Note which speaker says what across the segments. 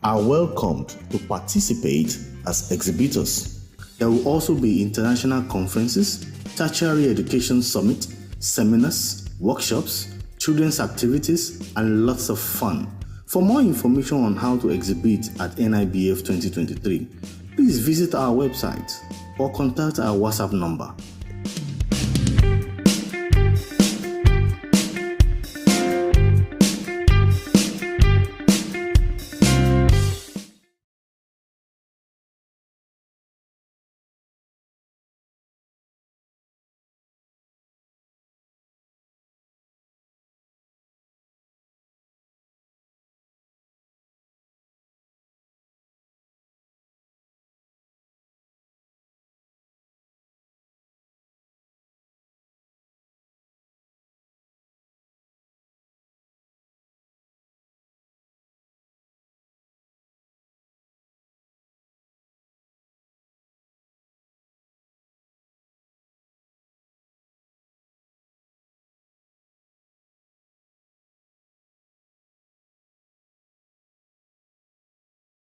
Speaker 1: are welcomed to participate as exhibitors. There will also be international conferences, tertiary education summit, seminars, workshops, children's activities, and lots of fun. For more information on how to exhibit at Nibf 2023, please visit our website or contact our WhatsApp number.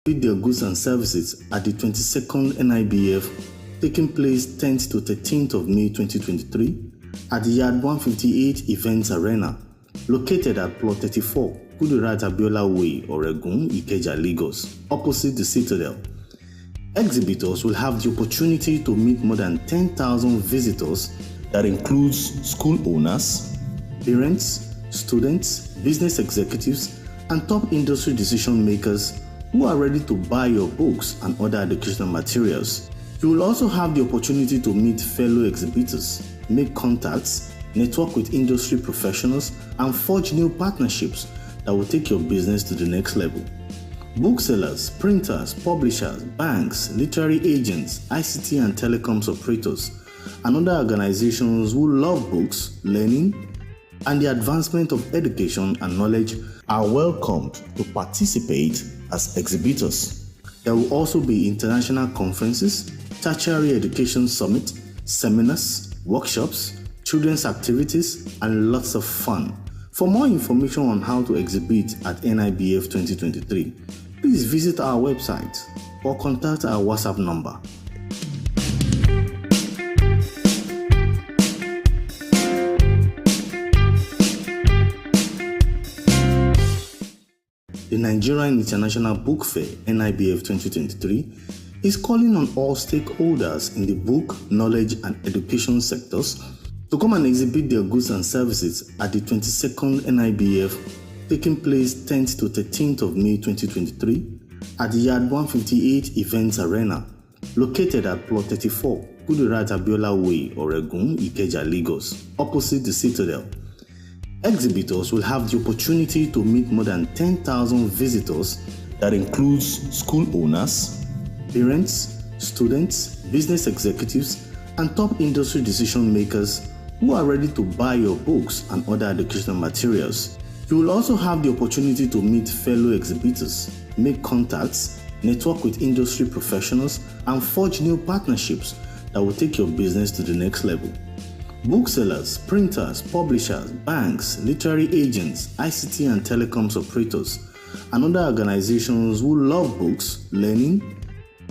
Speaker 1: With their goods and services at the 22nd Nibf taking place 10th to 13th of May 2023 at the Yard 158 Events Arena located at Plot 34, Kudirat Abiola Way, Oregun, Ikeja, Lagos, opposite the Citadel. Exhibitors will have the opportunity to meet more than 10,000 visitors that includes school owners, parents, students, business executives, and top industry decision makers who are ready to buy your books and other educational materials. You will also have the opportunity to meet fellow exhibitors, make contacts, network with industry professionals, and forge new partnerships that will take your business to the next level. Booksellers, printers, publishers, banks, literary agents, ICT and telecoms operators, and other organizations who love books, learning, and the advancement of education and knowledge are welcomed to participate as exhibitors. There will also be international conferences, tertiary education summit, seminars, workshops, children's activities, and lots of fun. For more information on how to exhibit at Nibf 2023, please visit our website or contact our WhatsApp number. The Nigerian International Book Fair, Nibf 2023, is calling on all stakeholders in the book, knowledge, and education sectors to come and exhibit their goods and services at the 22nd Nibf taking place 10th to 13th of May 2023 at the Yard 158 Events Arena located at Plot 34, Kudirat Abiola Way, Oregun, Ikeja, Lagos, opposite the Citadel. Exhibitors will have the opportunity to meet more than 10,000 visitors that includes school owners, parents, students, business executives, and top industry decision makers who are ready to buy your books and other educational materials. You will also have the opportunity to meet fellow exhibitors, make contacts, network with industry professionals, and forge new partnerships that will take your business to the next level. Booksellers, printers, publishers, banks, literary agents, ICT and telecoms operators, and other organizations who love books, learning,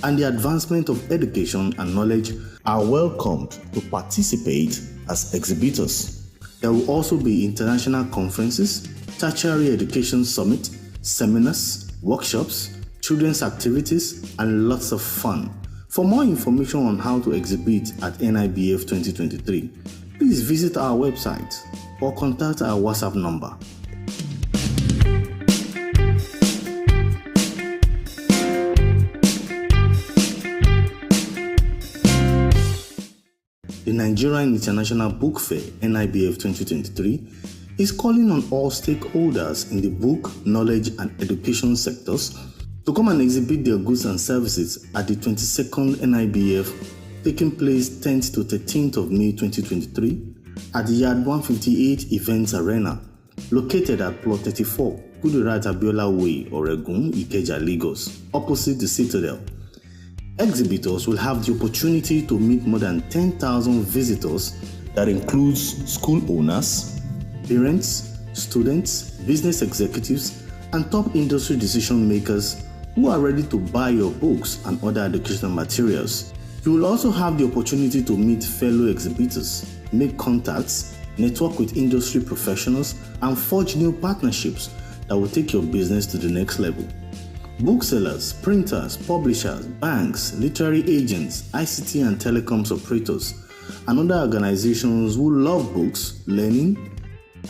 Speaker 1: and the advancement of education and knowledge are welcomed to participate as exhibitors. There will also be international conferences, tertiary education summit, seminars, workshops, children's activities, and lots of fun. For more information on how to exhibit at Nibf 2023, please visit our website or contact our WhatsApp number. The Nigerian International Book Fair, Nibf 2023, is calling on all stakeholders in the book, knowledge, and education sectors to come and exhibit their goods and services at the 22nd Nibf taking place 10th to 13th of May 2023 at the Yard 158 Events Arena located at Plot 34, Kudirat Abiola Way, Oregun, Ikeja, Lagos, opposite the Citadel. Exhibitors will have the opportunity to meet more than 10,000 visitors that includes school owners, parents, students, business executives, and top industry decision makers who are ready to buy your books and other educational materials. You will also have the opportunity to meet fellow exhibitors, make contacts, network with industry professionals, and forge new partnerships that will take your business to the next level. Booksellers, printers, publishers, banks, literary agents, ICT and telecoms operators, and other organizations who love books, learning,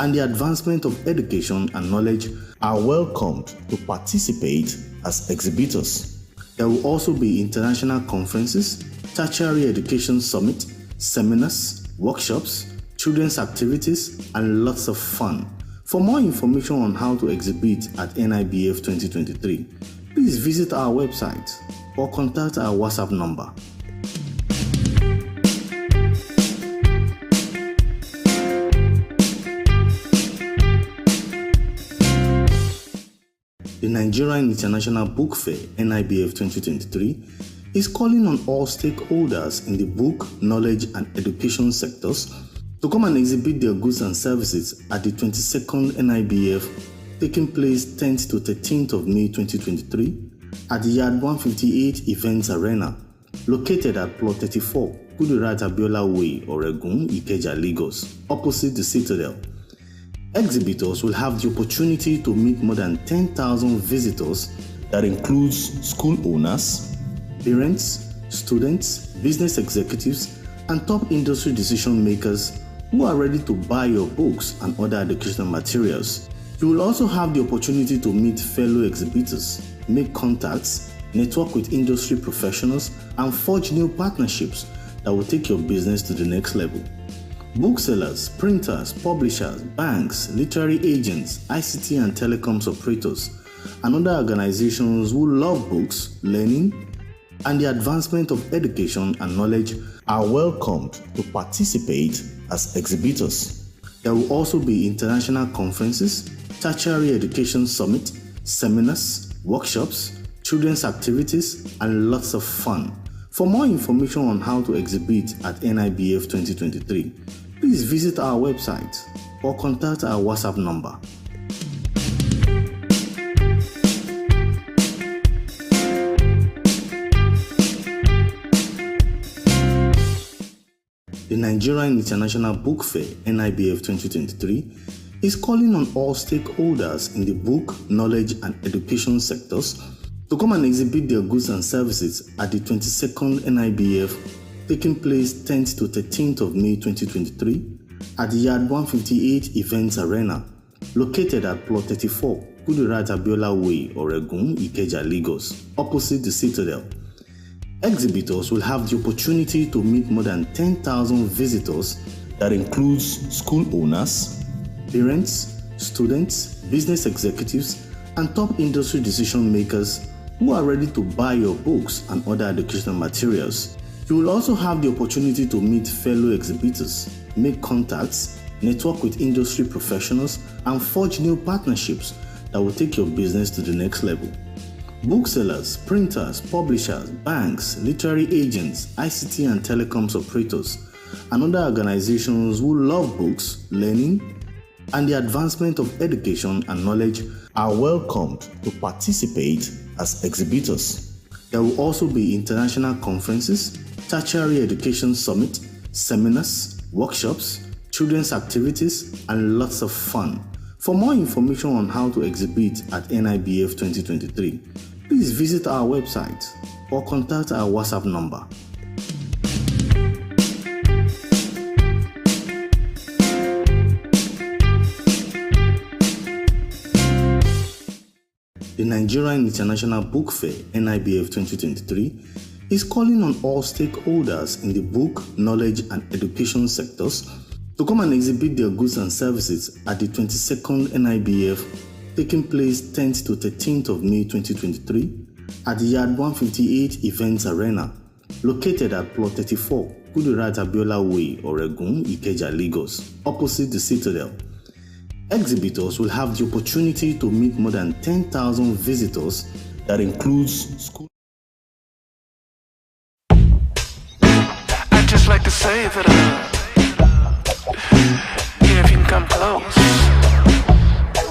Speaker 1: and the advancement of education and knowledge are welcomed to participate as exhibitors. There will also be international conferences, tertiary education summit, seminars, workshops, children's activities, and lots of fun. For more information on how to exhibit at NIBF 2023, please visit our website or contact our WhatsApp number. The Nigerian International Book Fair, NIBF 2023, is calling on all stakeholders in the book, knowledge, and education sectors to come and exhibit their goods and services at the 22nd NIBF, taking place 10th to 13th of May 2023 at the Yard 158 Events Arena, located at Plot 34, Kudirat Abiola Way, Oregun, Ikeja, Lagos, opposite the Citadel. Exhibitors will have the opportunity to meet more than 10,000 visitors that includes school owners, parents, students, business executives, and top industry decision makers who are ready to buy your books and other educational materials. You will also have the opportunity to meet fellow exhibitors, make contacts, network with industry professionals, and forge new partnerships that will take your business to the next level. Booksellers, printers, publishers, banks, literary agents, ICT and telecoms operators, and other organizations who love books, learning, and the advancement of education and knowledge are welcomed to participate as exhibitors. There will also be international conferences, tertiary education summit, seminars, workshops, children's activities, and lots of fun. For more information on how to exhibit at NIBF 2023, please visit our website or contact our WhatsApp number. The Nigerian International Book Fair, NIBF 2023, is calling on all stakeholders in the book, knowledge, and education sectors to come and exhibit their goods and services at the 22nd NIBF, taking place 10th to 13th of May 2023 at the Yard 158 Events Arena, located at Plot 34, Kudirat Abiola Way, Oregun, Ikeja, Lagos, opposite the Citadel. Exhibitors will have the opportunity to meet more than 10,000 visitors that includes school owners, parents, students, business executives, and top industry decision makers who are ready to buy your books and other educational materials. You will also have the opportunity to meet fellow exhibitors, make contacts, network with industry professionals, and forge new partnerships that will take your business to the next level. Booksellers, printers, publishers, banks, literary agents, ICT and telecoms operators, and other organizations who love books, learning, and the advancement of education and knowledge are welcomed to participate as exhibitors. There will also be international conferences, tertiary education summit, seminars, workshops, children's activities, and lots of fun. For more information on how to exhibit at NIBF 2023, please visit our website or contact our WhatsApp number. The Nigerian International Book Fair, NIBF 2023, is calling on all stakeholders in the book, knowledge, and education sectors to come and exhibit their goods and services at the 22nd NIBF, taking place 10th to 13th of May 2023 at the Yard 158 Events Arena, located at Plot 34, Kudirat Abiola Way, Oregun, Ikeja, Lagos, opposite the Citadel. Exhibitors will have the opportunity to meet more than 10,000 visitors that includes school.
Speaker 2: I'd just like to say that if you can come close,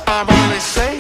Speaker 2: I'm only safe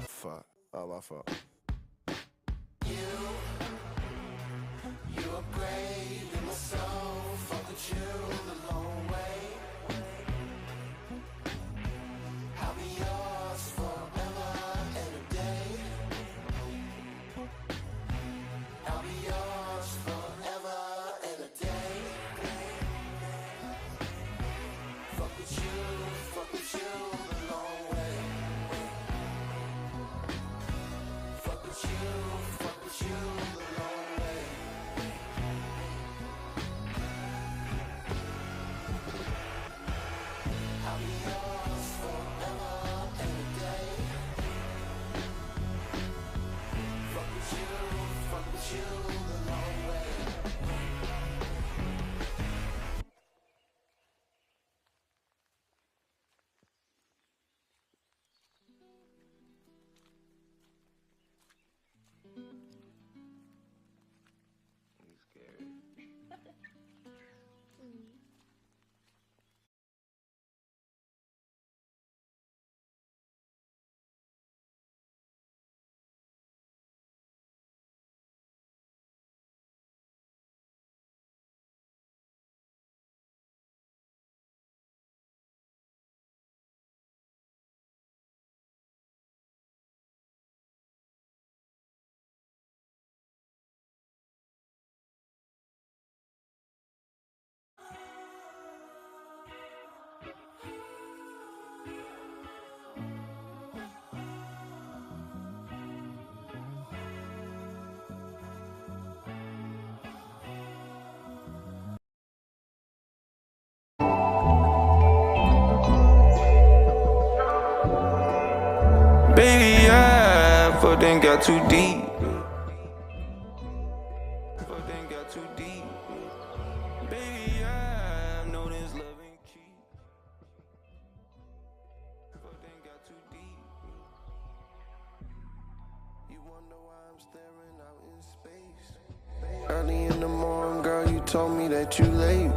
Speaker 3: Fuck. Oh, my fault.
Speaker 4: You upgrade in my soul, fuck with you the long way. I'll be yours forever and a day. I'll be yours forever and a day. Fuck with you the long way. Fuck with you the long way. I'll be yours forever and a day. Fuck with you the long way.
Speaker 2: Baby, I fucking got too deep. Fucking got too deep. Baby, I know this love ain't cheap. Fucking got too deep.
Speaker 3: You wonder why I'm staring out in space. Early in the morning, girl, you told me that you late.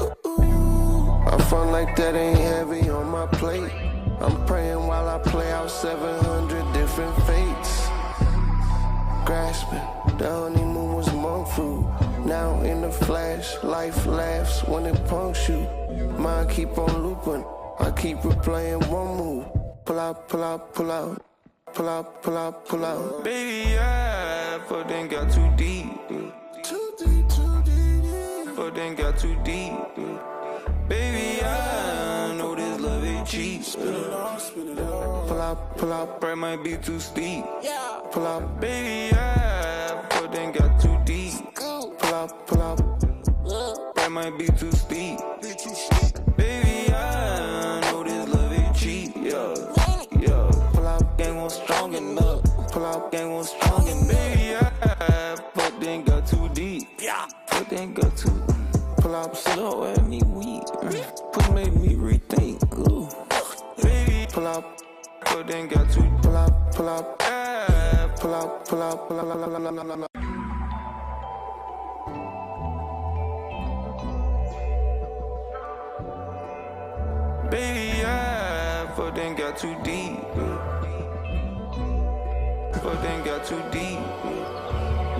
Speaker 3: I felt like that ain't heavy on my plate. I'm praying while I play out 700 different fates. Grasping, the honeymoon was monk fruit. Now in the flash, life laughs when it punks you. Mind keep on looping, I keep replaying one move. Pull out, pull out, pull out. Pull out, pull out, pull out.
Speaker 2: Baby, I fucking got too deep.
Speaker 3: Too deep, too deep.
Speaker 2: Fucking got too deep. Baby, I know this love ain't cheap.
Speaker 3: Spin it all, spin it all. Pull out, pull out.
Speaker 2: Price might be too steep.
Speaker 3: Pull out,
Speaker 2: Baby, I fucking got too deep.
Speaker 3: pull out, pull out.
Speaker 2: Price might be too steep. Baby, I know this love ain't cheap. Yeah.
Speaker 3: Pull out,
Speaker 2: Gang was strong enough.
Speaker 3: pull out.
Speaker 2: Gang was strong enough. Baby, I fucking got too deep. Fucking got too deep.
Speaker 3: Pull out,
Speaker 2: Slow at me weak. Put made me rethink. Ooh. Baby,
Speaker 3: pull out,
Speaker 2: fucking got too deep.
Speaker 3: pull out, pull out. Pull out, pull out, pull out.
Speaker 2: Baby, I fucking got too deep. Fucking got too deep.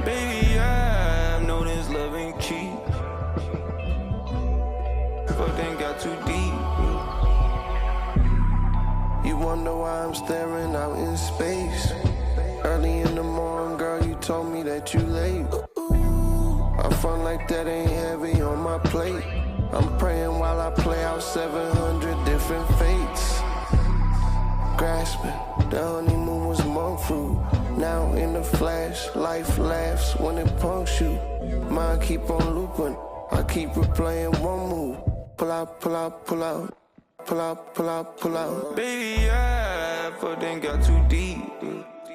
Speaker 2: Baby, I know this love ain't cheap. Fucking got too deep.
Speaker 3: You wonder why I'm staring out in space. Early in the morning, girl, you told me that you late. I felt like that ain't heavy on my plate. I'm praying while I play out 700 different fates. grasping. The honeymoon was monk fruit. Now in the flash, life laughs when it punks you. Mind keep on looping. I keep replaying one move. Pull out, pull out, pull out. Pull out, pull out, pull out.
Speaker 2: Baby, I but then got too deep.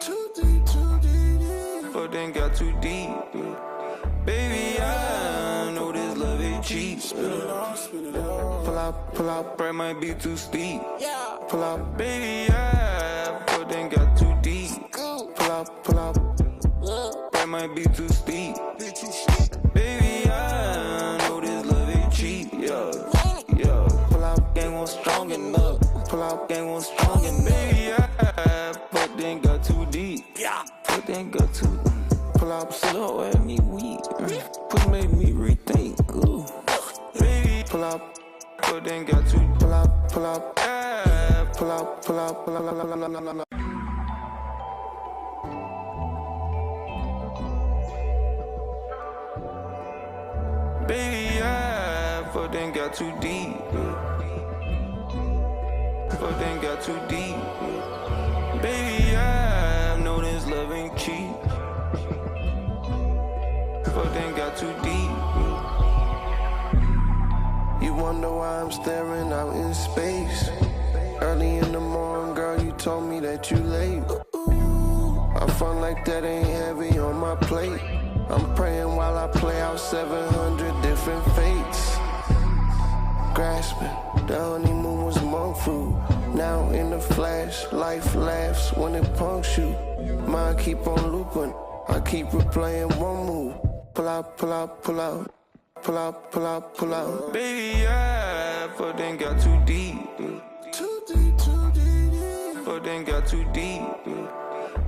Speaker 3: Too deep, too deep.
Speaker 2: But then got too deep. Baby, I know this love ain't cheap.
Speaker 3: Pull out, pull out.
Speaker 2: Price might be too steep.
Speaker 3: Pull out,
Speaker 2: Baby, I but then got too deep.
Speaker 3: pull out, pull out.
Speaker 2: Price might be too steep. Baby, I know this love ain't cheap. Yeah, yeah.
Speaker 3: Pull out,
Speaker 2: Gang was strong enough.
Speaker 3: pull out.
Speaker 2: Gang was strong enough. Baby, I but then got too deep. But then got too deep.
Speaker 3: Pull out,
Speaker 2: Slow at me weak. Put made me rethink. Ooh. Baby,
Speaker 3: pull out,
Speaker 2: but then got too
Speaker 3: pull out, pull out,
Speaker 2: deep.
Speaker 3: pull out, pull out, pull out.
Speaker 2: Baby, I but then got too deep. But then got too deep. Baby, I know this love ain't cheap. But then got too deep.
Speaker 3: You wonder why I'm staring out in space. Early in the morning, girl, you told me that you late. I feel like that ain't heavy on my plate. I'm praying while I play out 700 different fates. Grasping, the honeymoon was monk fruit. Now in the flash, life laughs when it punks you. Mind keep on looping. I keep replaying one move. Pull out, pull out, pull out. Pull out, pull out, pull out.
Speaker 2: Baby, I but then got too deep.
Speaker 3: Too deep, too deep.
Speaker 2: But then got too deep.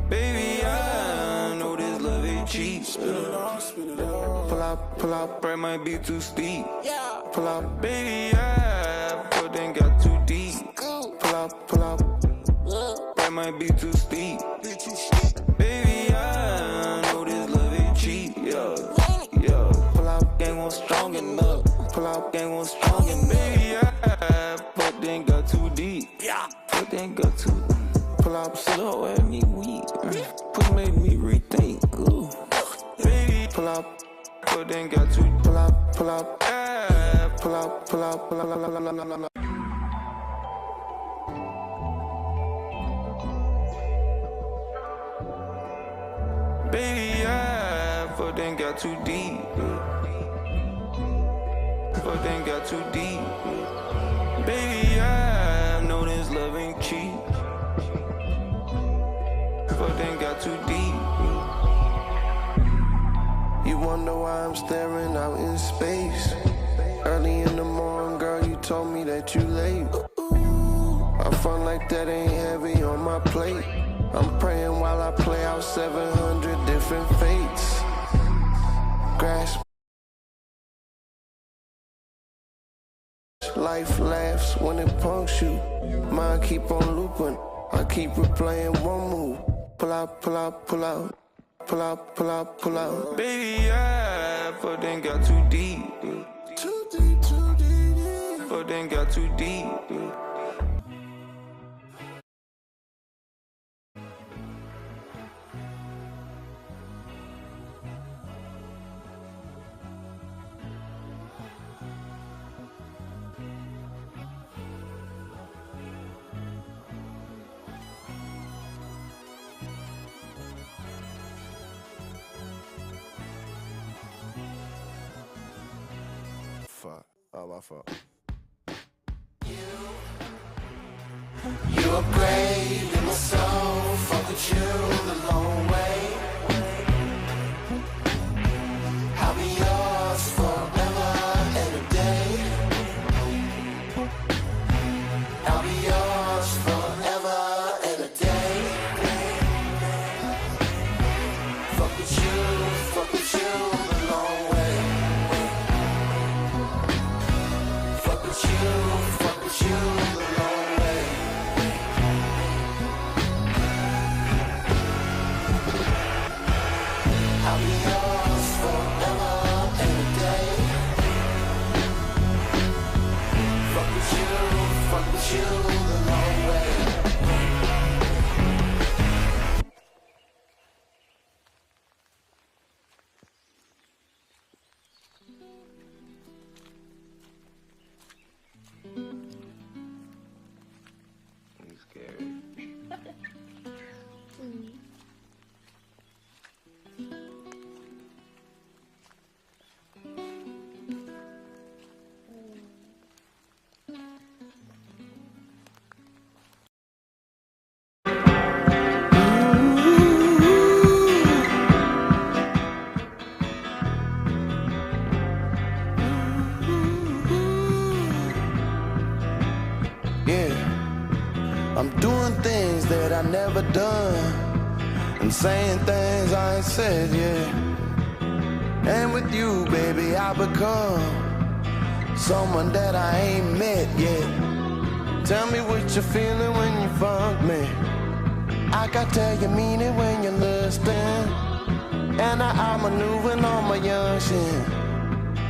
Speaker 2: Baby, I know this love ain't cheap.
Speaker 3: Pull out, pull out,
Speaker 2: Price might be too steep.
Speaker 3: pull out,
Speaker 2: Baby, I but then got too deep.
Speaker 3: pull out, pull out.
Speaker 2: Price might be too steep. Baby, I know this love ain't cheap. Yeah, yeah.
Speaker 3: Pull out,
Speaker 2: Gang was strong enough.
Speaker 3: pull out,
Speaker 2: Gang was strong enough. Baby, I but then got too deep. But then got too
Speaker 3: pull out,
Speaker 2: slow at me weak. Put made me rethink. Ooh. Baby,
Speaker 3: pull out,
Speaker 2: but then got too
Speaker 3: pull out, pull out,
Speaker 2: deep.
Speaker 3: pull out, pull out, pull out.
Speaker 2: Baby, I but then got too deep. But then got too deep. Baby, I know this love ain't cheap. But then got too deep.
Speaker 3: You wonder why I'm staring out in space. Early in the morning, girl, you told me that you late. I feel like that ain't heavy on my plate. I'm praying while I play out 700 different fates. Grasp. Life laughs when it punks you. Mind keep on looping. I keep replaying one move. Pull out, pull out, pull out. Pull out, pull out, pull out.
Speaker 2: Baby, I but then got too deep.
Speaker 3: Too deep, too deep.
Speaker 2: But then got too deep.
Speaker 3: Fuck. Oh, my fault.
Speaker 4: You upgrade in my soul, fuck with you the long way. I'll be yours forever and a day. I'll be yours forever and a day. Fuck with you the long way. Fuck with you the long way.
Speaker 3: I'm doing things that I never done and saying things I ain't said yet. And with you, baby, I become someone that I ain't met yet. Tell me what you're feeling when you funk me. I can tell you mean it when you're listening. And I'm maneuvering on my young shit.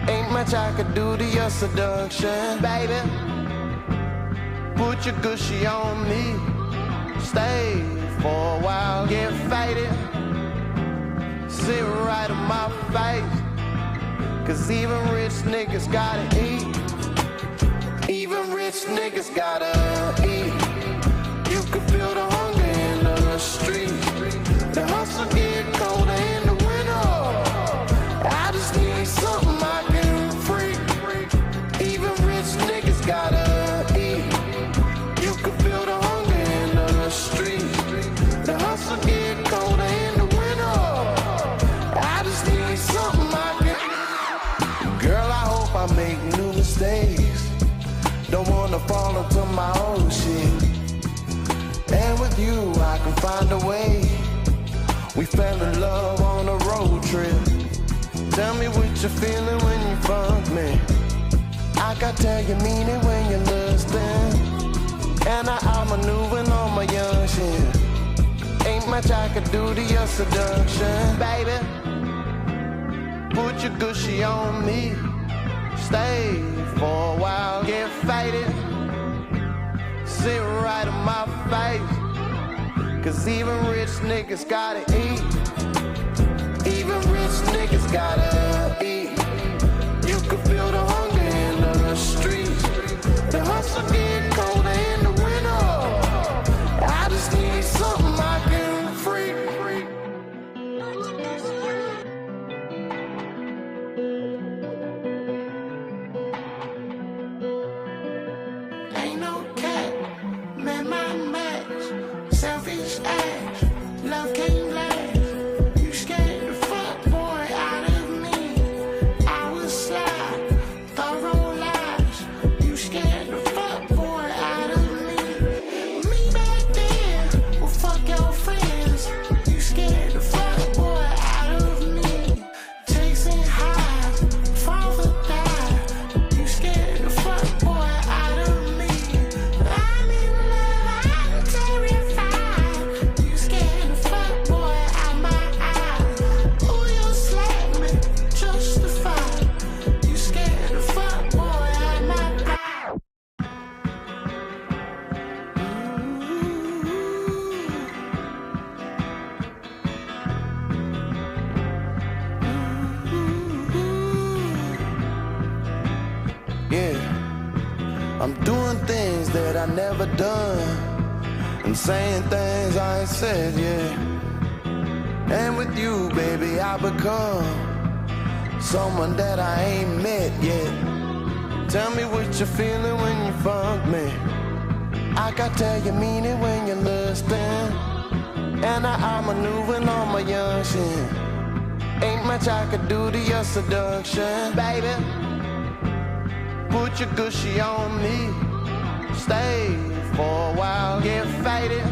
Speaker 3: Ain't much I could do to your seduction, baby. Put your gushy on me. Stay for a while, get faded. Sit right in my face. Cause even rich niggas gotta eat. Even rich niggas gotta eat. You can feel the hunger in the street. The hustle get colder in the winter. I just need something I can free. Even rich niggas gotta eat. You can feel the hunger in the street. The hustle get colder in the winter. I just need something I can. Girl, I hope I make new mistakes. Don't wanna fall into my old shit. And with you, I can find a way. We fell in love on a road trip. Tell me what you're feeling when you funk me. I can tell you mean it when you're listening. And I'm maneuvering on my young shit. Ain't much I could do to your seduction, baby. Put your gushy on me. Stay for a while, get faded. Sit right in my face. Cause even rich niggas gotta eat. Even rich niggas gotta eat. You can feel the hunger in the streets. The hustle get colder in the winter. I just need something I can free.
Speaker 4: Ain't no cat, man, my match. Selfish ass, love can't last. You scared the fuck boy out of me. I was sly, thorough lies. You scared the fuck boy out of me. Me back then, well fuck your friends. You scared the fuck boy out of me. Chasing highs, fall for die. You scared the fuck boy out of me. I'm in love, I'm terrified. You scared the fuck boy out my eyes. Ooh, you slap me, justified. You scared the fuck boy out my eyes.
Speaker 3: Yeah, I'm doing things that I never done and saying things I ain't said yet. And with you, baby, I become someone that I ain't met yet. Tell me what you're feeling when you funk me. I can tell you mean it when you're listening. And I'm maneuvering on my young shit. Ain't much I could do to your seduction, baby. Put your gushy on me. Stay for a while, get faded.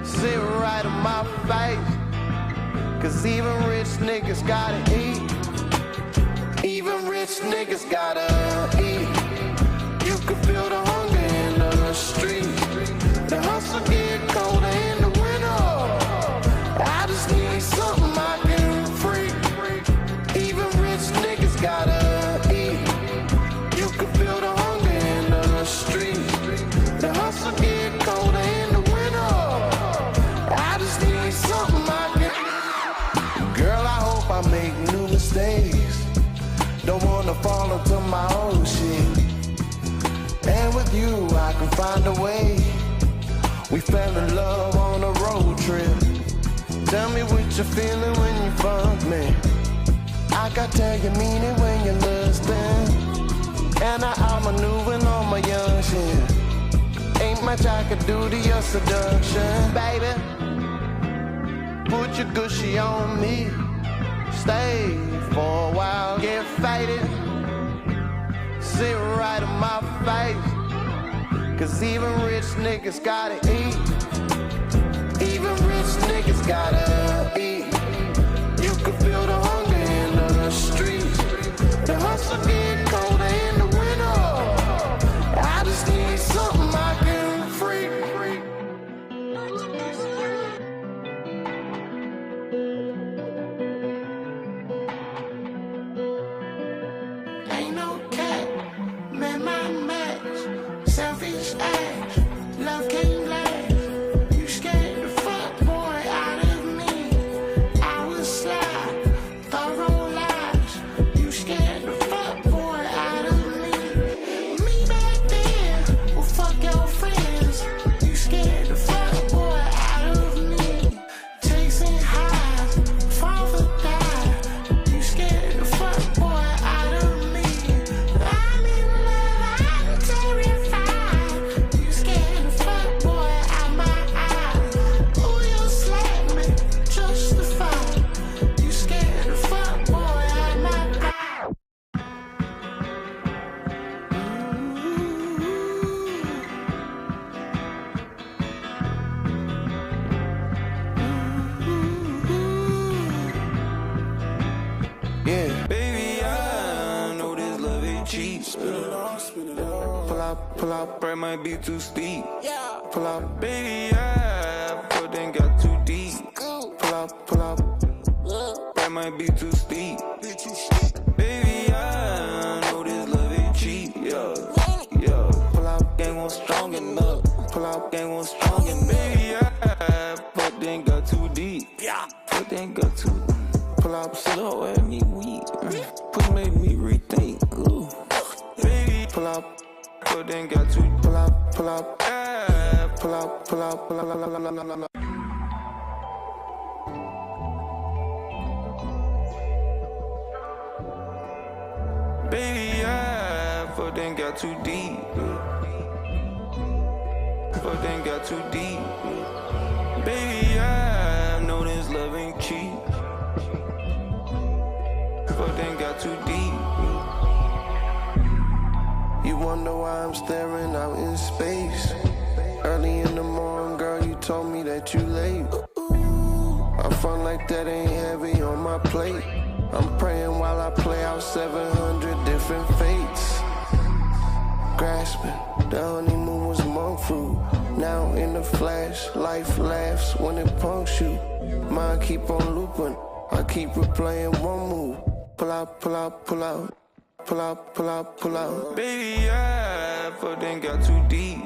Speaker 3: Sit right in my face. Cause even rich niggas gotta eat. Even rich niggas gotta eat. You can feel the hunger in the street. The hustle get colder in the winter. I just need something I can free. Even rich niggas gotta eat. You can feel the hunger in the street. The hustle get colder in the winter. I just need something I can. Girl, I hope I make new mistakes. Don't wanna fall into my old shit. And with you, I can find a way. We fell in love on a road trip. Tell me what you're feeling when you funk me. I can tell you mean it when you're listening. And I'm maneuvering on my young shit. Ain't much I could do to your seduction, baby. Put your gushy on me. Stay for a while, get faded. Sit right in my face. Cause even rich niggas gotta eat. Even rich niggas gotta eat. You can feel the hunger in the streets. The hustle get colder in the winter. I just need something I can free.
Speaker 4: Ain't no cap, man, my match. Selfish ass, love can't last. You scared the fuck boy out of me. I was sly, thorough lies. You scared the fuck boy out of me. Me back then, well fuck your friends. You scared the fuck boy out of me. Chasing highs, fall for die. You scared the fuck boy out of me. I'm in love, I'm terrified. You scared the fuck boy out my eyes. Ooh, you slap me, justified. You scared the fuck boy out my eyes.
Speaker 3: Yeah,
Speaker 2: Baby, I know this love ain't cheap.
Speaker 3: pull up,
Speaker 2: Price might be too steep.
Speaker 3: pull up,
Speaker 2: Baby, I put then got too deep.
Speaker 3: pull up.
Speaker 2: Price might be too steep. Baby, I know this love ain't cheap. Yeah.
Speaker 3: Pull up,
Speaker 2: Gang won't strong enough.
Speaker 3: pull up,
Speaker 2: Gang won't strong enough. Baby, I put then got too deep. Put then got too deep.
Speaker 3: pull up,
Speaker 2: Slow at me weak. Put made me rethink. Ooh. Baby,
Speaker 3: pull up,
Speaker 2: put then got too
Speaker 3: pull up, pull up,
Speaker 2: ah.
Speaker 3: pull up, pull up, pull up.
Speaker 2: Baby, I put then got too deep. Put then got too deep. Baby, I know this love ain't cheap. Put then got too deep.
Speaker 3: You wonder why I'm staring out in space. Early in the morning, girl, you told me that you late. I fun like that ain't heavy on my plate. I'm praying while I play out 700 different fates. Grasping, the honeymoon was monk fruit. Now in the flash, life laughs when it punks you. Mine keep on looping, I keep replaying one move. Pull out, pull out, pull out. Pull out, pull out, pull out.
Speaker 2: Baby, I put then got too deep.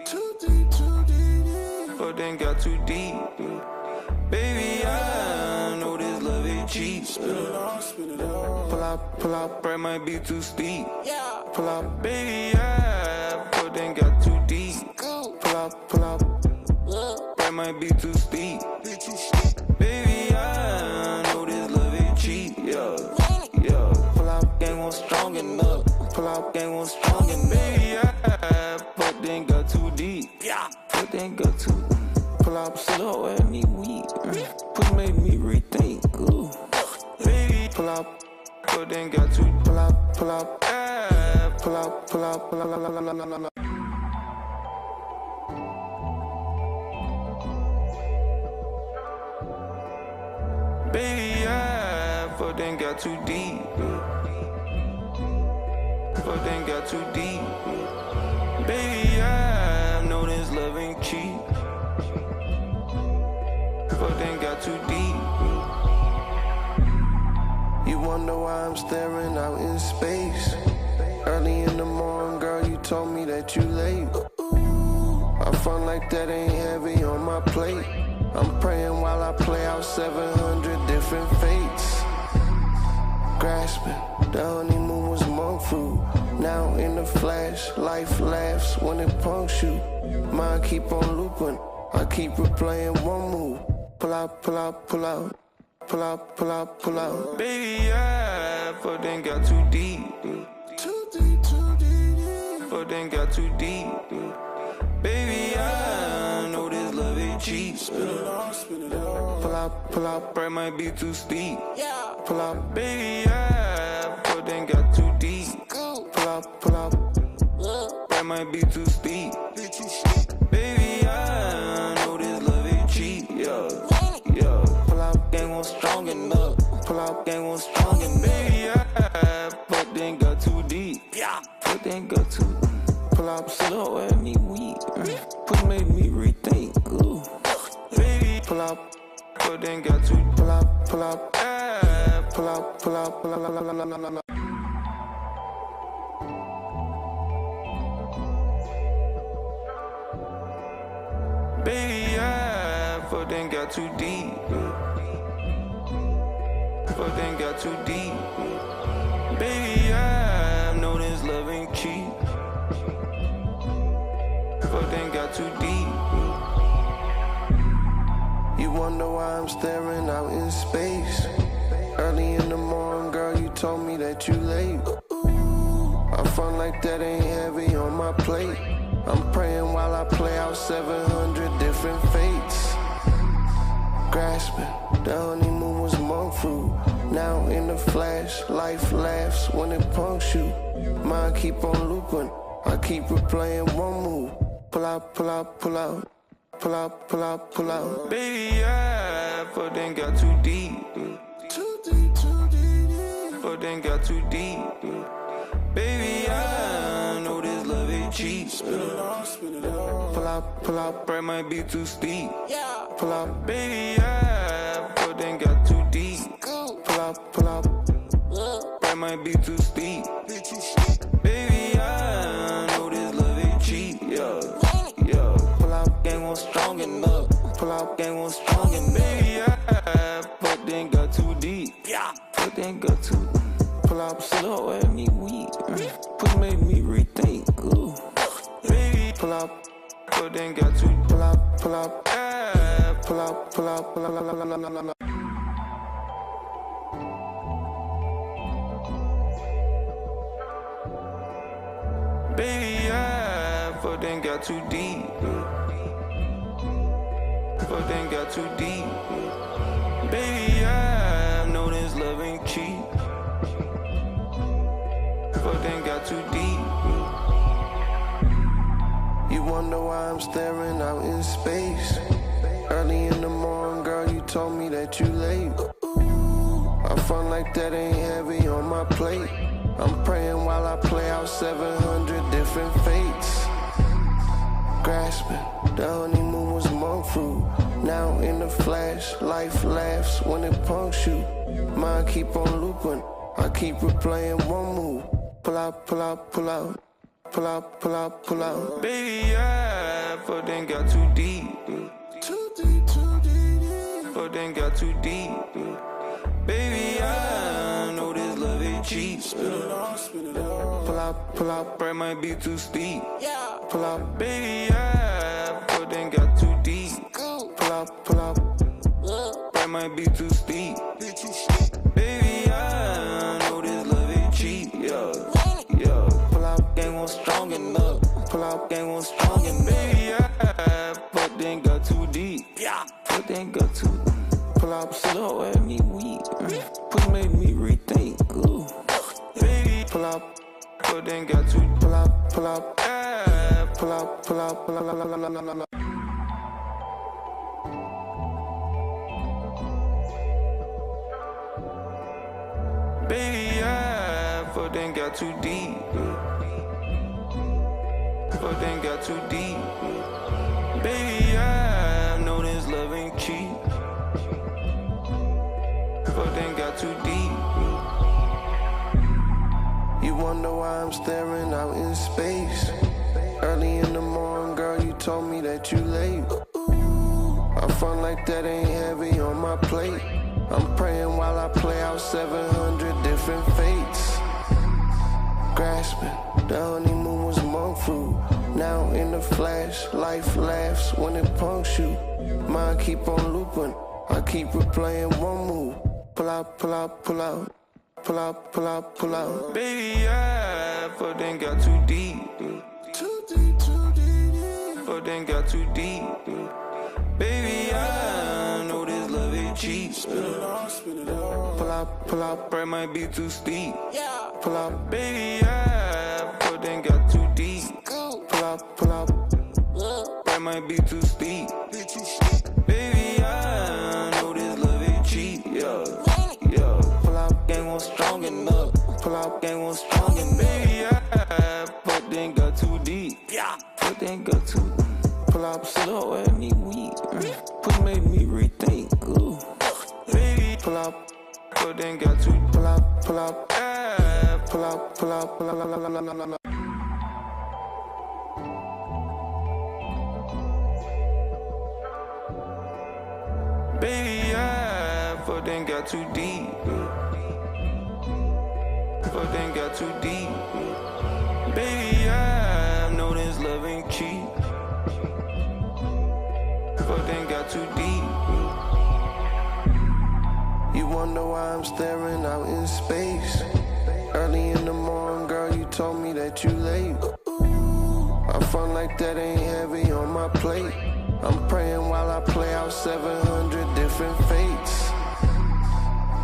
Speaker 3: Too deep, too deep.
Speaker 2: Put then got too deep. Baby, I know this love ain't cheap.
Speaker 3: Pull out, pull out,
Speaker 2: Price might be too steep.
Speaker 3: pull out,
Speaker 2: Baby, I put then got too deep.
Speaker 3: pull out, pull out.
Speaker 2: Price might be too steep. Baby, I know this love ain't cheap. Yeah.
Speaker 3: Pull out,
Speaker 2: Gang won't strong enough.
Speaker 3: pull out,
Speaker 2: Gang won't strong enough. Baby, I put then got too deep. Put then got too
Speaker 3: pull out,
Speaker 2: slow at me weak. Put made me rethink. Ooh. Baby,
Speaker 3: pull out,
Speaker 2: put then got too
Speaker 3: pull out, pull out,
Speaker 2: ah.
Speaker 3: pull out, pull out, pull out.
Speaker 2: Baby, I put then got too deep. Put then got too deep. Baby, I know this love ain't cheap. Put then got too deep.
Speaker 3: You wonder why I'm staring out in space. Early in the morning, girl, you told me that you late. I fun like that ain't heavy on my plate. I'm praying while I play out 700 different fates. Grasping, the honeymoon was monk fruit. Now in the flash, life laughs when it punks you. Mine keep on looping, I keep replaying one move. Pull out, pull out, pull out. Pull out, pull out, pull out.
Speaker 2: Baby, I put then got too deep.
Speaker 3: Too deep, too deep.
Speaker 2: Put then got too deep. Baby, I know this love ain't cheap.
Speaker 3: Pull out, pull out,
Speaker 2: Price might be too steep.
Speaker 3: pull out,
Speaker 2: Baby, I put then got too deep.
Speaker 3: pull out, pull out.
Speaker 2: Price might be too steep. Baby, I know this love ain't cheap. Yeah. Pull out, gang was strong enough. Pull out, gang was strong enough. Baby, I but then got too deep. But then got too deep. Pull out, slow at me weak. Put made me rethink. Ooh. Baby, pull out, but then got too. Pull out, pull out, pull out, pull out, pull out. Baby, I but then got too deep. But then got too deep. Baby, I know this love ain't cheap. But then got too deep.
Speaker 3: You wonder why I'm staring out in space. Early in the morning, girl, you told me that you late. I felt like that ain't heavy on my plate. I'm praying while I play out 700 different fates. Grasping, the honeymoon was monk fruit. Now in the flash, life laughs when it punks you. Mind keep on looping, I keep replaying one move. Pull out, pull out, pull out. Pull out, pull out, pull out.
Speaker 2: Baby, I but then got too deep.
Speaker 3: Too deep, too deep.
Speaker 2: But then got too deep. Baby, I know this love ain't cheap.
Speaker 3: Pull out, pull out.
Speaker 2: Price might be too steep.
Speaker 3: Pull out,
Speaker 2: Baby, I but then got too deep.
Speaker 3: pull out, pull out.
Speaker 2: Price might be too steep. Baby, I know this love ain't cheap.
Speaker 3: Pull out,
Speaker 2: Gang was strong enough.
Speaker 3: pull out.
Speaker 2: Gang was strong enough. Baby, I but then got too deep. But then got too deep.
Speaker 3: Pull out,
Speaker 2: Slow at me weak. Put made me rethink. Ooh. Baby,
Speaker 3: pull out,
Speaker 2: but then got too.
Speaker 3: pull out, pull out,
Speaker 2: Ah,
Speaker 3: pull out, pull out, pull out.
Speaker 2: Baby, I but then got too deep. But then got too deep. Baby, I know this love ain't cheap. But then got too deep.
Speaker 3: You wonder why I'm staring out in space. Early in the morning, girl, you told me that you late. I felt like that ain't heavy on my plate. I'm praying while I play out 700 different fates. Grasping, the honeymoon was monk fruit. Now in the flash, life laughs when it punks you. Mind keep on looping, I keep replaying one move. Pull out, pull out, pull out. Pull out, pull out, pull out.
Speaker 2: Baby, I but then got too deep.
Speaker 3: Too deep, too deep.
Speaker 2: But then got too deep. Baby, I know this love ain't cheap.
Speaker 3: Pull out, pull out,
Speaker 2: Price might be too steep.
Speaker 3: pull out,
Speaker 2: Baby, I but then got too deep.
Speaker 3: pull out, pull out.
Speaker 2: Price might be too steep. Baby, I know this love ain't cheap.
Speaker 3: Pull out,
Speaker 2: Gang was strong enough.
Speaker 3: pull out,
Speaker 2: Gang was strong enough. Baby, I but then got too deep. But then got too deep.
Speaker 3: pull out,
Speaker 2: Slow at me weak. Put made me rethink. Ooh. Baby,
Speaker 3: pull out,
Speaker 2: but then got too.
Speaker 3: pull out, pull out,
Speaker 2: Ah,
Speaker 3: pull out, pull out, pull out.
Speaker 2: Baby, I but then got too deep. But then got too deep. Baby, I know this love ain't cheap. But then got too deep.
Speaker 3: You wonder why I'm staring out in space. Early in the morning, girl, you told me that you late. I felt like that ain't heavy on my plate. I'm praying while I play out 700 different fates. Grasping, the honeymoon was monk fruit. Now in the flash, life laughs when it punks you. Mind keep on looping, I keep replaying one move. Pull out, pull out, pull out. Pull out, pull out, pull out.
Speaker 2: Baby, I but then got too deep.
Speaker 3: Too deep, too deep.
Speaker 2: But then got too deep. Baby, I know this love ain't cheap.
Speaker 3: Pull out, pull out,
Speaker 2: Price might be too steep.
Speaker 3: pull out,
Speaker 2: Baby, I but then got too deep. That might be too steep. Baby, I know this love ain't cheap. Yeah. Pull up, gang was strong enough. Pull up, gang was strong enough. Baby, I but then got too deep. But then got too pull up slow at me weak. Put made me rethink. Ooh. Baby, pull up, but then got too pull up, pull up, pull up, pull up, pull up. Baby, but then got too deep. But then got too deep. Baby, I know this love ain't cheap. But then got too deep.
Speaker 3: You wonder why I'm staring out in space. Early in the morning, girl, you told me that you late. I feel like that ain't heavy on my plate. I'm praying while I play out 700 different fates.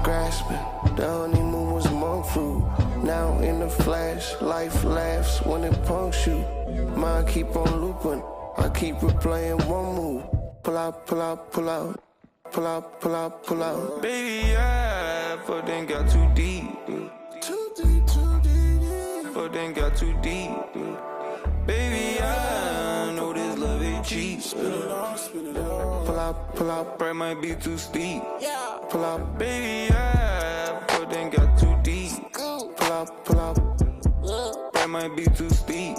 Speaker 3: Grasping, the honeymoon was monk fruit. Now in the flash, life laughs when it punks you. Mind keep on looping, I keep replaying one move. Pull out, pull out, pull out. Pull out, pull out, pull out.
Speaker 2: Baby, but then got too deep.
Speaker 3: Too deep, too deep.
Speaker 2: But then got too deep. Baby, I know this love ain't cheap. Pull out, that might be too steep. Pull out, baby, but then got too deep. Pull out, that might be too steep.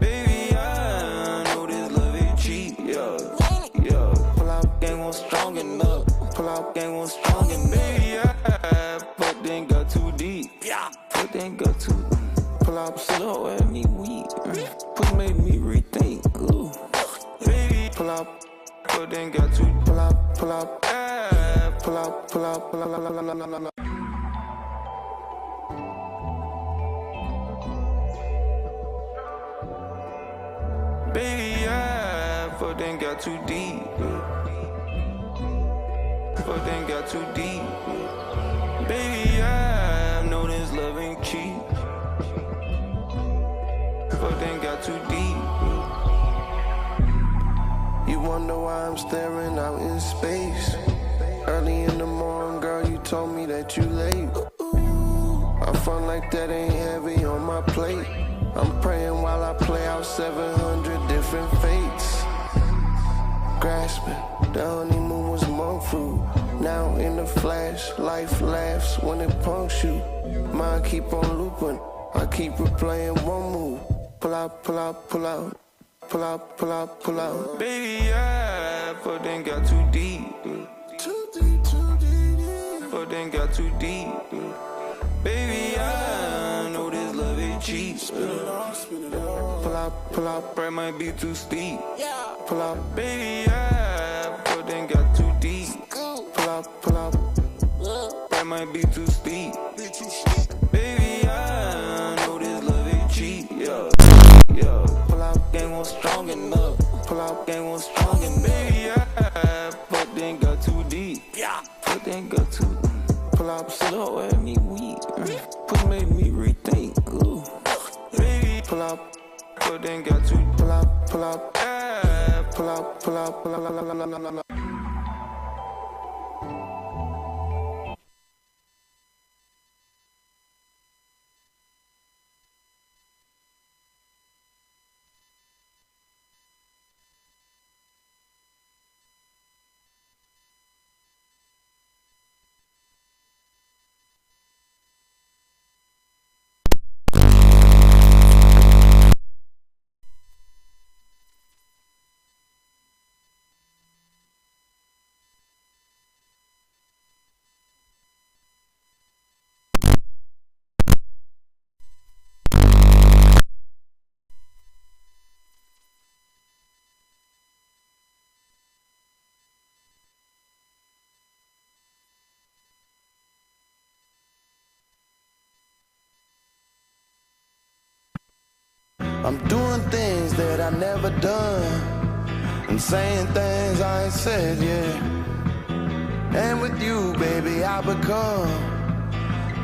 Speaker 2: Baby, I know this love ain't cheap. Yeah. Pull out, gang was strong enough. Pull out, gang was strong enough. Baby, but then got too deep. But then got too pull out slow at me weak. Put made me rethink. Ooh. Baby, pull out, but then got too pull out, pull out, pull out, pull out, pull out. Baby, but then got too deep. But then got too deep. Baby, I know this love ain't cheap. But then got too deep.
Speaker 3: You wonder why I'm staring out in space. Early in the morning, girl, you told me that you late. I feel like that ain't heavy on my plate. I'm praying while I play out 700 different fates. Grasping, the honeymoon was monk fruit. Now in the flash, life laughs when it punks you. Mind keep on looping, I keep replaying one move. Pull out, pull out, pull out. Pull out, pull out, pull out.
Speaker 2: Baby, but then got too deep.
Speaker 3: Too deep, too deep.
Speaker 2: But then got too deep. Baby, I know this love ain't cheap. Pull out, that might be too steep. Pull out, baby, but then got too deep. Pull out, that might be too steep. Baby, I know this love ain't cheap. Yeah. Pull out, gang was strong enough. Pull out, gang was strong enough. Baby, but then got too deep. But then got too pull out slow at me weak. Put made me rethink. Ooh. Baby, pull out, but then got too pull out, pull out, pull out, pull out, pull out.
Speaker 3: I'm doing things that I never done and saying things I ain't said yet. And with you, baby, I become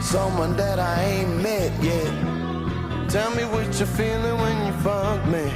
Speaker 3: someone that I ain't met yet. Tell me what you're feeling when you fuck me.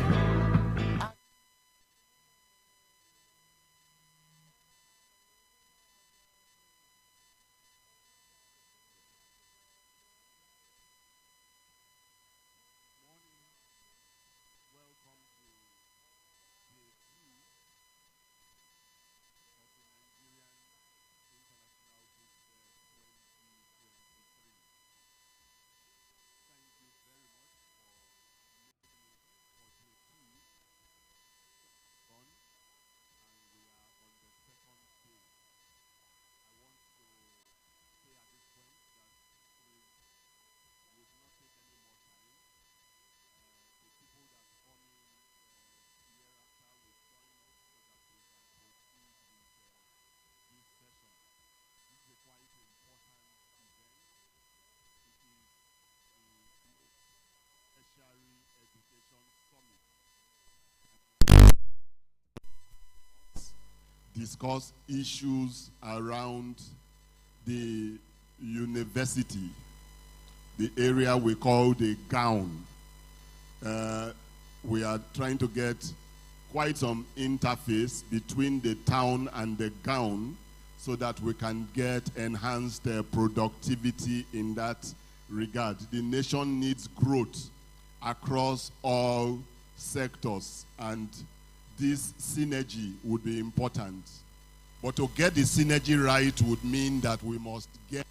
Speaker 5: Discuss issues around the university, the area we call the gown. We are trying to get quite some interface between the town and the gown so that we can get enhanced productivity in that regard. The nation needs growth across all sectors, and this synergy would be important. But to get the synergy right would mean that we must get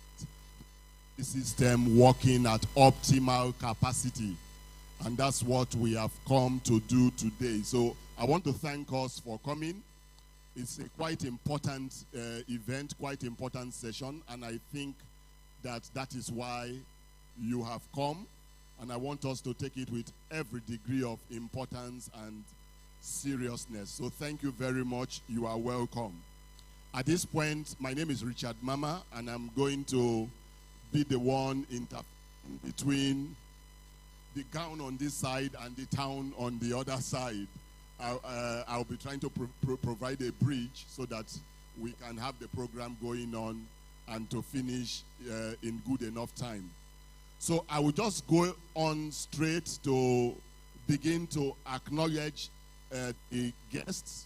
Speaker 5: the system working at optimal capacity. And that's what we have come to do today. So I want to thank us for coming. It's a quite important event, quite important session, and I think that is why you have come. And I want us to take it with every degree of importance and seriousness. So thank you very much. You are welcome. At this point, my name is Richard Mama, and I'm going to be the one between the gown on this side and the town on the other side. I'll be trying to provide a bridge so that we can have the program going on and to finish in good enough time. So I will just go on straight to begin to acknowledge the guests.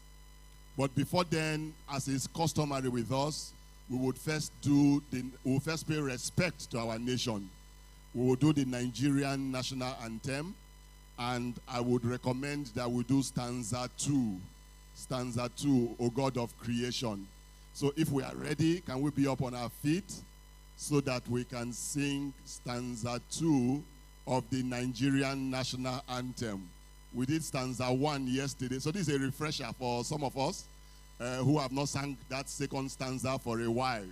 Speaker 5: But before then, as is customary with us, we would first pay respect to our nation. We will do the Nigerian national anthem, and I would recommend that we do stanza 2. Stanza 2, O God of creation. So if we are ready, can we be up on our feet so that we can sing stanza 2 of the Nigerian national anthem? We did stanza 1 yesterday, so this is a refresher for some of us who have not sung that second stanza for a while.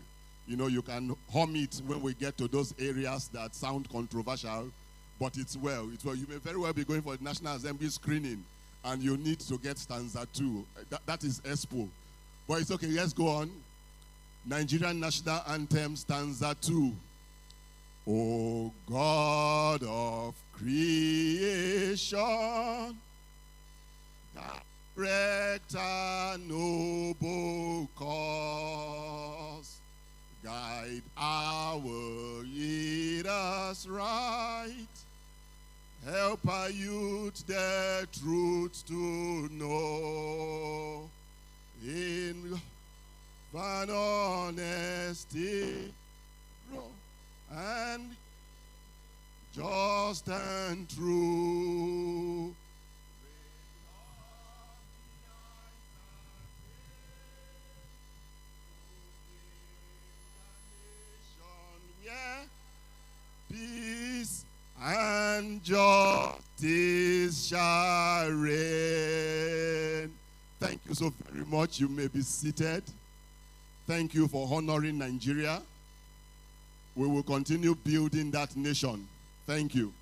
Speaker 5: You know, you can hum it when we get to those areas that sound controversial, but it's well. You may very well be going for the National Assembly screening, and you need to get stanza 2. That is Expo. But it's okay, let's go on. Nigerian National Anthem, stanza 2. O God of creation, direct a noble cause, guide our leaders right, help our youth the truth to know, in van honesty and just and true. Yeah. Peace and justice shall reign. Thank you so very much. You may be seated. Thank you for honoring Nigeria. We will continue building that nation. Thank you.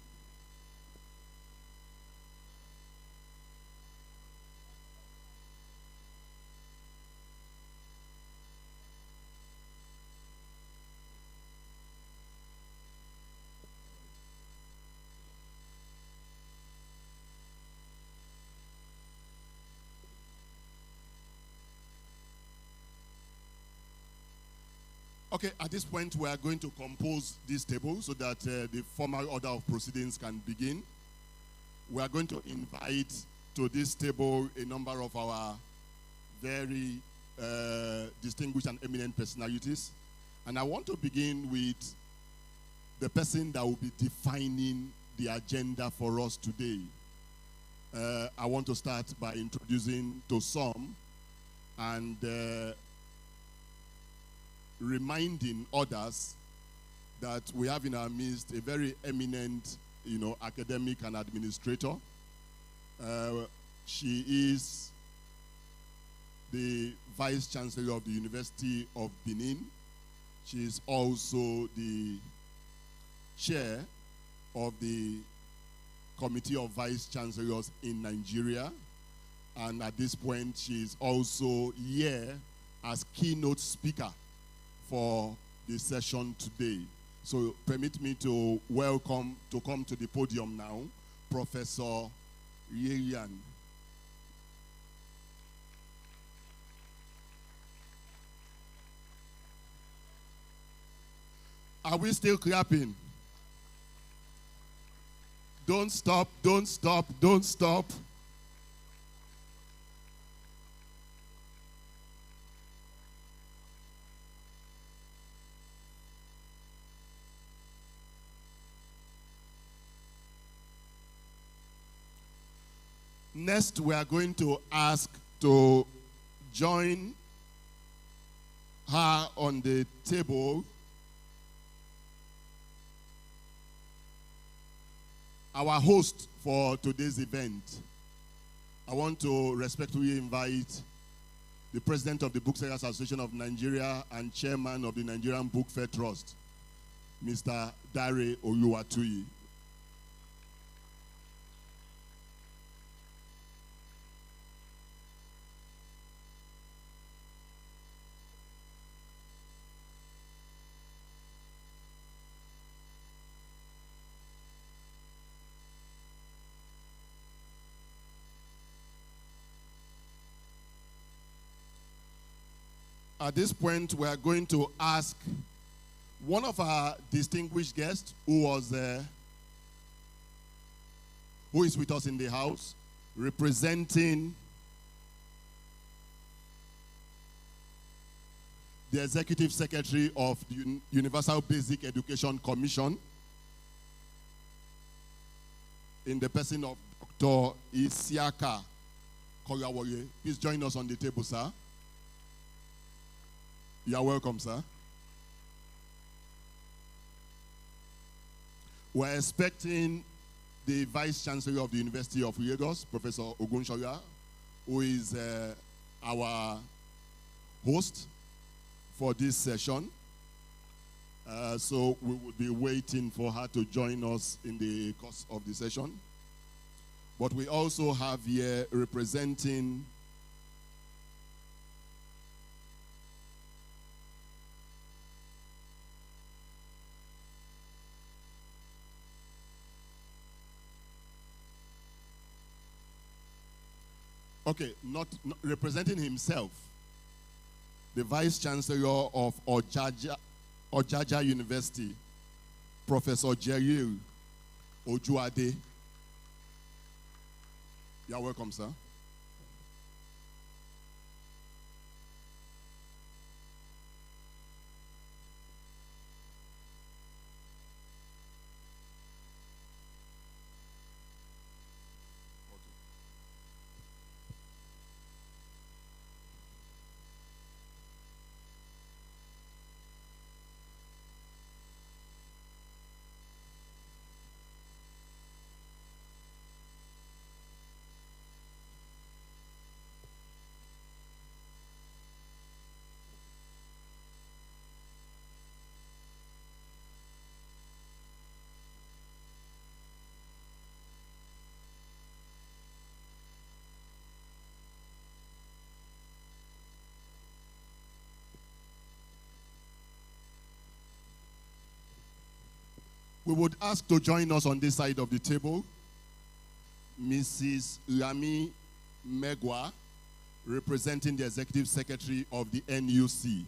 Speaker 5: Okay, at this point, we are going to compose this table so that the formal order of proceedings can begin. we are going to invite to this table a number of our very distinguished and eminent personalities. And I want to begin with the person that will be defining the agenda for us today. I want to start by introducing to some and reminding others that we have in our midst a very eminent, academic and administrator. She is the Vice Chancellor of the University of Benin. She is also the chair of the Committee of Vice Chancellors in Nigeria. And at this point, she is also here as keynote speaker for the session today. So permit me to welcome, to come to the podium now, Professor Yeyan. Are we still clapping? Don't stop, don't stop, don't stop. Next, we are going to ask to join her on the table our host for today's event. I want to respectfully invite the President of the Booksellers Association of Nigeria and Chairman of the Nigerian Book Fair Trust, Mr. Dare Oluwatuyi. At this point, we are going to ask one of our distinguished guests who is with us in the house, representing the Executive Secretary of the Universal Basic Education Commission, in the person of Dr. Isiaka Koyawoye. Please join us on the table, sir. You are welcome, sir. We're expecting the Vice Chancellor of the University of Lagos, Professor Ogunshoya, who is our host for this session. So we will be waiting for her to join us in the course of the session. But we also have here representing not representing himself, the Vice Chancellor of Ojaja University, Professor Jerry Ojuade. You are welcome, sir. We would ask to join us on this side of the table, Mrs. Lami Megwa, representing the Executive Secretary of the NUC.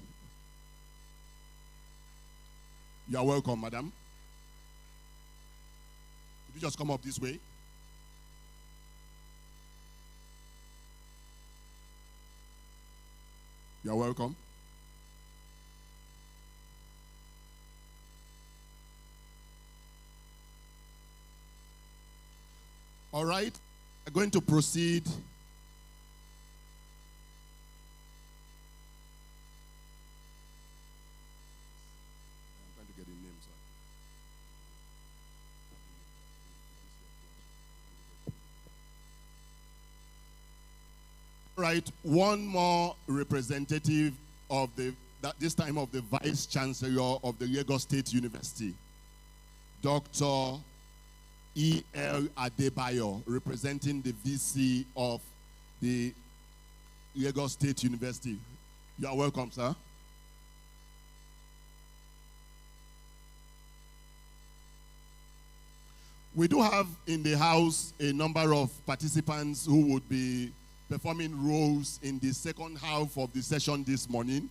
Speaker 5: You are welcome, madam. Could you just come up this way? You're welcome. All right, we're going to proceed. I'm trying to get the names. All right, one more representative of this time of the Vice Chancellor of the Lagos State University, Dr. E.L. Adebayo, representing the VC of the Lagos State University. You are welcome, sir. We do have in the house a number of participants who would be performing roles in the second half of the session this morning,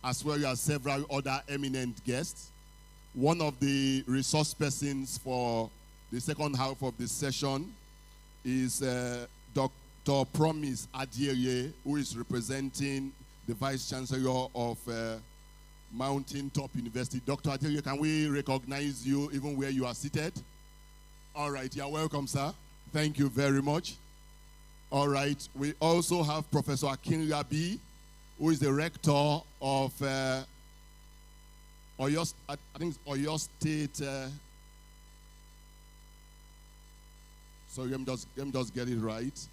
Speaker 5: as well as several other eminent guests. One of the resource persons for the second half of the session is Dr. Promise Adieye, who is representing the Vice Chancellor of Mountain Top University. Dr. Adieye, can we recognize you even where you are seated? All right, you're welcome, sir. Thank you very much. All right, we also have Professor Akinlabi, who is the rector of Oyo, I think it's Oyo State. So let me just get it right.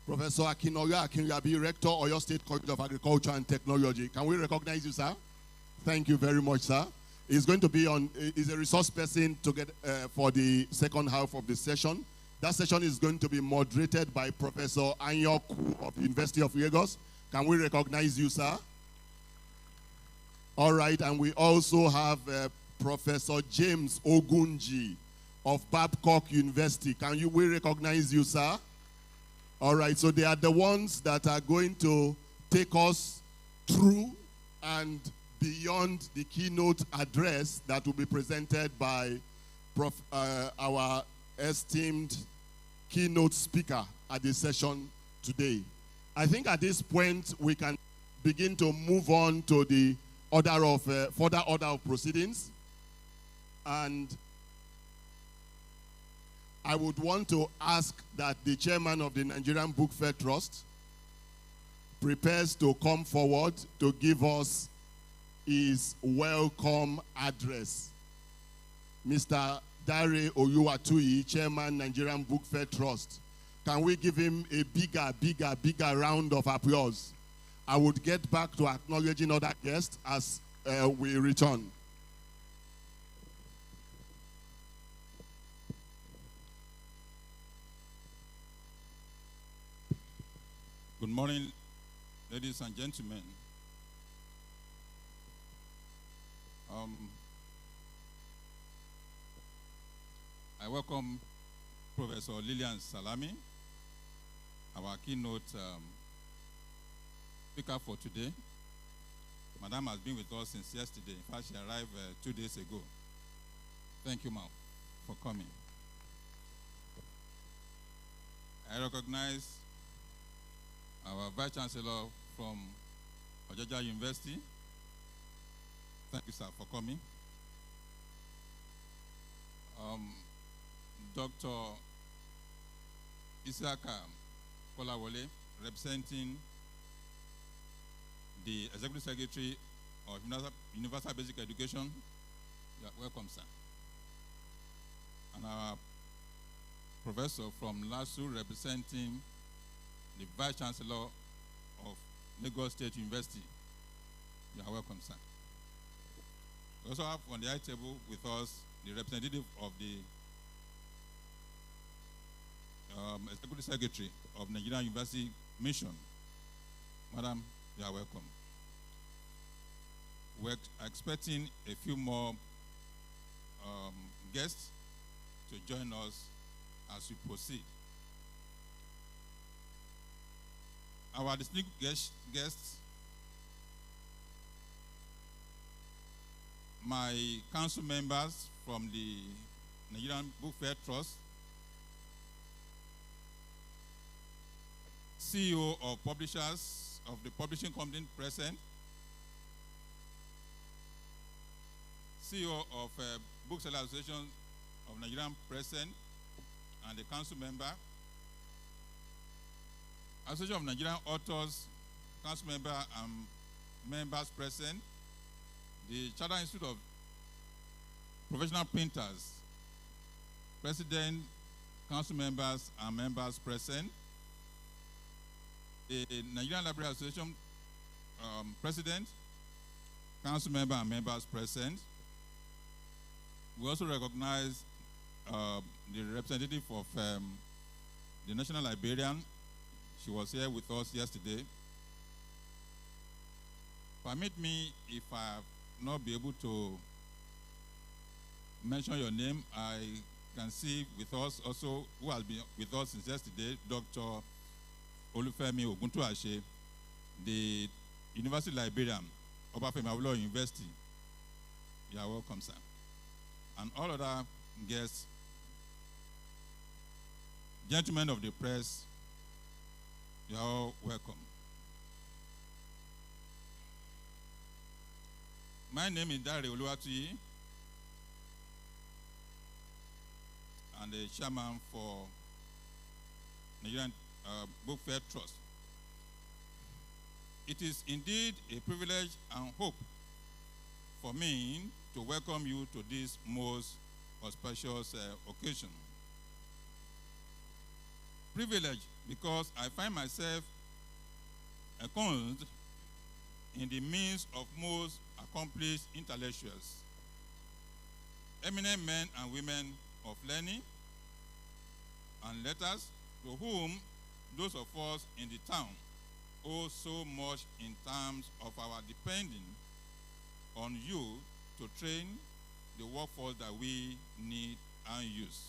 Speaker 5: Professor Akinola Akinlabi, rector, Oyo State College of Agriculture and Technology. Can we recognize you, sir? Thank you very much, sir. He's going to be is a resource person to get for the second half of the session. That session is going to be moderated by Professor Anyoku of the University of Lagos. Can we recognize you, sir? All right, and we also have Professor James Ogunji of Babcock University. We recognize you, sir? All right, so they are the ones that are going to take us through and beyond the keynote address that will be presented by our esteemed keynote speaker at the session today. I think at this point we can begin to move on to the further order of proceedings, and I would want to ask that the chairman of the Nigerian Book Fair Trust prepares to come forward to give us his welcome address. Mr. Dare Oyuwatuyi, Chairman, Nigerian Book Fair Trust. Can we give him a bigger round of applause? I would get back to acknowledging other guests as we return.
Speaker 6: Good morning, ladies and gentlemen. I welcome Professor Lillian Salami, our keynote speaker for today. Madam has been with us since yesterday. In fact, she arrived 2 days ago. Thank you, ma'am, for coming. I recognize our Vice Chancellor from Ojaja University. Thank you, sir, for coming. Dr. Isiaka Kolawole, representing the Executive Secretary of Universal Basic Education. You are welcome, sir. And our professor from LASU, representing the Vice Chancellor of Lagos State University. You are welcome, sir. We also have on the high table with us the representative of the Executive Secretary of Nigerian University Mission. Madam, you are welcome. We're expecting a few more guests to join us as we proceed. Our distinguished guests, my council members from the Nigerian Book Fair Trust, CEO of publishers of the publishing company present, CEO of Bookseller Association of Nigeria present, and the council member, Association of Nigerian Authors, council member and members present, the Charter Institute of Professional Printers, president, council members, and members present, the Nigerian Library Association president, council member, and members present. We also recognize the representative of the National Librarian. She was here with us yesterday. Permit me, if I have not be able to mention your name, I can see with us also, who has been with us since yesterday, Dr. Olufemi Oguntuashe, the University Librarian, Obafemi Awolowo University. You are welcome, sir. And all other guests, gentlemen of the press, you are all welcome. My name is Dare Oluwatuyi. I'm the chairman for Nigerian Book Fair Trust. It is indeed a privilege and hope for me to welcome you to this most auspicious occasion. Privilege because I find myself ensconced in the midst of most accomplished intellectuals, eminent men and women of learning and letters, to whom those of us in the town owe so much in terms of our depending on you to train the workforce that we need and use.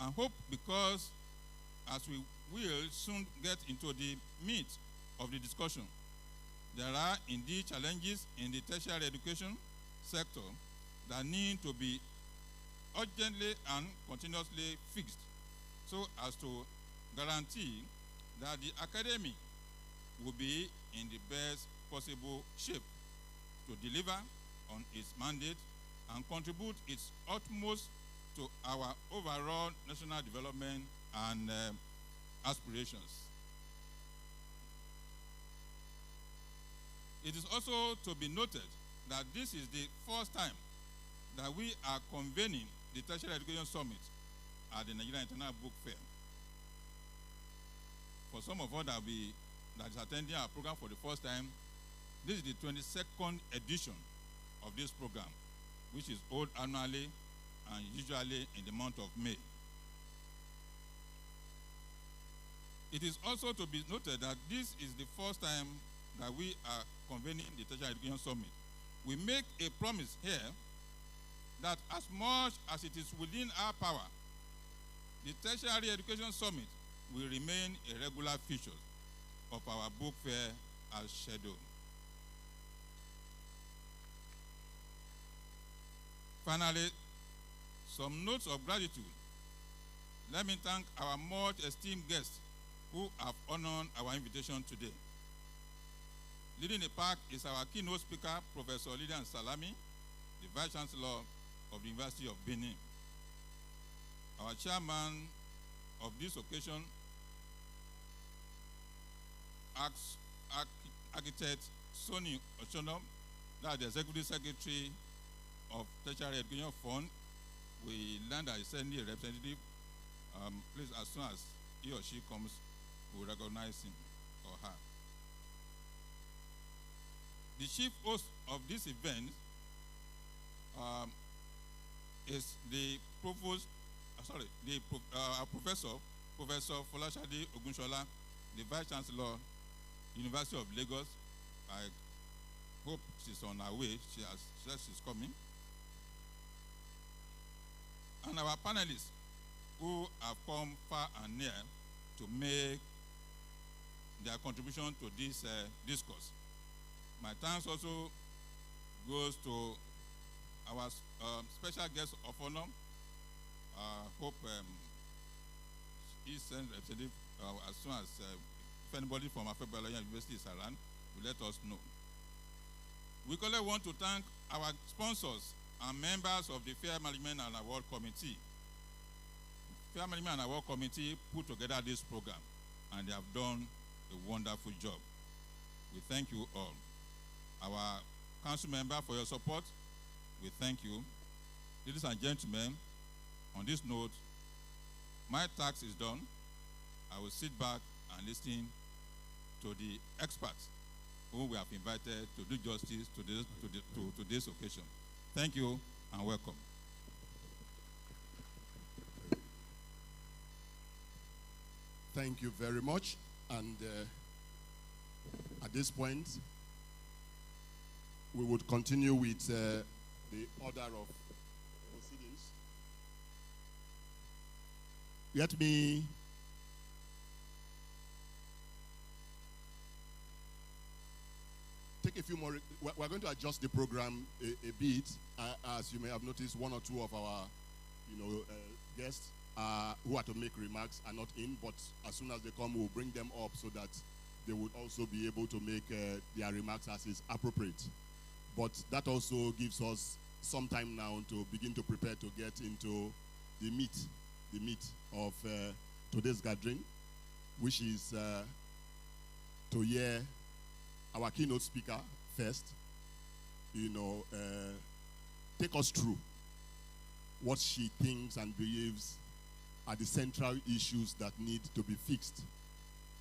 Speaker 6: And hope because as we will soon get into the meat of the discussion, there are indeed challenges in the tertiary education sector that need to be urgently and continuously fixed so as to guarantee that the academy will be in the best possible shape to deliver on its mandate and contribute its utmost to our overall national development and aspirations. It is also to be noted that this is the first time that we are convening the Tertiary Education Summit at the Nigerian International Book Fair. For some of us that is attending our program for the first time, this is the 22nd edition of this program, which is held annually and usually in the month of May. It is also to be noted that this is the first time that we are convening the Tertiary Education Summit. We make a promise here that as much as it is within our power, the Tertiary Education Summit will remain a regular feature of our book fair as scheduled. Finally, some notes of gratitude. Let me thank our much esteemed guests who have honored our invitation today. Leading the pack is our keynote speaker, Professor Lydian Salami, the Vice Chancellor of the University of Benin. Our chairman of this occasion, Architect Sonny Ochonom, that's the Executive Secretary of Tertiary Education Fund. We learned that he's sending a representative. Please, as soon as he or she comes, we'll recognize him or her. The chief host of this event is the professor, Professor Folashade Ogunshola, the Vice Chancellor, University of Lagos. I hope she's on her way. She said she's coming. And our panelists who have come far and near to make their contribution to this discourse. My thanks also goes to our special guest of honor. Hope send representative as soon as if anybody from Afebala University is around, will let us know. We equally want to thank our sponsors and members of the Fair Management and Award Committee. Fair Management and Award Committee put together this program, and they have done a wonderful job. We thank you all. Our council member for your support, we thank you. Ladies and gentlemen, on this note, my task is done. I will sit back and listen to the experts who we have invited to do justice to this occasion. Thank you and welcome.
Speaker 5: Thank you very much. And at this point, we would continue with the order of proceedings. Let me take a few more. We're going to adjust the program a bit. As you may have noticed, one or two of our guests who are to make remarks are not in, but as soon as they come, we'll bring them up so that they would also be able to make their remarks as is appropriate. But that also gives us some time now to begin to prepare to get into the meat of today's gathering, which is to hear our keynote speaker first, take us through what she thinks and believes are the central issues that need to be fixed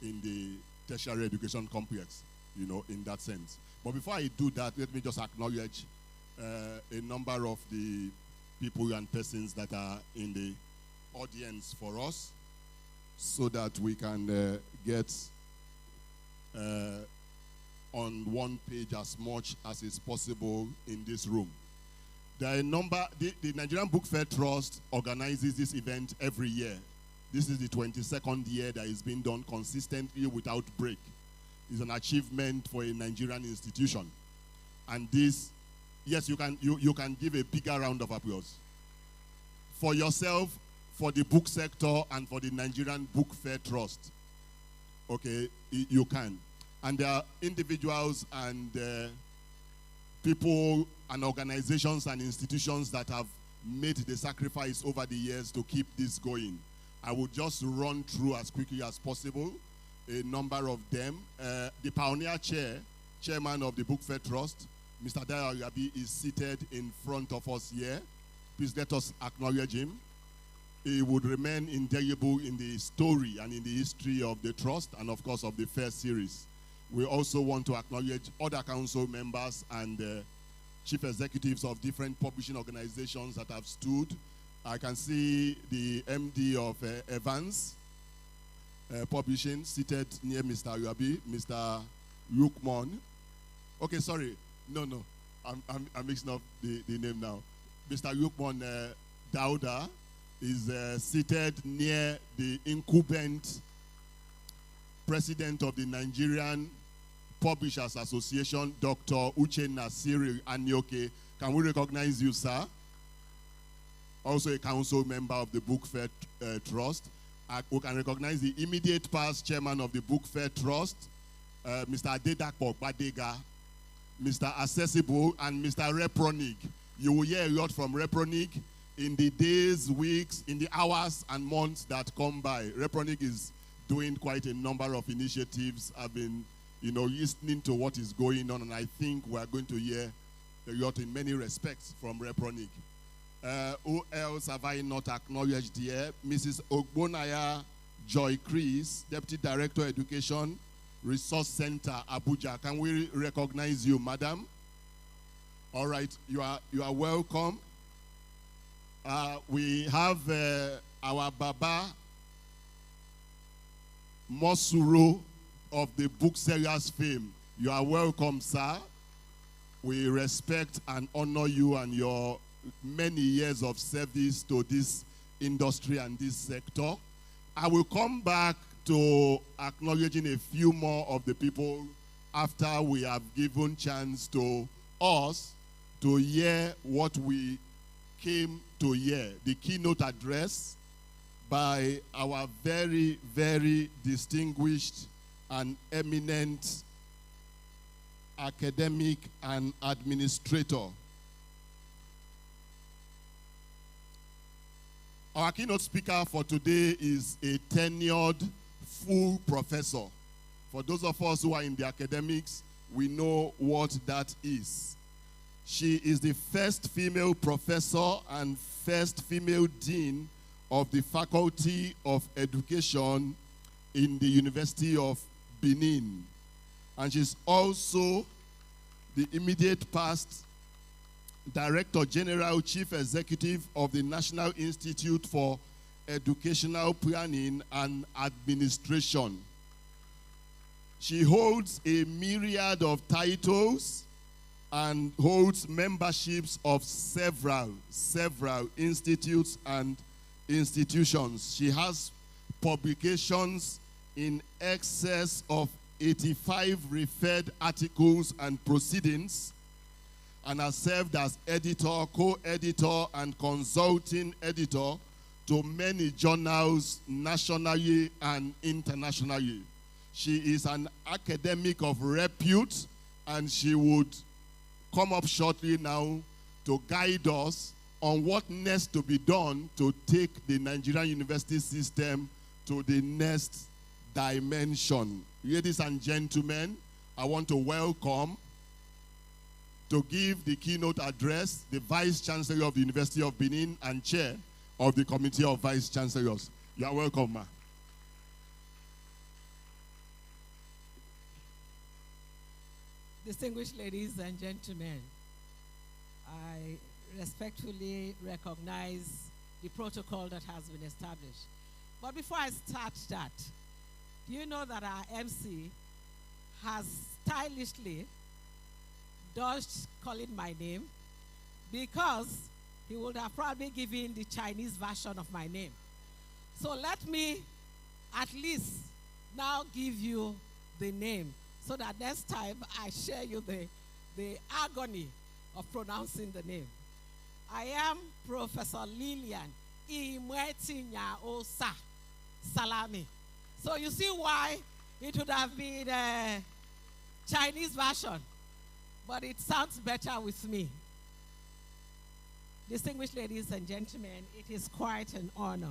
Speaker 5: in the tertiary education complex, in that sense. But before I do that, let me just acknowledge a number of the people and persons that are in the audience for us so that we can get on one page as much as is possible in this room. There are a number, the Nigerian Book Fair Trust organizes this event every year. This is the 22nd year that is being done consistently without break. It's an achievement for a Nigerian institution. And this, yes, you can give a bigger round of applause. For yourself, for the book sector, and for the Nigerian Book Fair Trust. Okay, you can. And there are individuals and people and organizations and institutions that have made the sacrifice over the years to keep this going. I will just run through as quickly as possible a number of them. The pioneer chairman of the Book Fair Trust, Mr. Dayo Yabi, is seated in front of us here. Please let us acknowledge him. He would remain indelible in the story and in the history of the trust and, of course, of the Fair series. We also want to acknowledge other council members and chief executives of different publishing organizations that have stood. I can see the MD of Evans Publishing seated near Mr. Yabi, Mr. Yukmon. Okay, sorry. No. I'm mixing up the name now. Mr. Yukmon Dauda is seated near the incumbent president of the Nigerian Publishers Association, Dr. Uchenna Cyril Anyoke. Can we recognize you, sir? Also a council member of the Book Fair Trust. We can recognize the immediate past chairman of the Book Fair Trust, Mr. Adedapo Badega, Mr. Accessible, and Mr. Repronig. You will hear a lot from Repronig in the days, weeks, in the hours and months that come by. Repronig is doing quite a number of initiatives. I've been, listening to what is going on, and I think we're going to hear a lot in many respects from Repronig. Who else have I not acknowledged here? Mrs. Ogbonaya Joy Chris, Deputy Director Education, Resource Center, Abuja. Can we recognize you, madam? All right, you are welcome. We have our Baba Mosuro of the Booksellers fame. You are welcome, sir. We respect and honor you and your many years of service to this industry and this sector. I will come back to acknowledging a few more of the people after we have given chance to us to hear what we came to hear. The keynote address, by our very, very distinguished and eminent academic and administrator. Our keynote speaker for today is a tenured full professor. For those of us who are in the academics, we know what that is. She is the first female professor and first female dean of the Faculty of Education in the University of Benin. And she's also the immediate past Director General Chief Executive of the National Institute for Educational Planning and Administration. She holds a myriad of titles and holds memberships of several institutes and institutions. She has publications in excess of 85 referred articles and proceedings, and has served as editor, co-editor, and consulting editor to many journals nationally and internationally. She is an academic of repute, and she would come up shortly now to guide us on what needs to be done to take the Nigerian university system to the next dimension. Ladies and gentlemen, I want to welcome, to give the keynote address, the Vice Chancellor of the University of Benin and Chair of the Committee of Vice Chancellors. You are welcome, ma.
Speaker 7: Distinguished ladies and gentlemen, I respectfully recognize the protocol that has been established. But before I start that, do you know that our MC has stylishly dodged calling my name because he would have probably given the Chinese version of my name. So let me at least now give you the name so that next time I share you the agony of pronouncing the name. I am Professor Lillian Imwetinya Osa Salami. So you see why it would have been a Chinese version, but it sounds better with me. Distinguished ladies and gentlemen, it is quite an honor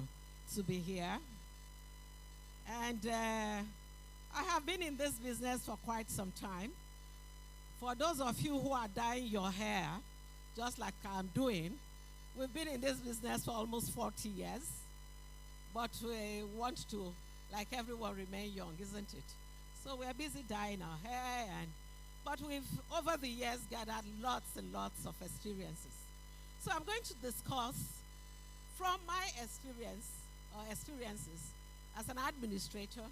Speaker 7: to be here. And I have been in this business for quite some time. For those of you who are dyeing your hair, just like I'm doing, we've been in this business for almost 40 years. But we want to, like everyone, remain young, isn't it? So we're busy dyeing our hair, but we've, over the years, gathered lots and lots of experiences. So I'm going to discuss from my experiences as an administrator,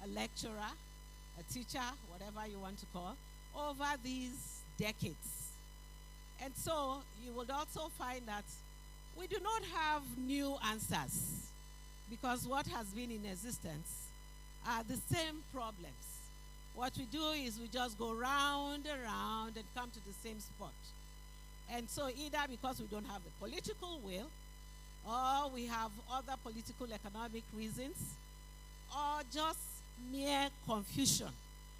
Speaker 7: a lecturer, a teacher, whatever you want to call, over these decades. And so you will also find that we do not have new answers, because what has been in existence are the same problems. What we do is we just go round and round and come to the same spot. And so either because we don't have the political will, or we have other political economic reasons, or just mere confusion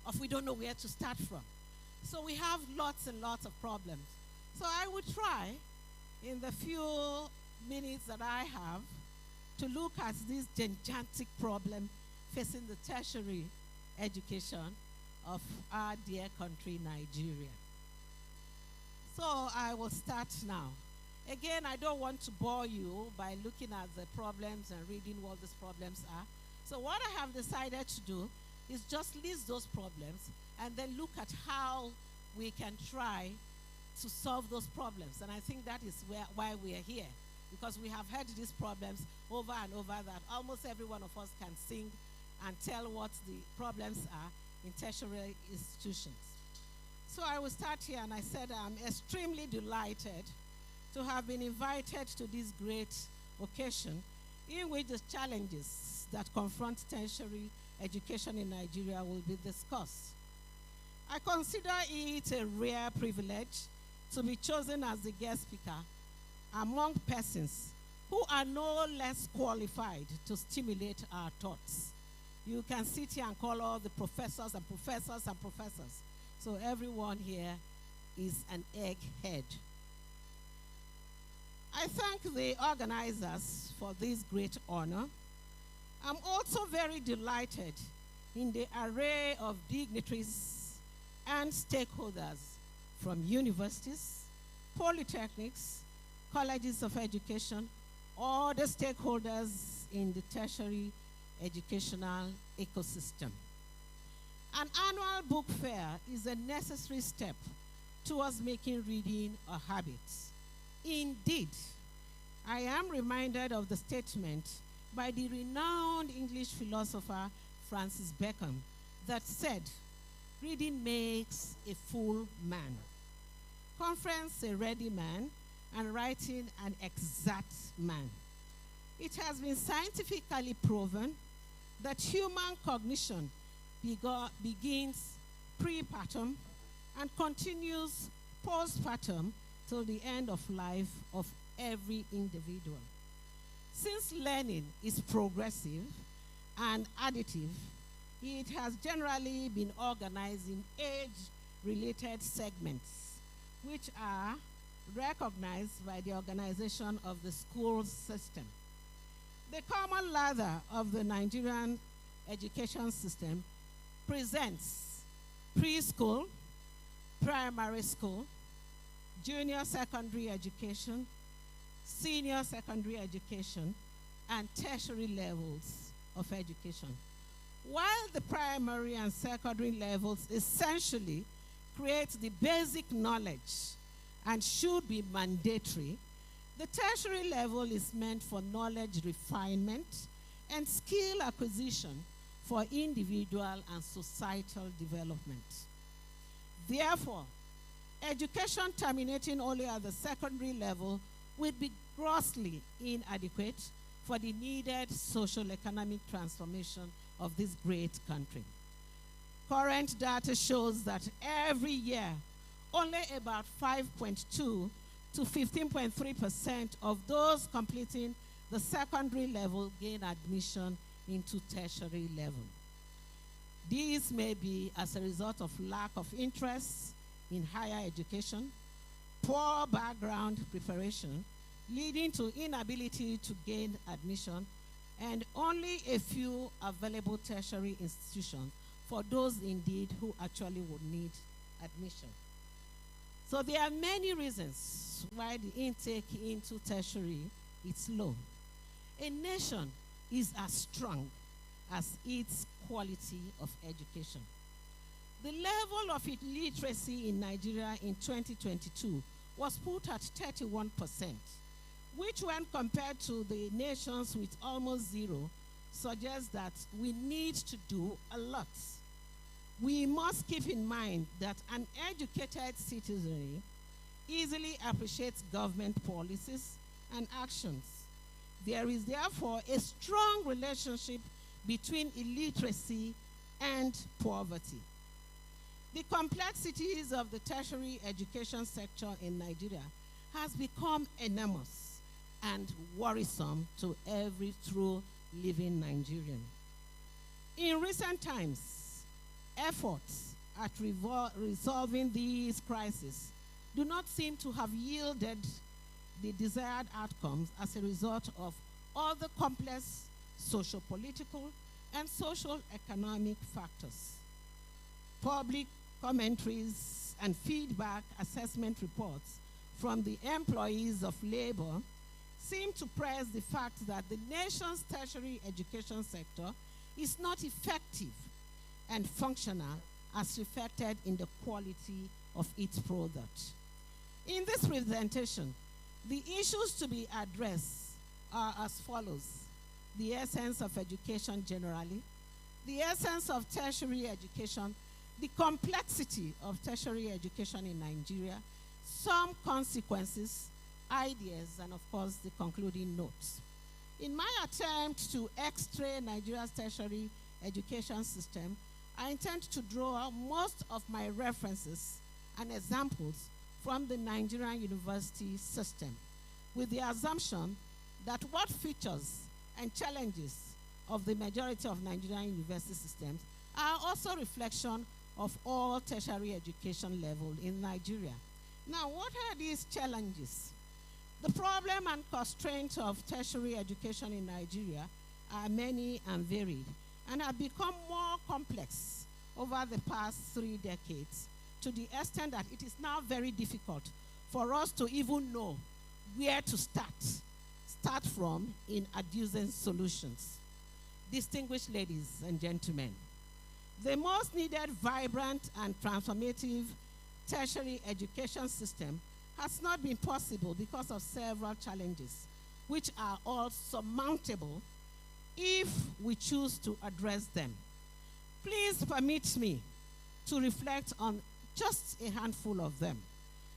Speaker 7: of we don't know where to start from. So we have lots and lots of problems. So I would try, in the few minutes that I have, to look at this gigantic problem facing the tertiary education of our dear country, Nigeria. So I will start now. Again, I don't want to bore you by looking at the problems and reading what these problems are. So what I have decided to do is just list those problems and then look at how we can try to solve those problems. And I think that is why we are here, because we have heard these problems over and over, that almost every one of us can sing and tell what the problems are in tertiary institutions. So I will start here, and I said I'm extremely delighted to have been invited to this great occasion in which the challenges that confront tertiary education in Nigeria will be discussed. I consider it a rare privilege to be chosen as the guest speaker among persons who are no less qualified to stimulate our thoughts. You can sit here and call all the professors and professors and professors. So everyone here is an egghead. I thank the organizers for this great honor. I'm also very delighted in the array of dignitaries and stakeholders from universities, polytechnics, colleges of education, all the stakeholders in the tertiary educational ecosystem. An annual book fair is a necessary step towards making reading a habit. Indeed, I am reminded of the statement by the renowned English philosopher Francis Bacon that said, "Reading makes a full man, conference a ready man, and writing an exact man." It has been scientifically proven that human cognition begins prepartum and continues postpartum till the end of life of every individual. Since learning is progressive and additive, it has generally been organized in age-related segments, which are recognized by the organization of the school system. The common ladder of the Nigerian education system presents preschool, primary school, junior secondary education, senior secondary education, and tertiary levels of education. While the primary and secondary levels essentially create the basic knowledge and should be mandatory, the tertiary level is meant for knowledge refinement and skill acquisition for individual and societal development. Therefore, education terminating only at the secondary level would be grossly inadequate for the needed social economic transformation of this great country. Current data shows that every year, only about 5.2 to 15.3% of those completing the secondary level gain admission into tertiary level. These may be as a result of lack of interest in higher education, poor background preparation, leading to inability to gain admission, and only a few available tertiary institutions for those indeed who actually would need admission. So there are many reasons why the intake into tertiary is low. A nation is as strong as its quality of education. The level of illiteracy in Nigeria in 2022 was put at 31%, which when compared to the nations with almost zero, suggests that we need to do a lot. We must keep in mind that an educated citizenry easily appreciates government policies and actions. There is therefore a strong relationship between illiteracy and poverty. The complexities of the tertiary education sector in Nigeria has become enormous and worrisome to every true living Nigerian. In recent times, efforts at resolving these crises do not seem to have yielded the desired outcomes as a result of all the complex socio-political and social economic factors. Public commentaries and feedback assessment reports from the employees of labor seem to press the fact that the nation's tertiary education sector is not effective and functional as reflected in the quality of its product. In this presentation, the issues to be addressed are as follows: the essence of education generally, the essence of tertiary education, the complexity of tertiary education in Nigeria, some consequences, ideas, and of course the concluding notes. In my attempt to x-ray Nigeria's tertiary education system, I intend to draw most of my references and examples from the Nigerian university system, with the assumption that what features and challenges of the majority of Nigerian university systems are also reflection of all tertiary education level in Nigeria. Now, what are these challenges? The problem and constraints of tertiary education in Nigeria are many and varied and have become more complex over the past 3 decades to the extent that it is now very difficult for us to even know where to start from in adducing solutions. Distinguished ladies and gentlemen, the most needed vibrant and transformative tertiary education system has not been possible because of several challenges, which are all surmountable if we choose to address them. Please permit me to reflect on just a handful of them.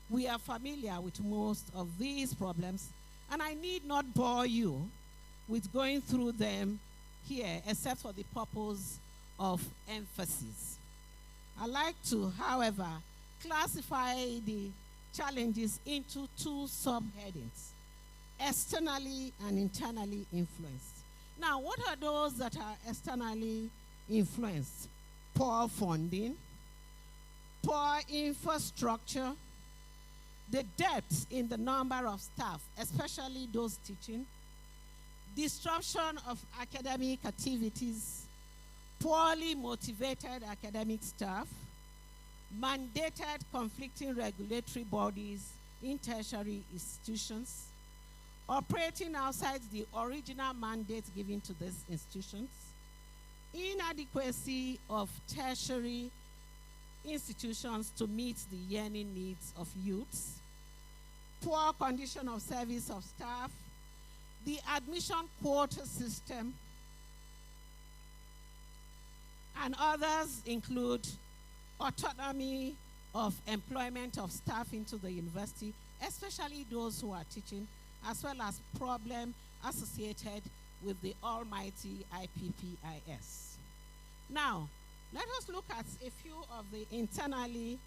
Speaker 7: We are familiar with most of these problems, and I need not bore you with going through them here, except for the purpose of emphasis. I like to, however, classify the challenges into 2 subheadings: externally and internally influenced. Now, what are those that are externally influenced? Poor funding, poor infrastructure, the depth in the number of staff, especially those teaching, disruption of academic activities, poorly motivated academic staff, mandated conflicting regulatory bodies in tertiary institutions, operating outside the original mandate given to these institutions, inadequacy of tertiary institutions to meet the yearning needs of youths, poor condition of service of staff, the admission quota system, and others include autonomy of employment of staff into the university, especially those who are teaching, as well as problems associated with the almighty IPPIS. Now, let us look at a few of the internally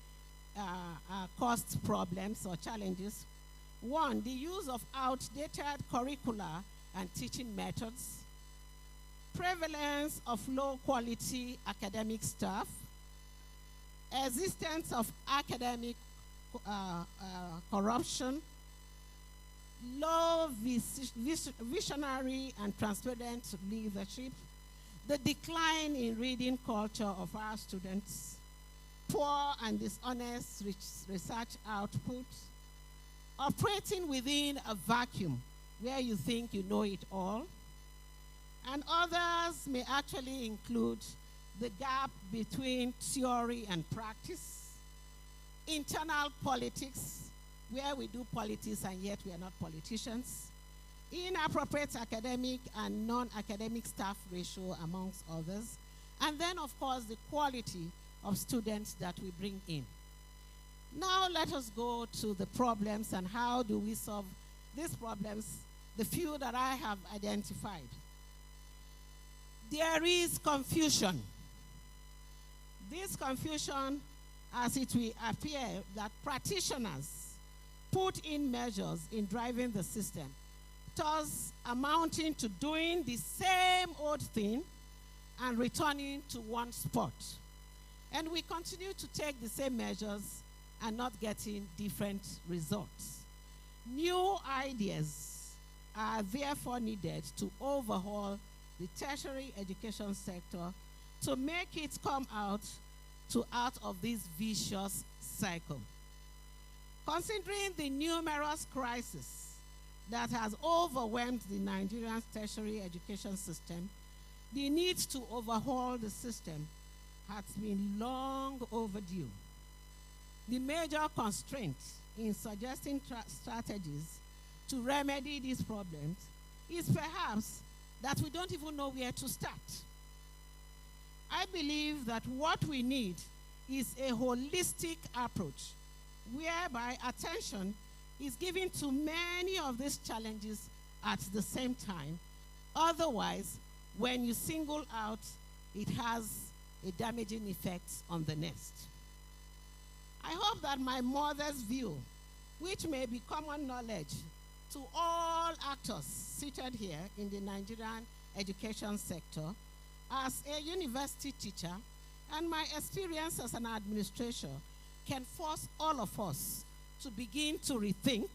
Speaker 7: caused problems or challenges. 1, the use of outdated curricula and teaching methods, prevalence of low-quality academic staff, existence of academic corruption, low visionary and transparent leadership, the decline in reading culture of our students, poor and dishonest research output, operating within a vacuum where you think you know it all, and others may actually include the gap between theory and practice, internal politics, where we do politics and yet we are not politicians, inappropriate academic and non-academic staff ratio, amongst others, and then, of course, the quality of students that we bring in. Now let us go to the problems and how do we solve these problems, the few that I have identified. There is confusion. This confusion, as it will appear, that practitioners put in measures in driving the system, thus amounting to doing the same old thing and returning to one spot. And we continue to take the same measures and not getting different results. New ideas are therefore needed to overhaul the tertiary education sector to make it come out of this vicious cycle. Considering the numerous crises that has overwhelmed the Nigerian tertiary education system, the need to overhaul the system has been long overdue. The major constraint in suggesting strategies to remedy these problems is perhaps that we don't even know where to start. I believe that what we need is a holistic approach whereby attention is given to many of these challenges at the same time. Otherwise, when you single out, it has a damaging effect on the next. I hope that my mother's view, which may be common knowledge to all actors seated here in the Nigerian education sector, as a university teacher, and my experience as an administrator can force all of us to begin to rethink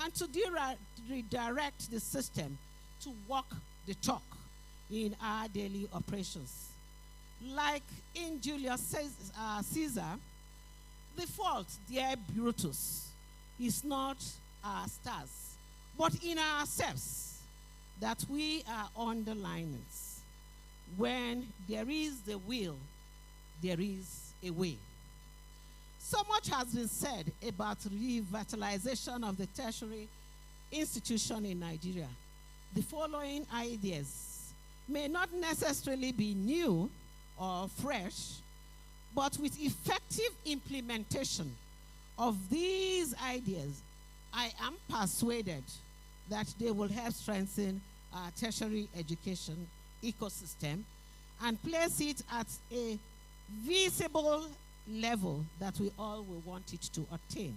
Speaker 7: and to redirect the system to walk the talk in our daily operations. Like in Julius Caesar, the fault, dear Brutus, is not our stars, but in ourselves, that we are underlinings. When there is the will, there is a way. So much has been said about revitalization of the tertiary institution in Nigeria. The following ideas may not necessarily be new or fresh, but with effective implementation of these ideas, I am persuaded that they will help strengthen our tertiary education ecosystem and place it at a visible level that we all will want it to attain.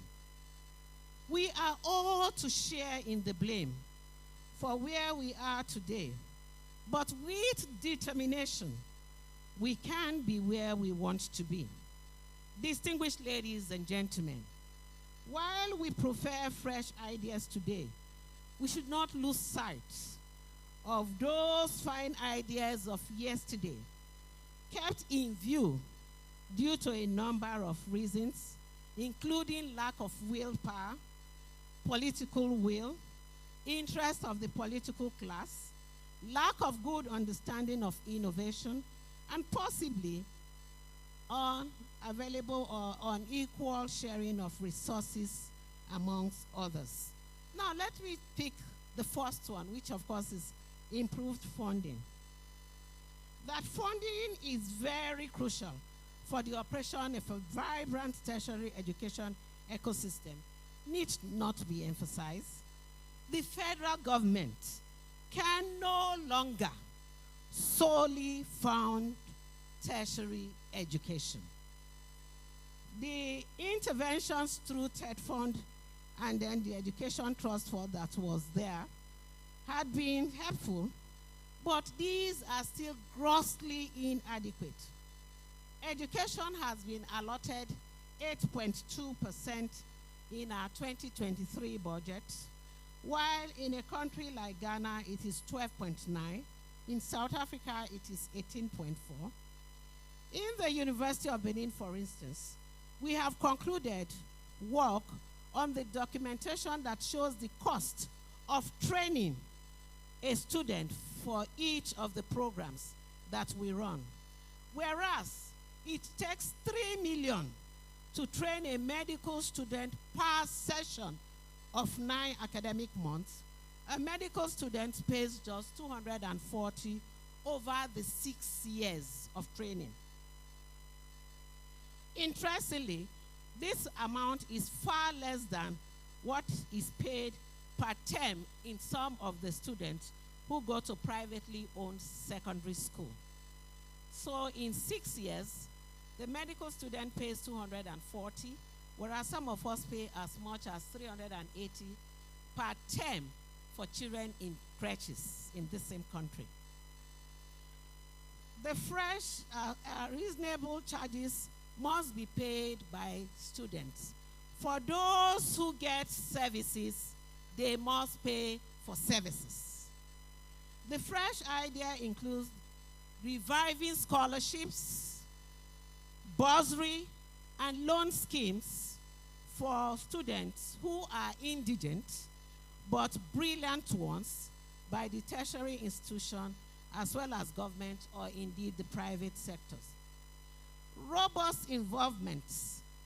Speaker 7: We are all to share in the blame for where we are today, but with determination, we can be where we want to be. Distinguished ladies and gentlemen, while we prefer fresh ideas today, we should not lose sight of those fine ideas of yesterday, kept in view due to a number of reasons, including lack of willpower, political will, interest of the political class, lack of good understanding of innovation, and possibly unavailable or unequal sharing of resources amongst others. Now let me pick the first one, which of course is improved funding. That funding is very crucial for the operation of a vibrant tertiary education ecosystem need not be emphasized. The federal government can no longer solely fund tertiary education. The interventions through TED Fund and then the Education Trust Fund that was there had been helpful, but these are still grossly inadequate. Education has been allotted 8.2% in our 2023 budget, while in a country like Ghana, it is 12.9. In South Africa, it is 18.4. In the University of Benin, for instance, we have concluded work on the documentation that shows the cost of training a student for each of the programs that we run. Whereas it takes 3 million to train a medical student per session of 9 academic months, a medical student pays just 240 over the 6 years of training. Interestingly, this amount is far less than what is paid per term in some of the students who go to privately owned secondary school. So in 6 years, the medical student pays 240, whereas some of us pay as much as 380 per term for children in creches in the same country. The fresh, reasonable charges must be paid by students. For those who get services, they must pay for services. The fresh idea includes reviving scholarships, bursary, and loan schemes for students who are indigent but brilliant ones by the tertiary institution as well as government or indeed the private sectors. Robust involvement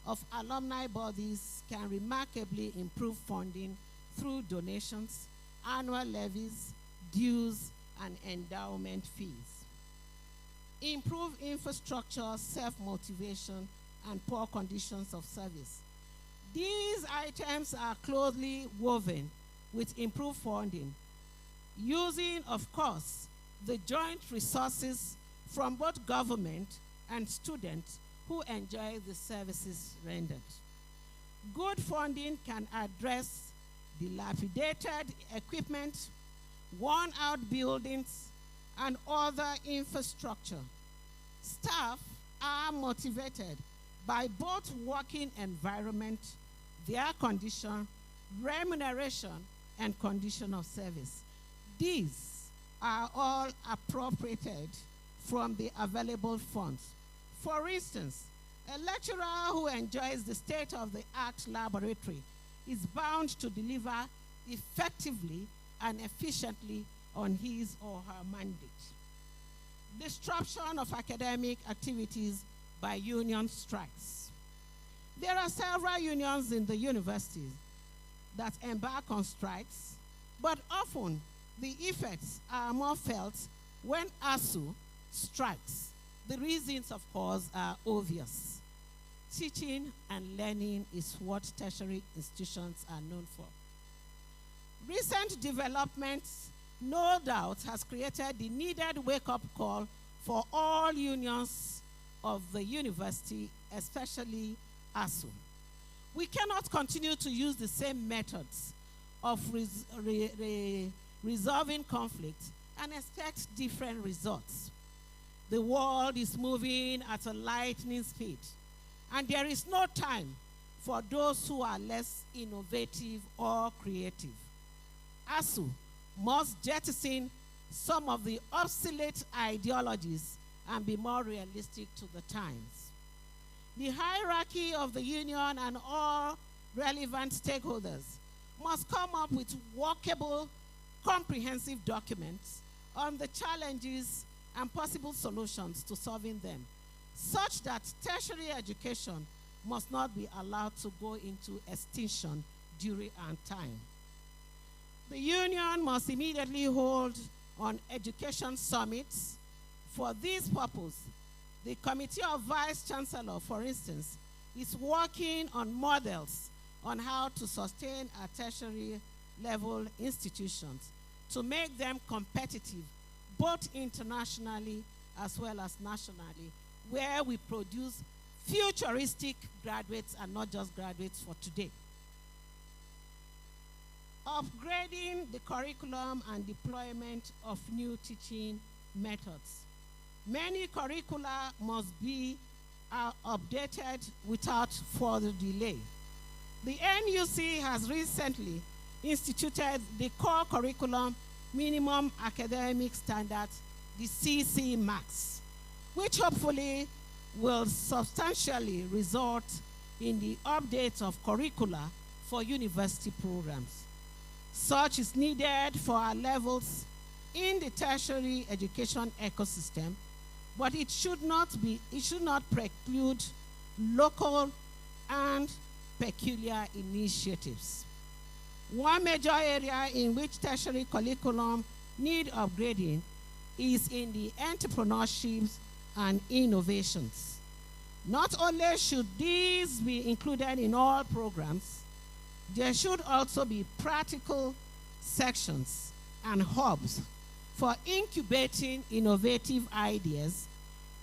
Speaker 7: of alumni bodies can remarkably improve funding through donations, annual levies, dues, and endowment fees. Improve infrastructure, self-motivation, and poor conditions of service. These items are closely woven with improved funding, using, of course, the joint resources from both government and students who enjoy the services rendered. Good funding can address dilapidated equipment, worn-out buildings, and other infrastructure. Staff are motivated by both working environment, their condition, remuneration, and condition of service. These are all appropriated from the available funds. For instance, a lecturer who enjoys the state-of-the-art laboratory is bound to deliver effectively and efficiently on his or her mandate. Disruption of academic activities by union strikes. There are several unions in the universities that embark on strikes, but often the effects are more felt when ASU strikes. The reasons, of course, are obvious. Teaching and learning is what tertiary institutions are known for. Recent developments, no doubt, has created the needed wake-up call for all unions of the university, especially ASU. We cannot continue to use the same methods of resolving conflict and expect different results. The world is moving at a lightning speed, and there is no time for those who are less innovative or creative. ASU must jettison some of the obsolete ideologies and be more realistic to the times. The hierarchy of the union and all relevant stakeholders must come up with workable, comprehensive documents on the challenges and possible solutions to solving them, such that tertiary education must not be allowed to go into extinction during our time. The union must immediately hold on education summits. For this purpose, the Committee of Vice Chancellor, for instance, is working on models on how to sustain our tertiary level institutions to make them competitive, both internationally as well as nationally, where we produce futuristic graduates and not just graduates for today. Upgrading the curriculum and deployment of new teaching methods. Many curricula must be updated without further delay. The NUC has recently instituted the Core Curriculum Minimum Academic Standards, the CC Max, which hopefully will substantially result in the update of curricula for university programs. Such is needed for our levels in the tertiary education ecosystem, but it should not preclude local and peculiar initiatives. One major area in which tertiary curriculum need upgrading is in the entrepreneurship and innovations. Not only should these be included in all programs, there should also be practical sections and hubs for incubating innovative ideas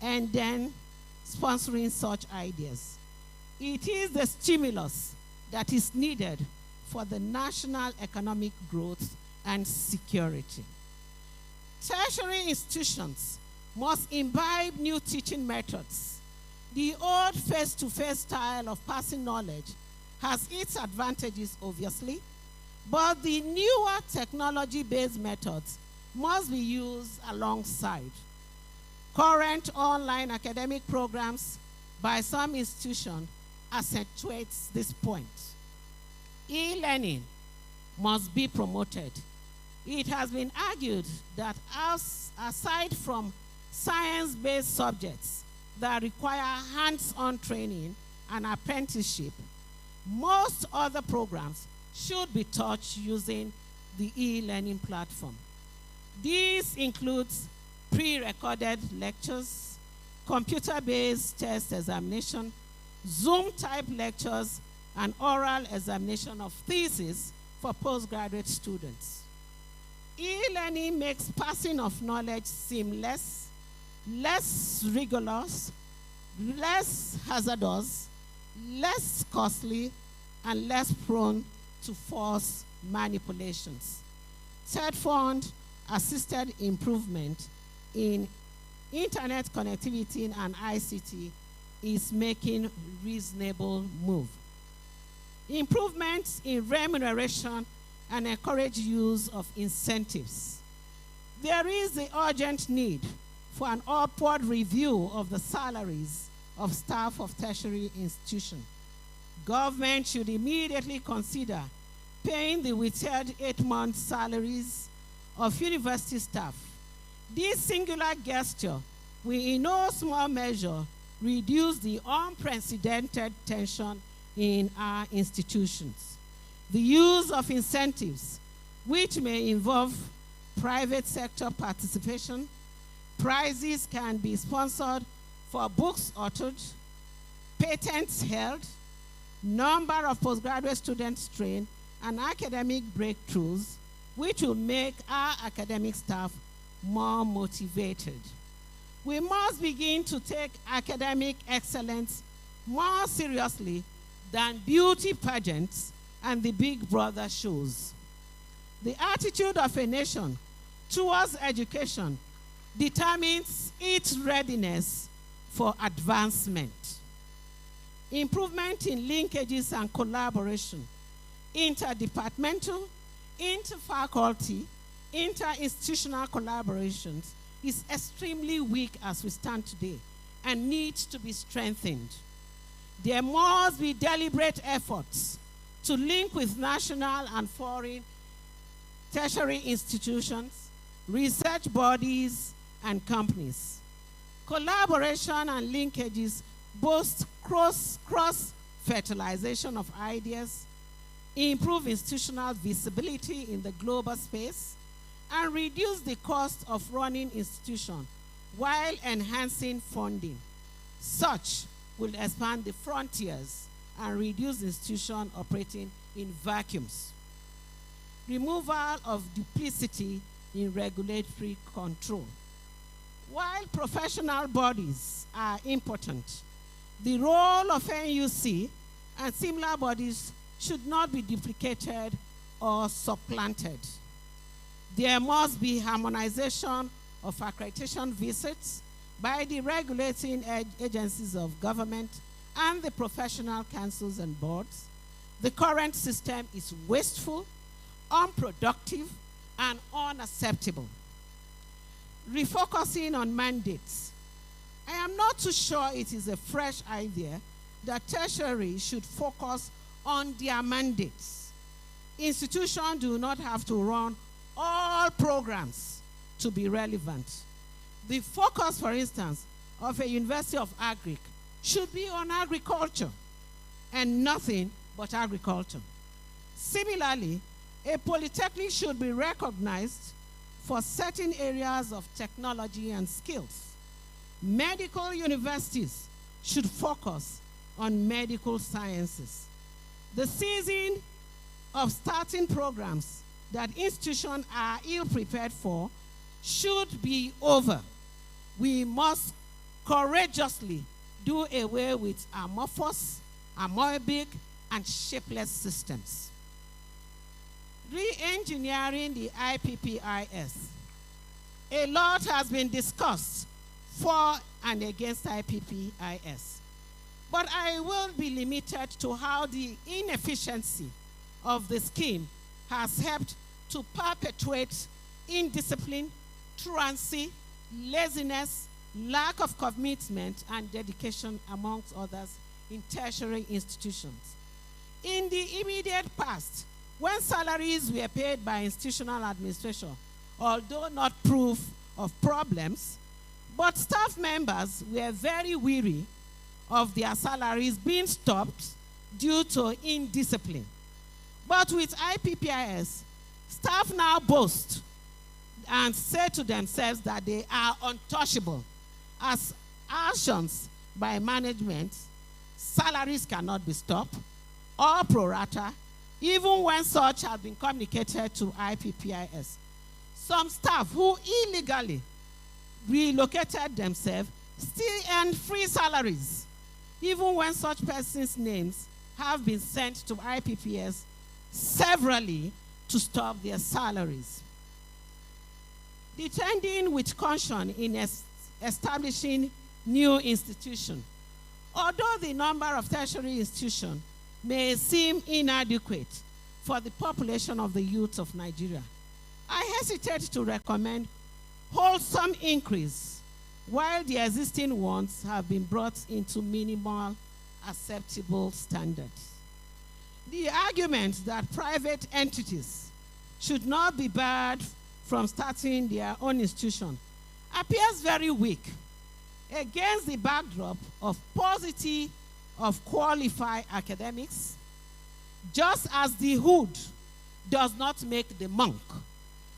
Speaker 7: and then sponsoring such ideas. It is the stimulus that is needed for the national economic growth and security. Tertiary institutions must imbibe new teaching methods. The old face-to-face style of passing knowledge has its advantages, obviously, but the newer technology-based methods must be used alongside. Current online academic programs by some institutions accentuates this point. E-learning must be promoted. It has been argued that aside from science-based subjects that require hands-on training and apprenticeship, most other programs should be taught using the e-learning platform. This includes pre-recorded lectures, computer-based test examination, Zoom-type lectures, and oral examination of theses for postgraduate students. E-learning makes passing of knowledge seem less rigorous, less hazardous, less costly, and less prone to false manipulations. Third fund, assisted improvement in internet connectivity and ICT is making reasonable move. Improvements in remuneration and encourage use of incentives. There is the urgent need for an upward review of the salaries of staff of tertiary institutions. Government should immediately consider paying the withheld 8-month salaries of university staff. This singular gesture will in no small measure reduce the unprecedented tension in our institutions. The use of incentives, which may involve private sector participation, prizes can be sponsored for books authored, patents held, number of postgraduate students trained, and academic breakthroughs, which will make our academic staff more motivated. We must begin to take academic excellence more seriously than beauty pageants and the Big Brother shows. The attitude of a nation towards education determines its readiness for advancement. Improvement in linkages and collaboration, interdepartmental, interfaculty, interinstitutional collaborations is extremely weak as we stand today and needs to be strengthened. There must be deliberate efforts to link with national and foreign tertiary institutions, research bodies, and companies. Collaboration and linkages boost cross-fertilization of ideas, improve institutional visibility in the global space, and reduce the cost of running institutions while enhancing funding. Such will expand the frontiers and reduce institutions operating in vacuums. Removal of duplicity in regulatory control. While professional bodies are important, the role of NUC and similar bodies should not be duplicated or supplanted. There must be harmonization of accreditation visits by the regulating agencies of government and the professional councils and boards. The current system is wasteful, unproductive, and unacceptable. Refocusing on mandates. I am not too sure it is a fresh idea that tertiary should focus on their mandates. Institutions do not have to run all programs to be relevant. The focus, for instance, of a University of Agric should be on agriculture and nothing but agriculture. Similarly, a polytechnic should be recognized for certain areas of technology and skills. Medical universities should focus on medical sciences. The season of starting programs that institutions are ill-prepared for should be over. We must courageously do away with amorphous, amoebic, and shapeless systems. Re-engineering the IPPIS. A lot has been discussed for and against IPPIS, but I will be limited to how the inefficiency of the scheme has helped to perpetuate indiscipline, truancy, laziness, lack of commitment, and dedication, amongst others, in tertiary institutions. In the immediate past, when salaries were paid by institutional administration, although not proof of problems, but staff members were very weary of their salaries being stopped due to indiscipline. But with IPPIS, staff now boast and say to themselves that they are untouchable. As actions by management, salaries cannot be stopped or pro rata, even when such has been communicated to IPPIS. Some staff who illegally relocated themselves still earn free salaries, even when such persons' names have been sent to IPPS severally to stop their salaries. Detending with caution in establishing new institutions. Although the number of tertiary institutions may seem inadequate for the population of the youth of Nigeria, I hesitate to recommend wholesome increase while the existing ones have been brought into minimal acceptable standards. The argument that private entities should not be barred from starting their own institution appears very weak against the backdrop of paucity of qualified academics, just as the hood does not make the monk.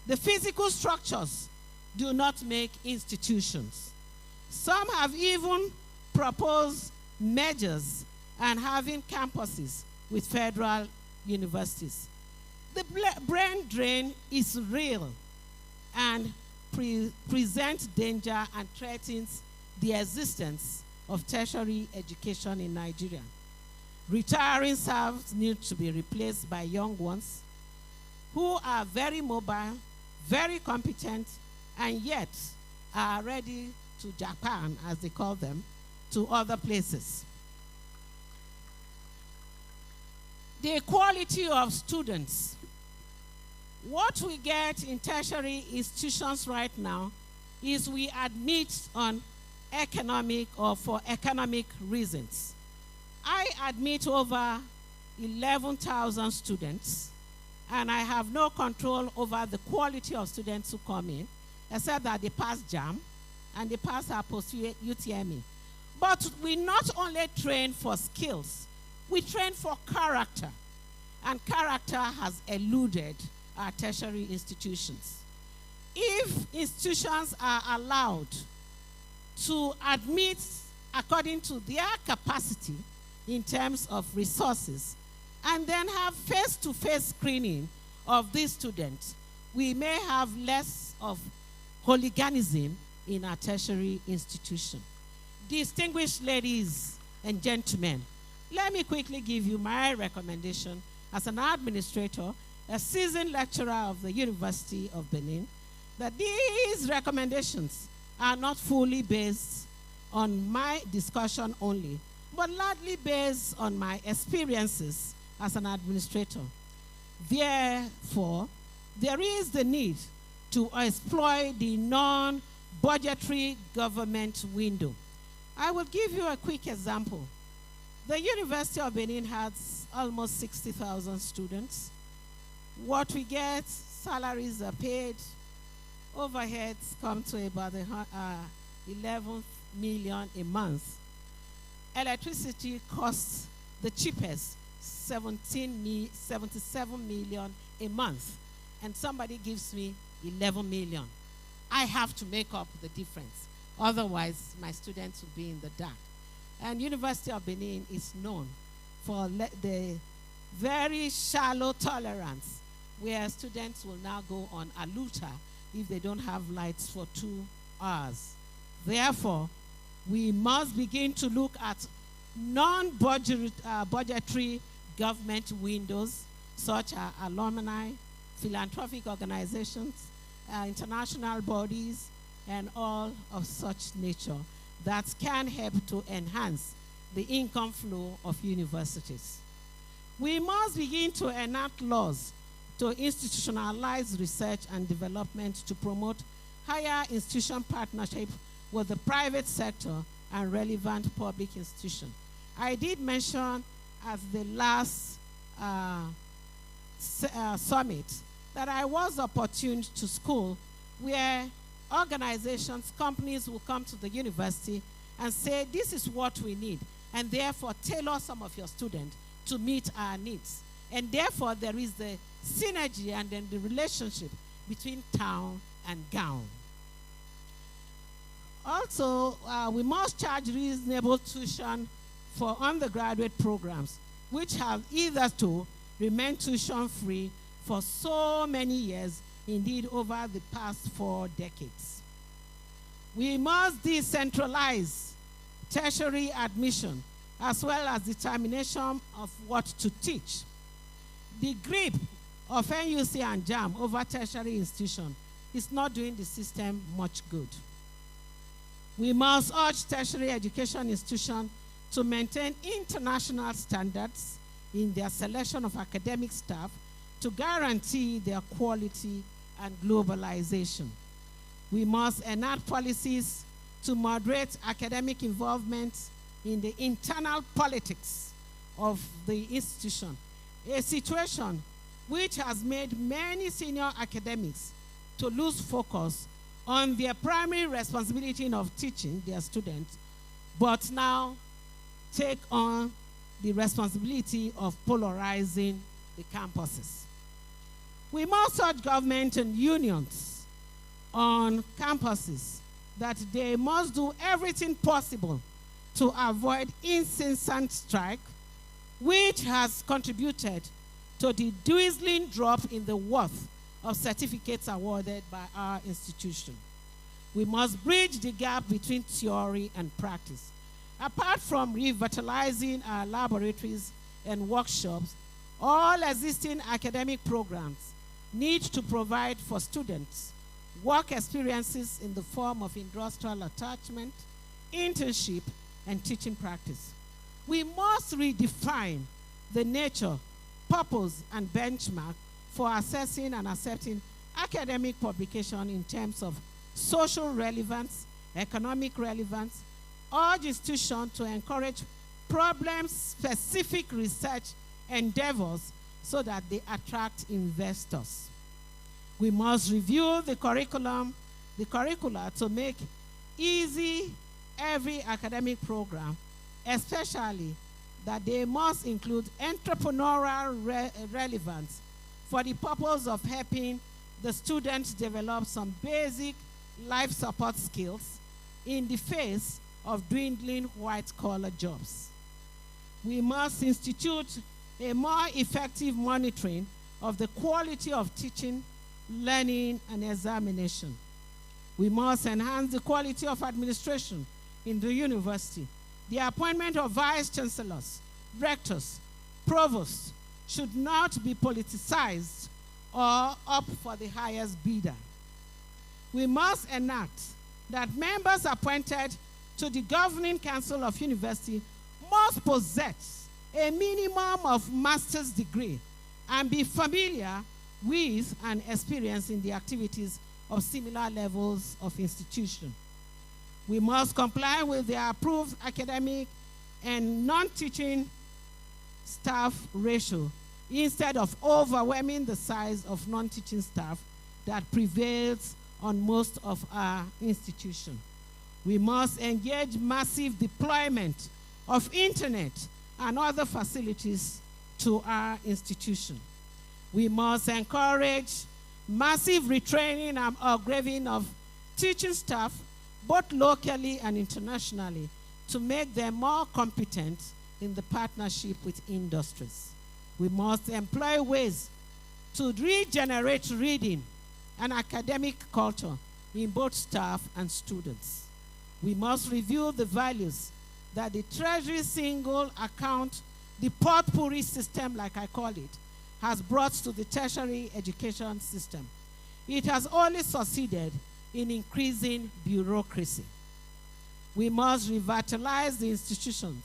Speaker 7: The physical structures do not make institutions. Some have even proposed mergers and having campuses with federal universities. The brain drain is real and presents danger and threatens the existence of tertiary education in Nigeria. Retiring staff need to be replaced by young ones who are very mobile, very competent, and yet are ready to Japan, as they call them, to other places. The quality of students. What we get in tertiary institutions right now is we admit on economic or for economic reasons. I admit over 11,000 students, and I have no control over the quality of students who come in, except that they pass JAM and they pass our post-UTME. But we not only train for skills, we train for character, and character has eluded our tertiary institutions. If institutions are allowed to admit according to their capacity in terms of resources, and then have face-to-face screening of these students, we may have less of hooliganism in our tertiary institution. Distinguished ladies and gentlemen, let me quickly give you my recommendation as an administrator, a seasoned lecturer of the University of Benin, that these recommendations are not fully based on my discussion only, but largely based on my experiences as an administrator. Therefore, there is the need to exploit the non-budgetary government window. I will give you a quick example. The University of Benin has almost 60,000 students. What we get, salaries are paid, overheads come to about 11 million a month. Electricity costs the cheapest 77 million a month, and somebody gives me 11 million. I have to make up the difference. Otherwise, my students will be in the dark. And University of Benin is known for the very shallow tolerance, where students will now go on aluta if they don't have lights for 2 hours. Therefore, we must begin to look at non-budgetary government windows, such as alumni, philanthropic organizations, international bodies, and all of such nature that can help to enhance the income flow of universities. We must begin to enact laws to institutionalize research and development to promote higher institution partnership with the private sector and relevant public institutions. I did mention at the last summit that I was opportune to school where organizations, companies will come to the university and say, this is what we need, and therefore tailor some of your students to meet our needs. And therefore there is the synergy and then the relationship between town and gown. Also, we must charge reasonable tuition for undergraduate programs, which have either to remain tuition free for so many years, indeed over the past 4 decades. We must decentralize tertiary admission as well as determination of what to teach. The grip of NUC and JAM over tertiary institution is not doing the system much good. We must urge tertiary education institutions to maintain international standards in their selection of academic staff to guarantee their quality and globalization. We must enact policies to moderate academic involvement in the internal politics of the institution, a situation which has made many senior academics to lose focus on their primary responsibility of teaching their students, but now take on the responsibility of polarizing the campuses. We must urge government and unions on campuses that they must do everything possible to avoid incessant strike, which has contributed to the dwindling drop in the worth of certificates awarded by our institution. We must bridge the gap between theory and practice. Apart from revitalizing our laboratories and workshops, all existing academic programs need to provide for students work experiences in the form of industrial attachment, internship, and teaching practice. We must redefine the nature, purpose, and benchmark for assessing and accepting academic publication in terms of social relevance, economic relevance, urge institutions to encourage problem-specific research endeavors so that they attract investors. We must review the curricula to make easy every academic program, especially that they must include entrepreneurial relevance for the purpose of helping the students develop some basic life support skills in the face of dwindling white-collar jobs. We must institute a more effective monitoring of the quality of teaching, learning, and examination. We must enhance the quality of administration in the university. The appointment of vice chancellors, rectors, provosts should not be politicized or up for the highest bidder. We must enact that members appointed to the governing council of university must possess a minimum of master's degree and be familiar with and experienced in the activities of similar levels of institution. We must comply with the approved academic and non-teaching staff ratio instead of overwhelming the size of non-teaching staff that prevails on most of our institutions. We must engage massive deployment of internet and other facilities to our institution. We must encourage massive retraining and upgrading of teaching staff, both locally and internationally, to make them more competent in the partnership with industries. We must employ ways to regenerate reading and academic culture in both staff and students. We must review the values that the Treasury single account, the potpourri system, like I call it, has brought to the tertiary education system. It has only succeeded in increasing bureaucracy. We must revitalize the institutions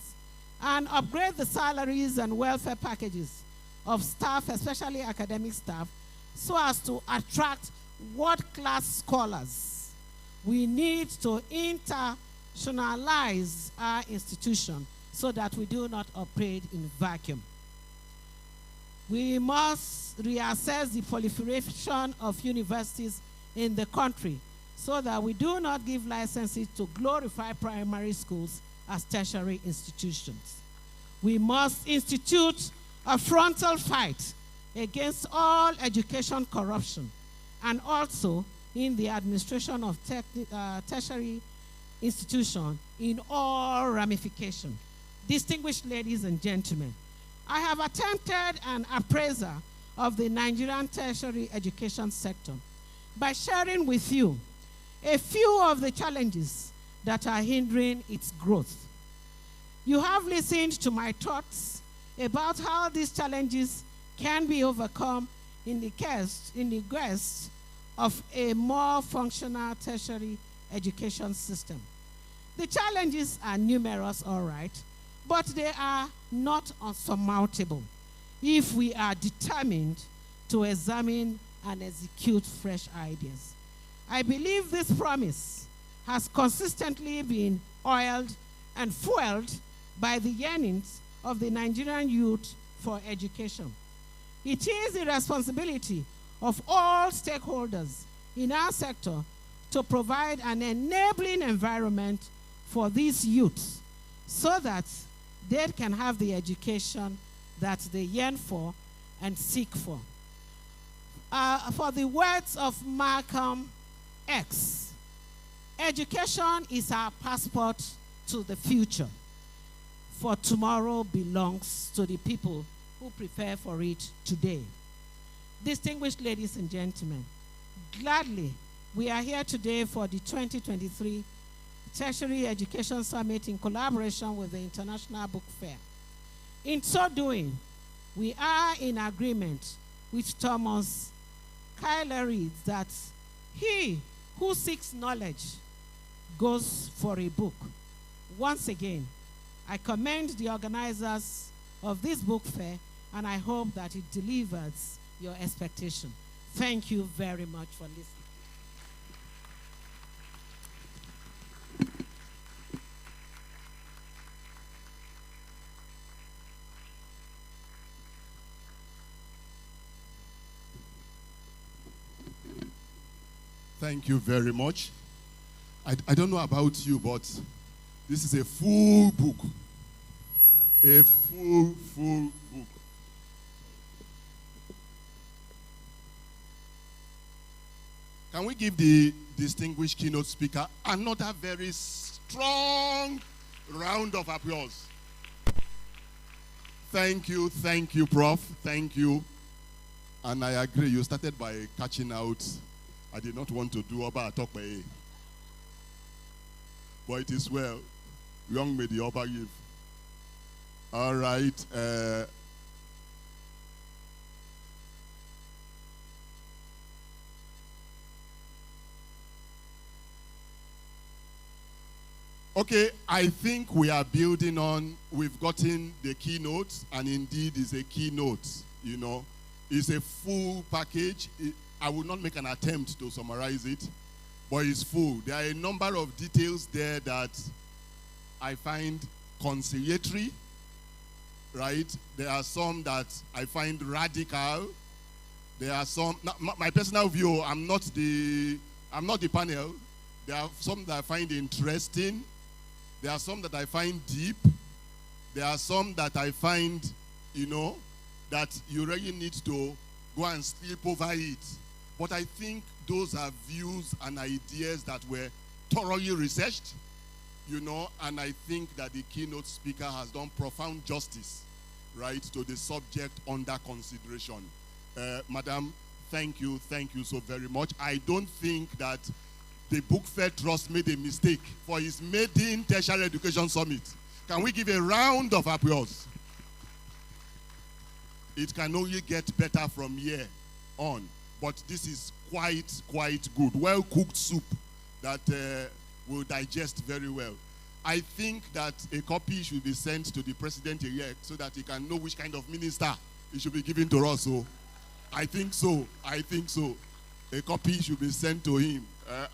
Speaker 7: and upgrade the salaries and welfare packages of staff, especially academic staff, so as to attract world-class scholars. We need to internationalize our institution so that we do not operate in vacuum. We must reassess the proliferation of universities in the country so that we do not give licenses to glorify primary schools as tertiary institutions. We must institute a frontal fight against all education corruption and also in the administration of tertiary institutions in all ramifications. Distinguished ladies and gentlemen, I have attempted an appraisal of the Nigerian tertiary education sector by sharing with you a few of the challenges that are hindering its growth. You have listened to my thoughts about how these challenges can be overcome in the quest of a more functional tertiary education system. The challenges are numerous, all right, but they are not unsurmountable if we are determined to examine and execute fresh ideas. I believe this promise has consistently been oiled and fueled by the yearnings of the Nigerian youth for education. It is the responsibility of all stakeholders in our sector to provide an enabling environment for these youths so that they can have the education that they yearn for and seek for. For the words of Malcolm X, education is our passport to the future, for tomorrow belongs to the people who prepare for it today. Distinguished ladies and gentlemen, gladly, we are here today for the 2023 Tertiary Education Summit in collaboration with the International Book Fair. In so doing, we are in agreement with Thomas Kyler that he who seeks knowledge goes for a book. Once again, I commend the organizers of this book fair, and I hope that it delivers your expectation. Thank you very much for listening.
Speaker 5: Thank you very much. I don't know about you, but this is a full book. A full book. Can we give the distinguished keynote speaker another very strong round of applause? Thank you, Prof. Thank you. And I agree, you started by catching out. I did not want to do Oba talk by A. But it is well. Young may the Oba give. All right. Okay, I think we are building on, we've gotten the keynote, and indeed is a keynote, you know. It's a full package. I will not make an attempt to summarize it, but it's full. There are a number of details there that I find conciliatory, right? There are some that I find radical. There are some, my personal view, I'm not the panel. There are some that I find interesting. There are some that I find deep. There are some that I find, you know, that you really need to go and sleep over it. But I think those are views and ideas that were thoroughly researched, you know, and I think that the keynote speaker has done profound justice, right, to the subject under consideration. Madam, thank you so very much. I don't think that the Book Fair Trust made a mistake for his maiden Tertiary Education Summit. Can we give a round of applause? It can only get better from here on. But this is quite good. Well-cooked soup that will digest very well. I think that a copy should be sent to the president-elect so that he can know which kind of minister he should be giving to us. So I think so. A copy should be sent to him,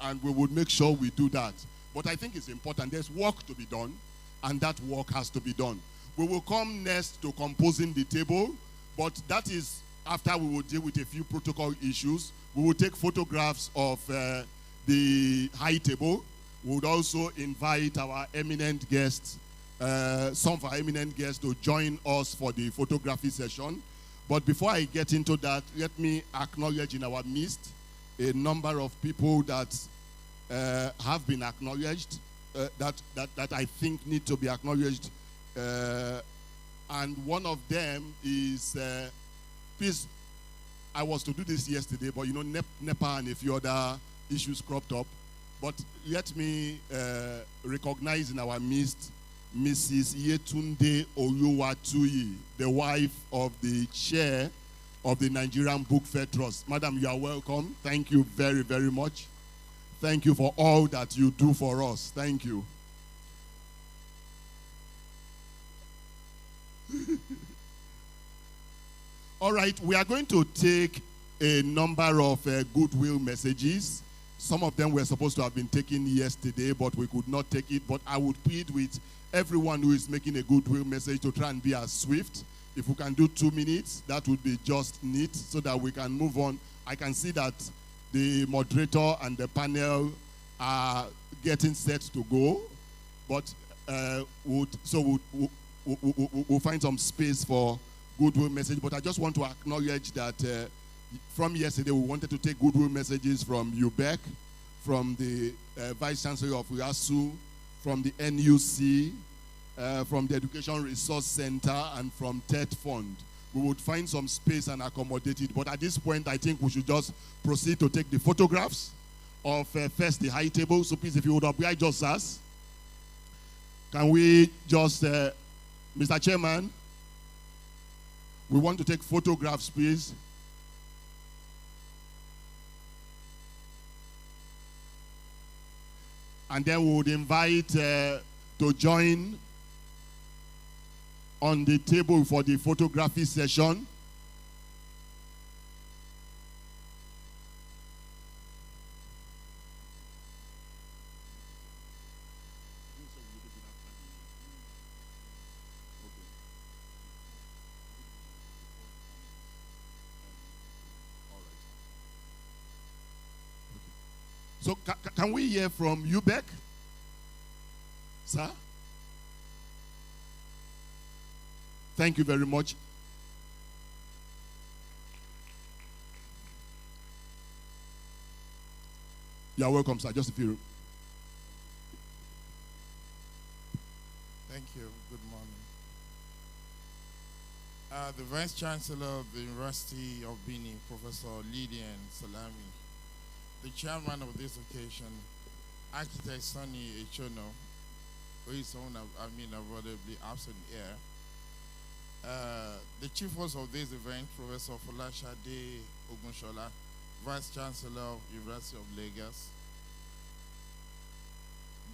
Speaker 5: and we would make sure we do that. But I think it's important. There's work to be done, and that work has to be done. We will come next to composing the table, but that is after we will deal with a few protocol issues. We will take photographs of the high table. We would also invite our eminent guests, some of our eminent guests, to join us for the photography session. But before I get into that, let me acknowledge in our midst a number of people that have been acknowledged, that I think need to be acknowledged. And one of them is, please, I was to do this yesterday, but you know, NEPA and a few other issues cropped up. But let me recognize in our midst Mrs. Yetunde Oluwatuyi, the wife of the chair of the Nigerian Book Fair Trust. Madam, you are welcome. Thank you very, very much. Thank you for all that you do for us. Thank you. All right, we are going to take a number of goodwill messages. Some of them were supposed to have been taken yesterday, but we could not take it. But I would plead with everyone who is making a goodwill message to try and be as swift. If we can do 2 minutes, that would be just neat so that we can move on. I can see that the moderator and the panel are getting set to go, but we'll find some space for goodwill message. But I just want to acknowledge that from yesterday, we wanted to take goodwill messages from UBEC, from the Vice Chancellor of UASU, from the NUC, from the Education Resource Center, and from TED Fund. We would find some space and accommodate it. But at this point, I think we should just proceed to take the photographs of first the high table. So please, if you would oblige us, sirs. Can we just, Mr. Chairman, we want to take photographs, please. And then we would invite to join on the table for the photography session. So can we hear from UBEC? Sir? Thank you very much. You are welcome, sir. Just a few.
Speaker 8: Thank you. Good morning. The Vice Chancellor of the University of Benin, Professor Lydian Salami, the chairman of this occasion, Architect Sonny Echono, who is avoidably absent here. The chief host of this event, Professor Folashade Ogunshola, Vice Chancellor of University of Lagos,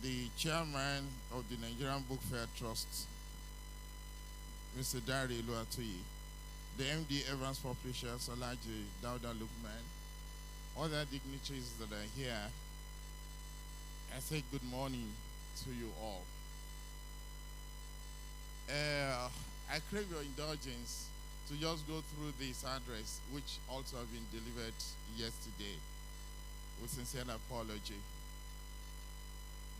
Speaker 8: the chairman of the Nigerian Book Fair Trust, Mr. Dari Luatuyi, the MD Evans Publisher, Salaji Dauda Lukman, other dignitaries that are here, I say good morning to you all. I crave your indulgence to just go through this address, which also have been delivered yesterday, with sincere apology.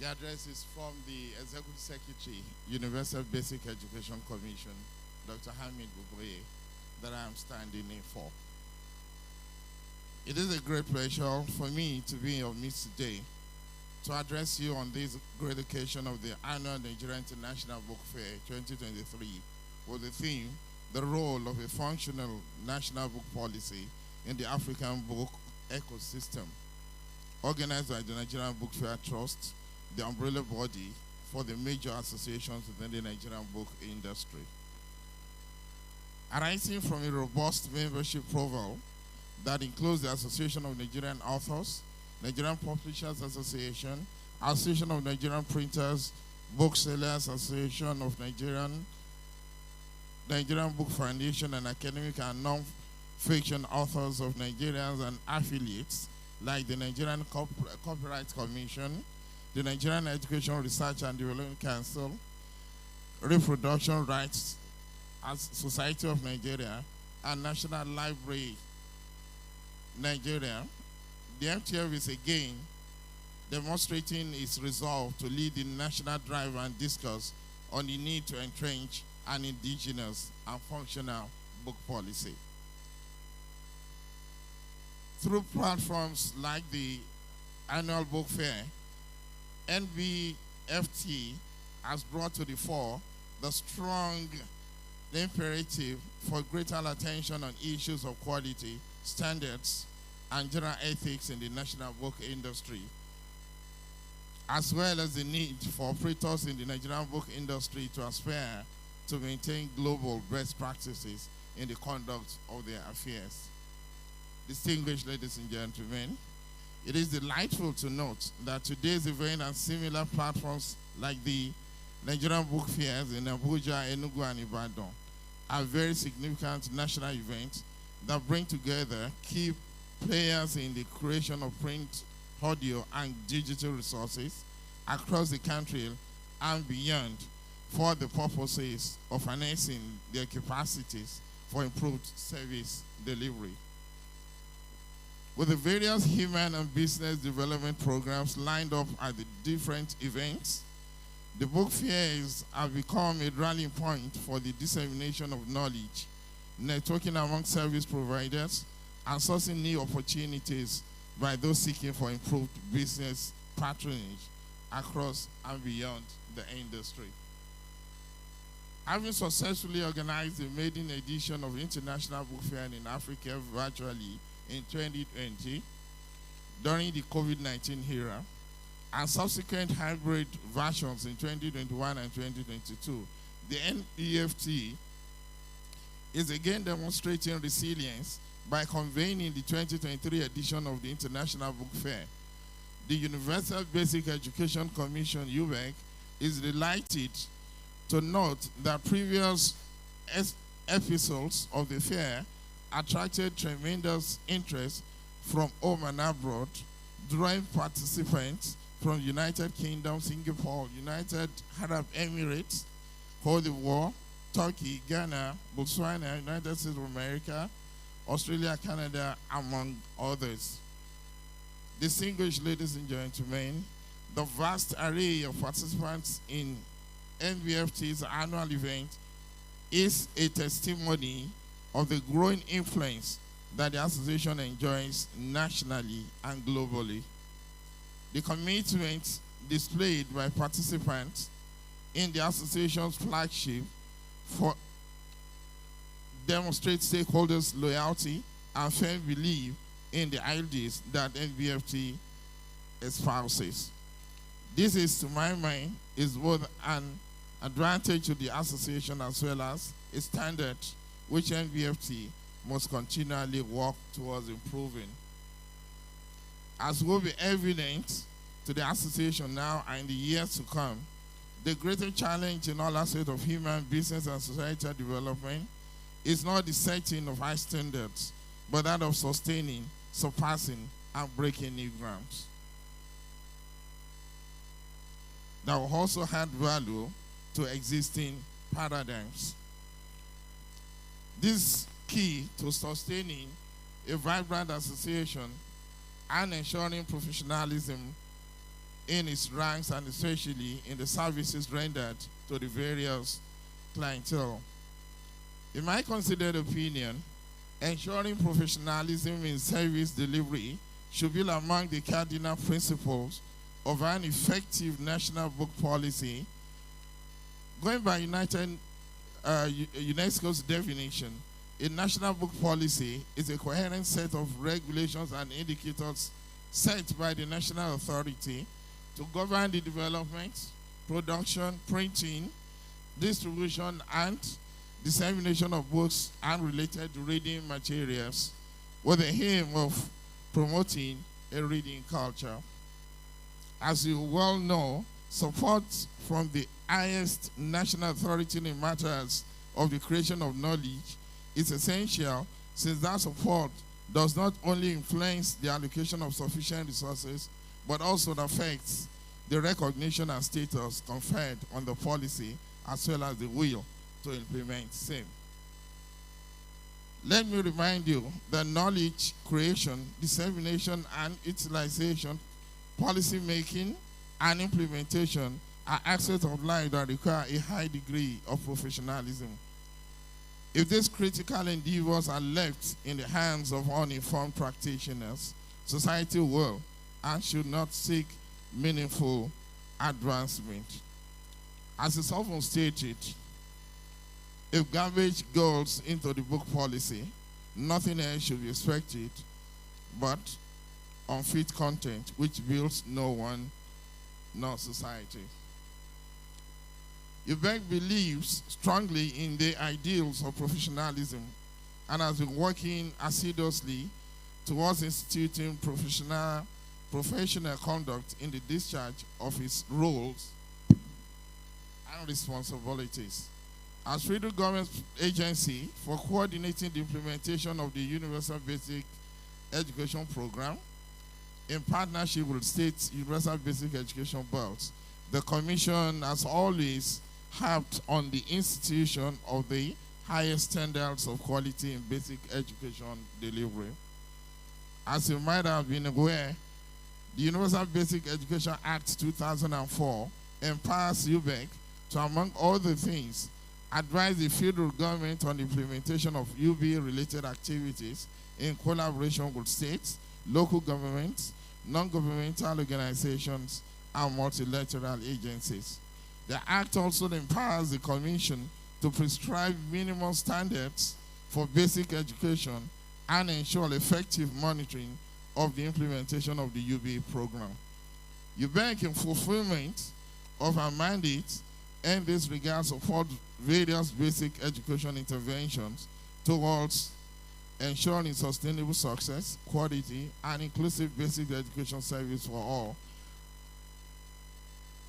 Speaker 8: The address is from the Executive Secretary, Universal Basic Education Commission, Dr. Hamid Buboye, that I am standing in for. It is a great pleasure for me to be in your midst today to address you on this great occasion of the annual Nigerian International Book Fair 2023 with the theme, the role of a functional national book policy in the African book ecosystem, organized by the Nigerian Book Fair Trust, the umbrella body for the major associations within the Nigerian book industry. Arising from a robust membership profile that includes the Association of Nigerian Authors, Nigerian Publishers Association, Association of Nigerian Printers, Booksellers Association of Nigerian Book Foundation, and academic and non-fiction authors of Nigerians and affiliates like the Nigerian Copyright Commission, the Nigerian Education Research and Development Council, Reproduction Rights Society of Nigeria, and National Library Nigeria. The MTF is again demonstrating its resolve to lead the national drive and discourse on the need to entrench an indigenous and functional book policy. Through platforms like the annual book fair, NBFT has brought to the fore the strong imperative for greater attention on issues of quality, standards, and general ethics in the national book industry, as well as the need for operators in the Nigerian book industry to aspire to maintain global best practices in the conduct of their affairs. Distinguished ladies and gentlemen, it is delightful to note that today's event and similar platforms like the Nigerian Book Fairs in Abuja, Enugu, and Ibadan are very significant national events that bring together key players in the creation of print, audio, and digital resources across the country and beyond for the purposes of enhancing their capacities for improved service delivery. With the various human and business development programs lined up at the different events, the book fairs have become a rallying point for the dissemination of knowledge, networking among service providers, and sourcing new opportunities by those seeking for improved business patronage across and beyond the industry. Having successfully organized the maiden edition of International Book Fair in Africa virtually in 2020 during the COVID-19 era, and subsequent hybrid versions in 2021 and 2022, the NBFT is again demonstrating resilience by convening the 2023 edition of the International Book Fair. The Universal Basic Education Commission, UBEC, is delighted to note that previous episodes of the fair attracted tremendous interest from home and abroad, drawing participants from United Kingdom, Singapore, United Arab Emirates, Cote d'Ivoire, Turkey, Ghana, Botswana, United States of America, Australia, Canada, among others. Distinguished ladies and gentlemen, the vast array of participants in NBFT's annual event is a testimony of the growing influence that the association enjoys nationally and globally. The commitment displayed by participants in the association's flagship demonstrates stakeholders' loyalty and firm belief in the ideas that NBFT espouses. This is, to my mind, is both an advantage to the association as well as a standard which NBFT must continually work towards improving. As will be evident to the association now and in the years to come, the greater challenge in all aspects of human, business, and societal development is not the setting of high standards, but that of sustaining, surpassing, and breaking new grounds. That will also add value to existing paradigms. This is key to sustaining a vibrant association and ensuring professionalism in its ranks and especially in the services rendered to the various clientele. In my considered opinion, ensuring professionalism in service delivery should be among the cardinal principles of an effective national book policy. Going by UNESCO's definition, a national book policy is a coherent set of regulations and indicators set by the national authority to govern the development, production, printing, distribution, and dissemination of books and related reading materials with the aim of promoting a reading culture. As you well know, support from the highest national authority in matters of the creation of knowledge is essential, since that support does not only influence the allocation of sufficient resources, but also affects the recognition and status conferred on the policy as well as the will to implement same. Let me remind you that knowledge creation, dissemination, and utilization, policy making, and implementation are aspects of life that require a high degree of professionalism. If these critical endeavors are left in the hands of uninformed practitioners, society will and should not seek meaningful advancement. As is often stated, if garbage goes into the book policy, nothing else should be expected but unfit content which builds no one nor society. UBEC believes strongly in the ideals of professionalism and has been working assiduously towards instituting professional conduct in the discharge of his roles and responsibilities. As federal government agency for coordinating the implementation of the Universal Basic Education Program, in partnership with state Universal Basic Education Boards, the Commission has always harped on the institution of the highest standards of quality in basic education delivery. As you might have been aware, the Universal Basic Education Act 2004 empowers UBEC to, among other things, advise the federal government on the implementation of UB-related activities in collaboration with states, local governments, non-governmental organizations, and multilateral agencies. The Act also empowers the Commission to prescribe minimum standards for basic education and ensure effective monitoring of the implementation of the UB program. UBEC, in fulfillment of our mandate, in this regard, support various basic education interventions towards ensuring sustainable success, quality, and inclusive basic education service for all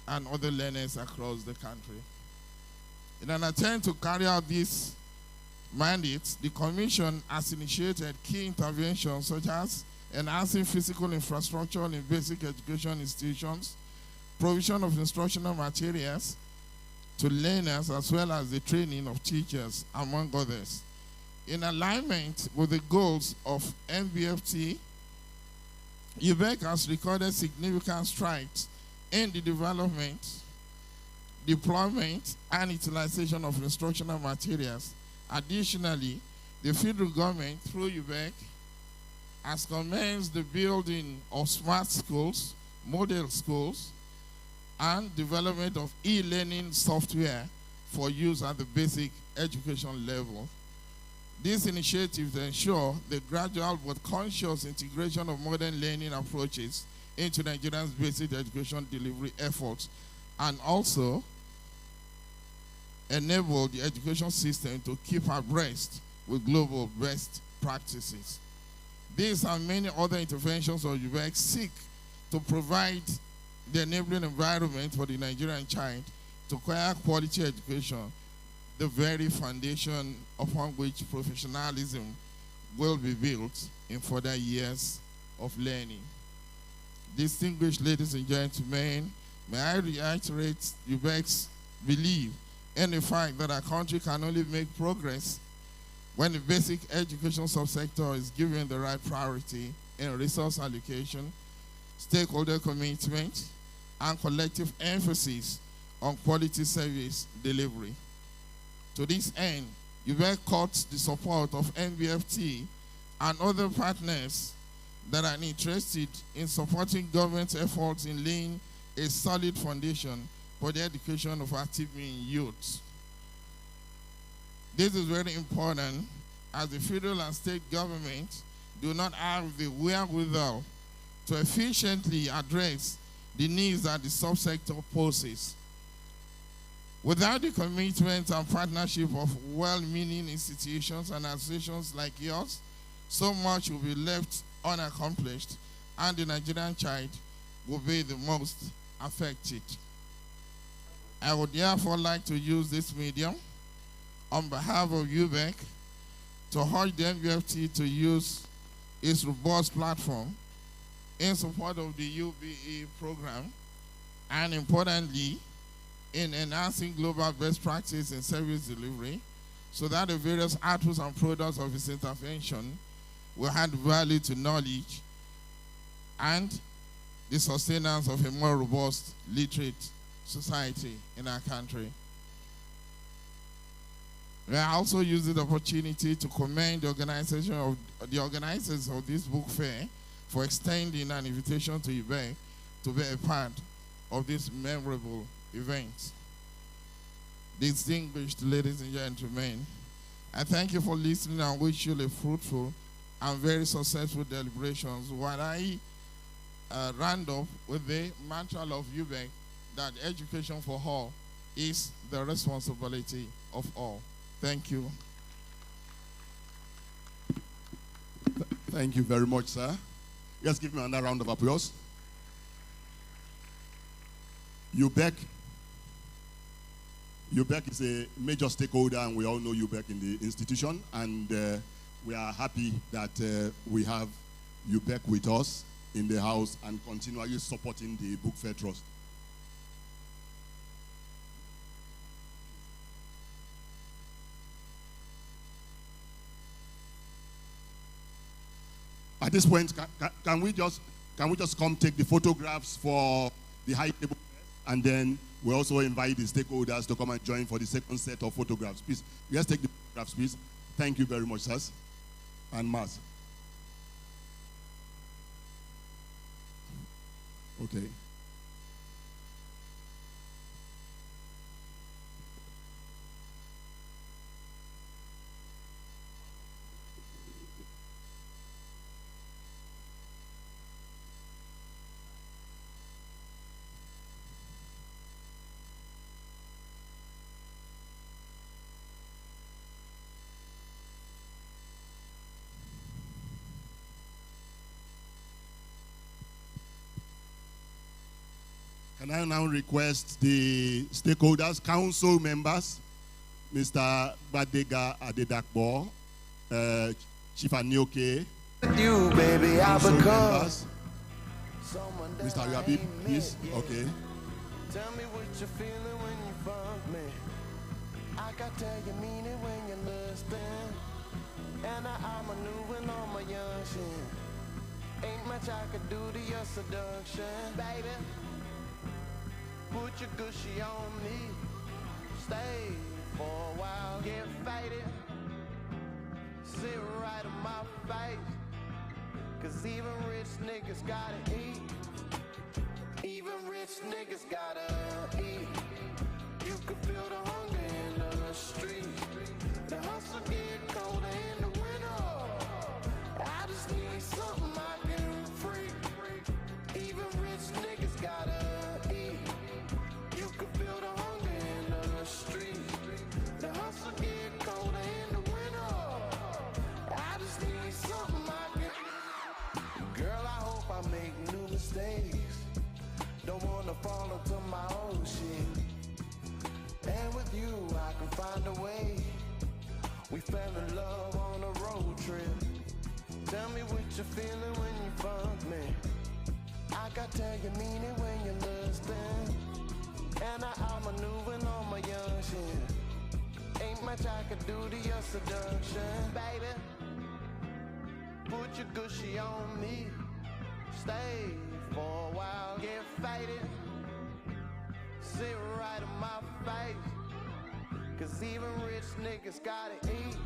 Speaker 8: and other learners across the country. In an attempt to carry out these mandates, the Commission has initiated key interventions such as enhancing physical infrastructure in basic education institutions, provision of instructional materials to learners, as well as the training of teachers, among others. In alignment with the goals of NBFT, UBEC has recorded significant strides in the development, deployment, and utilization of instructional materials. Additionally, the federal government, through UBEC, has commenced the building of smart schools, model schools, and development of e-learning software for use at the basic education level. These initiatives ensure the gradual but conscious integration of modern learning approaches into Nigeria's basic education delivery efforts, and also enable the education system to keep abreast with global best practices. These and many other interventions of UBEC seek to provide the enabling environment for the Nigerian child to acquire quality education, the very foundation upon which professionalism will be built in further years of learning. Distinguished ladies and gentlemen, may I reiterate UBEC's belief in the fact that our country can only make progress when the basic education subsector is given the right priority in resource allocation, stakeholder commitment, and collective emphasis on quality service delivery. To this end, UBEC courts the support of NBFT and other partners that are interested in supporting government efforts in laying a solid foundation for the education of active youth. This is very important, as the federal and state government do not have the wherewithal to efficiently address the needs that the subsector poses. Without the commitment and partnership of well-meaning institutions and associations like yours, so much will be left unaccomplished, and the Nigerian child will be the most affected. I would therefore like to use this medium on behalf of UBEC to urge the NBFT to use its robust platform in support of the UBE program, and importantly, in enhancing global best practice in service delivery, so that the various outputs and products of its intervention will add value to knowledge and the sustenance of a more robust, literate society in our country. We also use the opportunity to commend the organizers of this book fair for extending an invitation to UBEC to be a part of this memorable event. Distinguished ladies and gentlemen, I thank you for listening and wish you a fruitful and very successful deliberations, while I round up with the mantra of UBEC that education for all is the responsibility of all. Thank you.
Speaker 5: Thank you very much, sir. Just give me another round of applause. UBEC is a major stakeholder, and we all know UBEC in the institution, and we are happy that we have UBEC with us in the house and continually supporting the Book Fair Trust. At this point, can we just come take the photographs for the high table, and then we also invite the stakeholders to come and join for the second set of photographs. Please, let's take the photographs, please. Thank you very much, sirs and Mars. Okay. Can I now request the stakeholders, council members, Mr. Badega Adedakbo, Chief Anioke,
Speaker 3: You, baby, I
Speaker 5: council
Speaker 3: become
Speaker 5: members,
Speaker 3: someone that
Speaker 5: Mr.
Speaker 3: I
Speaker 5: Yabi,
Speaker 3: ain't
Speaker 5: please.
Speaker 3: met yet.
Speaker 5: Okay.
Speaker 3: Tell me what you're feeling when you fuck me. I can tell you mean it when you listen. And I'm maneuvering on my young shit. Ain't much I could do to your seduction, baby. Put your gushy on me. Stay for a while, get faded. Sit right in my face. Cause even rich niggas gotta eat. Even rich niggas gotta eat. You can feel the hunger in the street. The hustle get colder in the winter. I just need something I can freak. Even rich niggas gotta eat. You can feel the hunger in the street. The hustle get colder in the winter. I just need something I can. Girl, I hope I make new mistakes. Don't wanna fall into my old shit. And with you, I can find a way. We fell in love on a road trip. Tell me what you're feeling when you fuck me. I can tell you mean it when you listen. And I'm maneuvering on my young shit. Ain't much I could do to your seduction, baby. Put your gushy on me. Stay for a while, get faded. Sit right in my face. Cause even rich niggas gotta eat.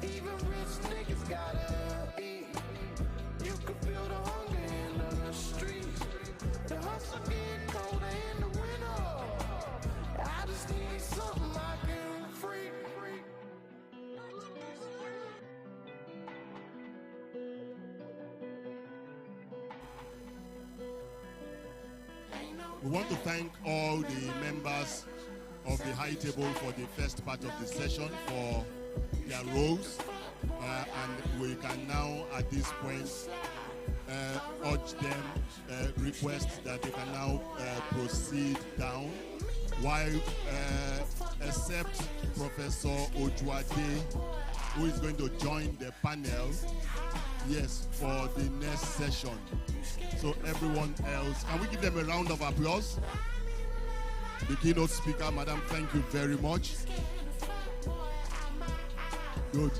Speaker 3: Even rich niggas gotta eat. You can feel the hunger in the streets. The hustle get colder in the winter. I just need something I can freak.
Speaker 5: We want to thank all the members of the high table for the first part of the session for their roles. And we can now, at this point, urge them, request that they can now proceed down. While, except Professor Ojuade, who is going to join the panel, yes, for the next session. So everyone else, can we give them a round of applause? The keynote speaker, madam, thank you very much. Good.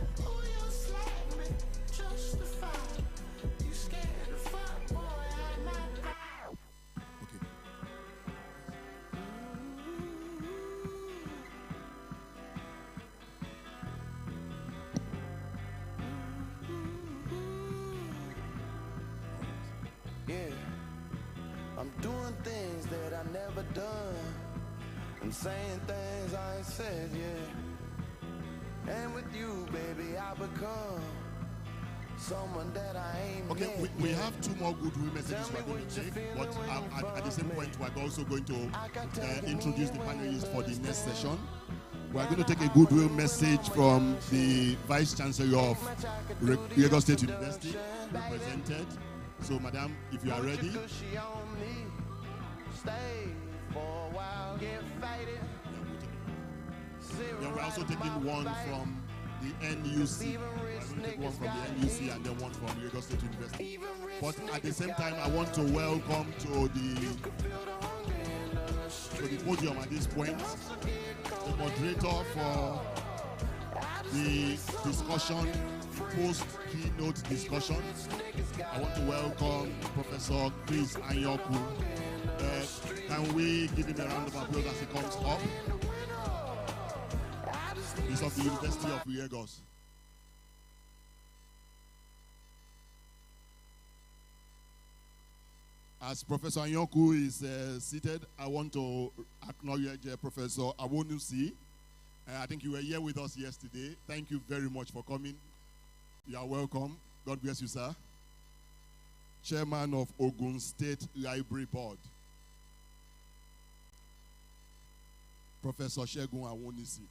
Speaker 3: Yeah, I'm doing things that I never done. I'm saying things I ain't said yet. And with you, baby, I become someone that I ain't
Speaker 5: Okay,
Speaker 3: met
Speaker 5: we
Speaker 3: yet.
Speaker 5: have two more goodwill messages we're going to take, but at the same point, we're also going to introduce the panelists for the next session. We are going to take a goodwill message from the Vice Chancellor of Lagos State University, represented. So, Madam, if you are ready. Then we're also taking one from the NUC. We're going to take one from the NUC and then one from Lagos State University. But at the same time, I want to welcome to the podium at this point the moderator for the discussion, the post-keynote discussion. I want to welcome Professor Chris Anyoku. Can we give him a round of applause as he comes up? He's of the University of Lagos. As Professor Anyoku is seated, I want to acknowledge Professor Awonusi. I think you were here with us yesterday. Thank you very much for coming. You are welcome. God bless you, sir. Chairman of Ogun State Library Board, Professor Shegun Awonisi.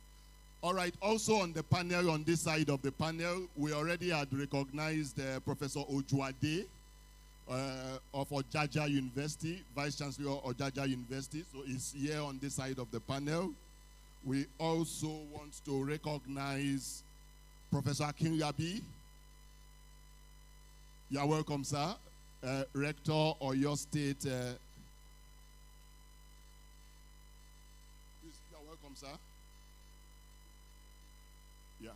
Speaker 5: All right, also on the panel, on this side of the panel, we already had recognized Professor Ojuade of Ojaja University, Vice Chancellor of Ojaja University, so he's here on this side of the panel. We also want to recognize Professor Akinlabi. You are welcome, sir. Rector of your state. Please, you are welcome, sir. Yeah.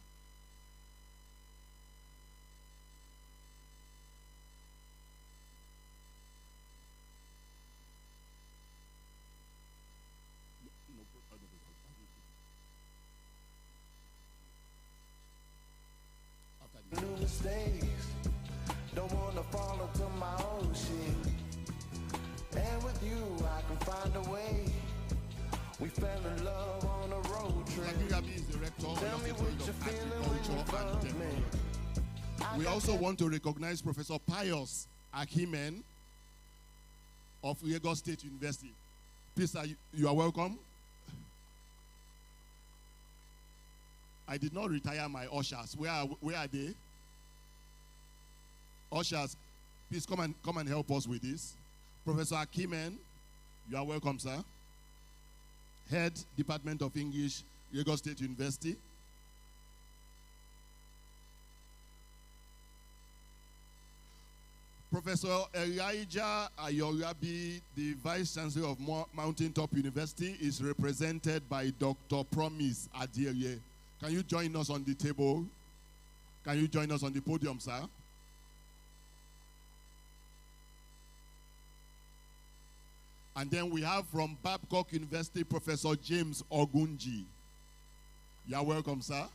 Speaker 3: New mistakes, don't wanna fall into my own shit. And with you, I can find a way. We fell in love on a road trip.
Speaker 5: Akinlabi is the rector of
Speaker 3: Tell me
Speaker 5: the
Speaker 3: what
Speaker 5: Institute
Speaker 3: you're
Speaker 5: of
Speaker 3: feeling when you
Speaker 5: Agriculture and
Speaker 3: fuck me.
Speaker 5: Technology. We also want to recognize Professor Pius Akimen of Lagos State University. Please, sir, you are welcome. I did not retire my ushers. Where are they? Ushers, please come and help us with this. Professor Akimen, you are welcome, sir. Head, Department of English, Lagos State University. Professor Elijah Ayorabi, the Vice Chancellor of Mountaintop University, is represented by Dr. Promise Adieye. Can you join us on the table? Can you join us on the podium, sir? And then we have from Babcock University, Professor James Ogunji. You are welcome, sir.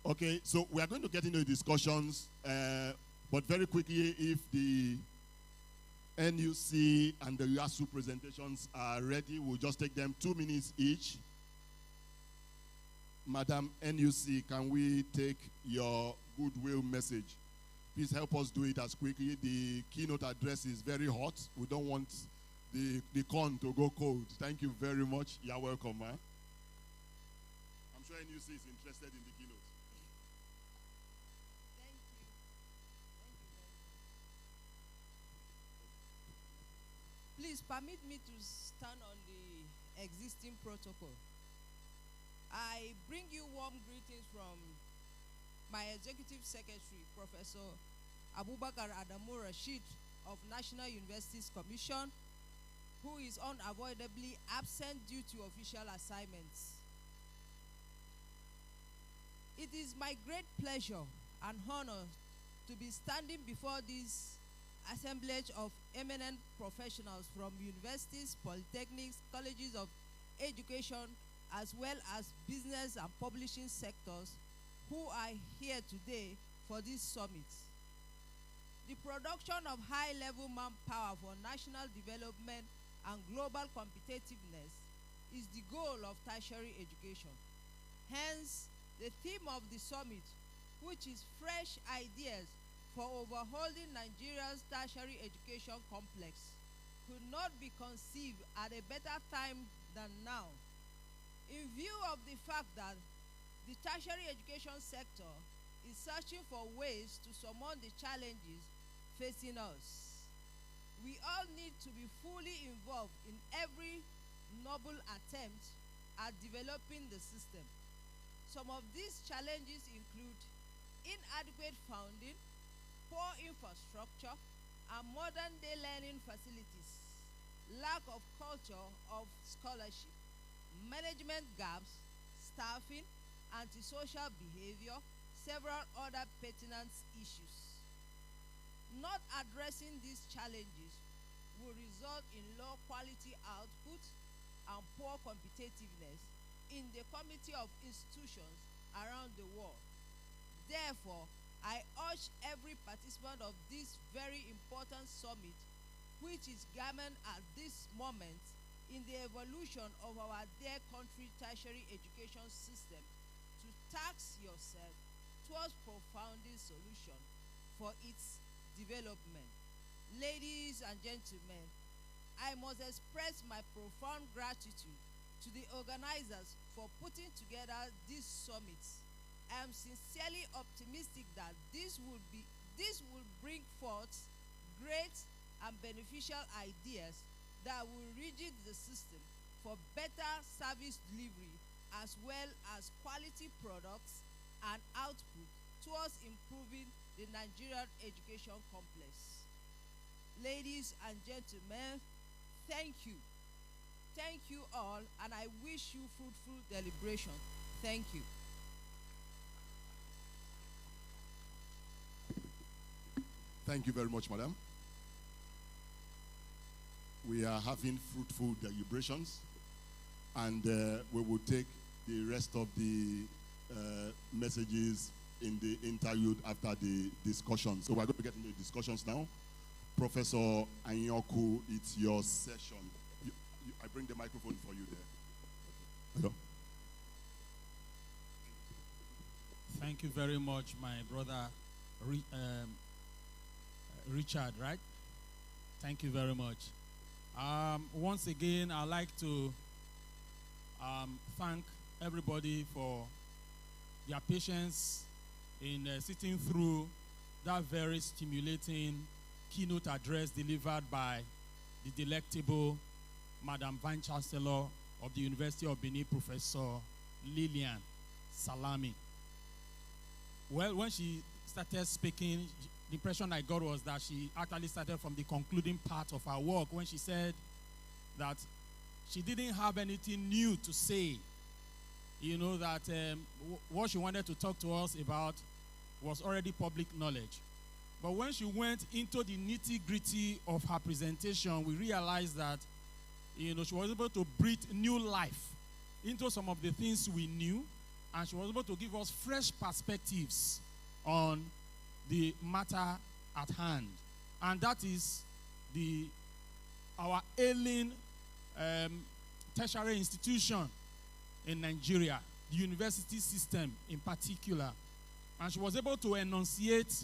Speaker 5: Okay, so we are going to get into the discussions, but very quickly, if the NUC and the LASU presentations are ready, we'll just take them 2 minutes each. Madam NUC, can we take your goodwill message? Please help us do it as quickly. The keynote address is very hot. We don't want the corn to go cold. Thank you very much. You're welcome, man. I'm sure NUC is interested in the keynote.
Speaker 9: Thank you. Thank you very much. Please permit me to stand on the existing protocol. I bring you warm greetings from my Executive Secretary, Professor Abubakar Adamu Rashid of National Universities Commission, who is unavoidably absent due to official assignments. It is my great pleasure and honor to be standing before this assemblage of eminent professionals from universities, polytechnics, colleges of education, as well as business and publishing sectors who are here today for this summit. The production of high-level manpower for national development and global competitiveness is the goal of tertiary education. Hence, the theme of the summit which is fresh ideas for overhauling Nigeria's tertiary education complex, could not be conceived at a better time than now. In view of the fact that the tertiary education sector is searching for ways to surmount the challenges facing us, we all need to be fully involved in every noble attempt at developing the system. Some of these challenges include inadequate funding, poor infrastructure, and modern-day learning facilities, lack of culture of scholarship, management gaps, staffing, antisocial behavior, several other pertinent issues. Not addressing these challenges will result in low quality output and poor competitiveness in the community of institutions around the world. Therefore, I urge every participant of this very important summit, which is garnered at this moment in the evolution of our dear country tertiary education system, to task yourself towards profounding solution for its development. Ladies and gentlemen, I must express my profound gratitude to the organizers for putting together this summit. I am sincerely optimistic that this will bring forth great and beneficial ideas that will rigid the system for better service delivery as well as quality products and output towards improving the Nigerian education complex. Ladies and gentlemen, thank you. Thank you all, and I wish you fruitful deliberation. Thank you.
Speaker 5: Thank you very much, madam. We are having fruitful deliberations, and we will take the rest of the messages in the interlude after the discussion. So we're going to get into the discussions now. Professor Anyoku, it's your session. I bring the microphone for you there. Hello.
Speaker 10: Thank you very much, my brother Richard, right? Thank you very much. Once again, I'd like to thank everybody for their patience in sitting through that very stimulating keynote address delivered by the delectable Madam Vice Chancellor of the University of Benin, Professor Lillian Salami. Well, when she started speaking, the impression I got was that she actually started from the concluding part of her work when she said that she didn't have anything new to say. You know, that what she wanted to talk to us about was already public knowledge. But when she went into the nitty-gritty of her presentation, we realized that, you know, she was able to breathe new life into some of the things we knew, and she was able to give us fresh perspectives on the matter at hand. And that is our ailing tertiary institution in Nigeria, the university system in particular. And she was able to enunciate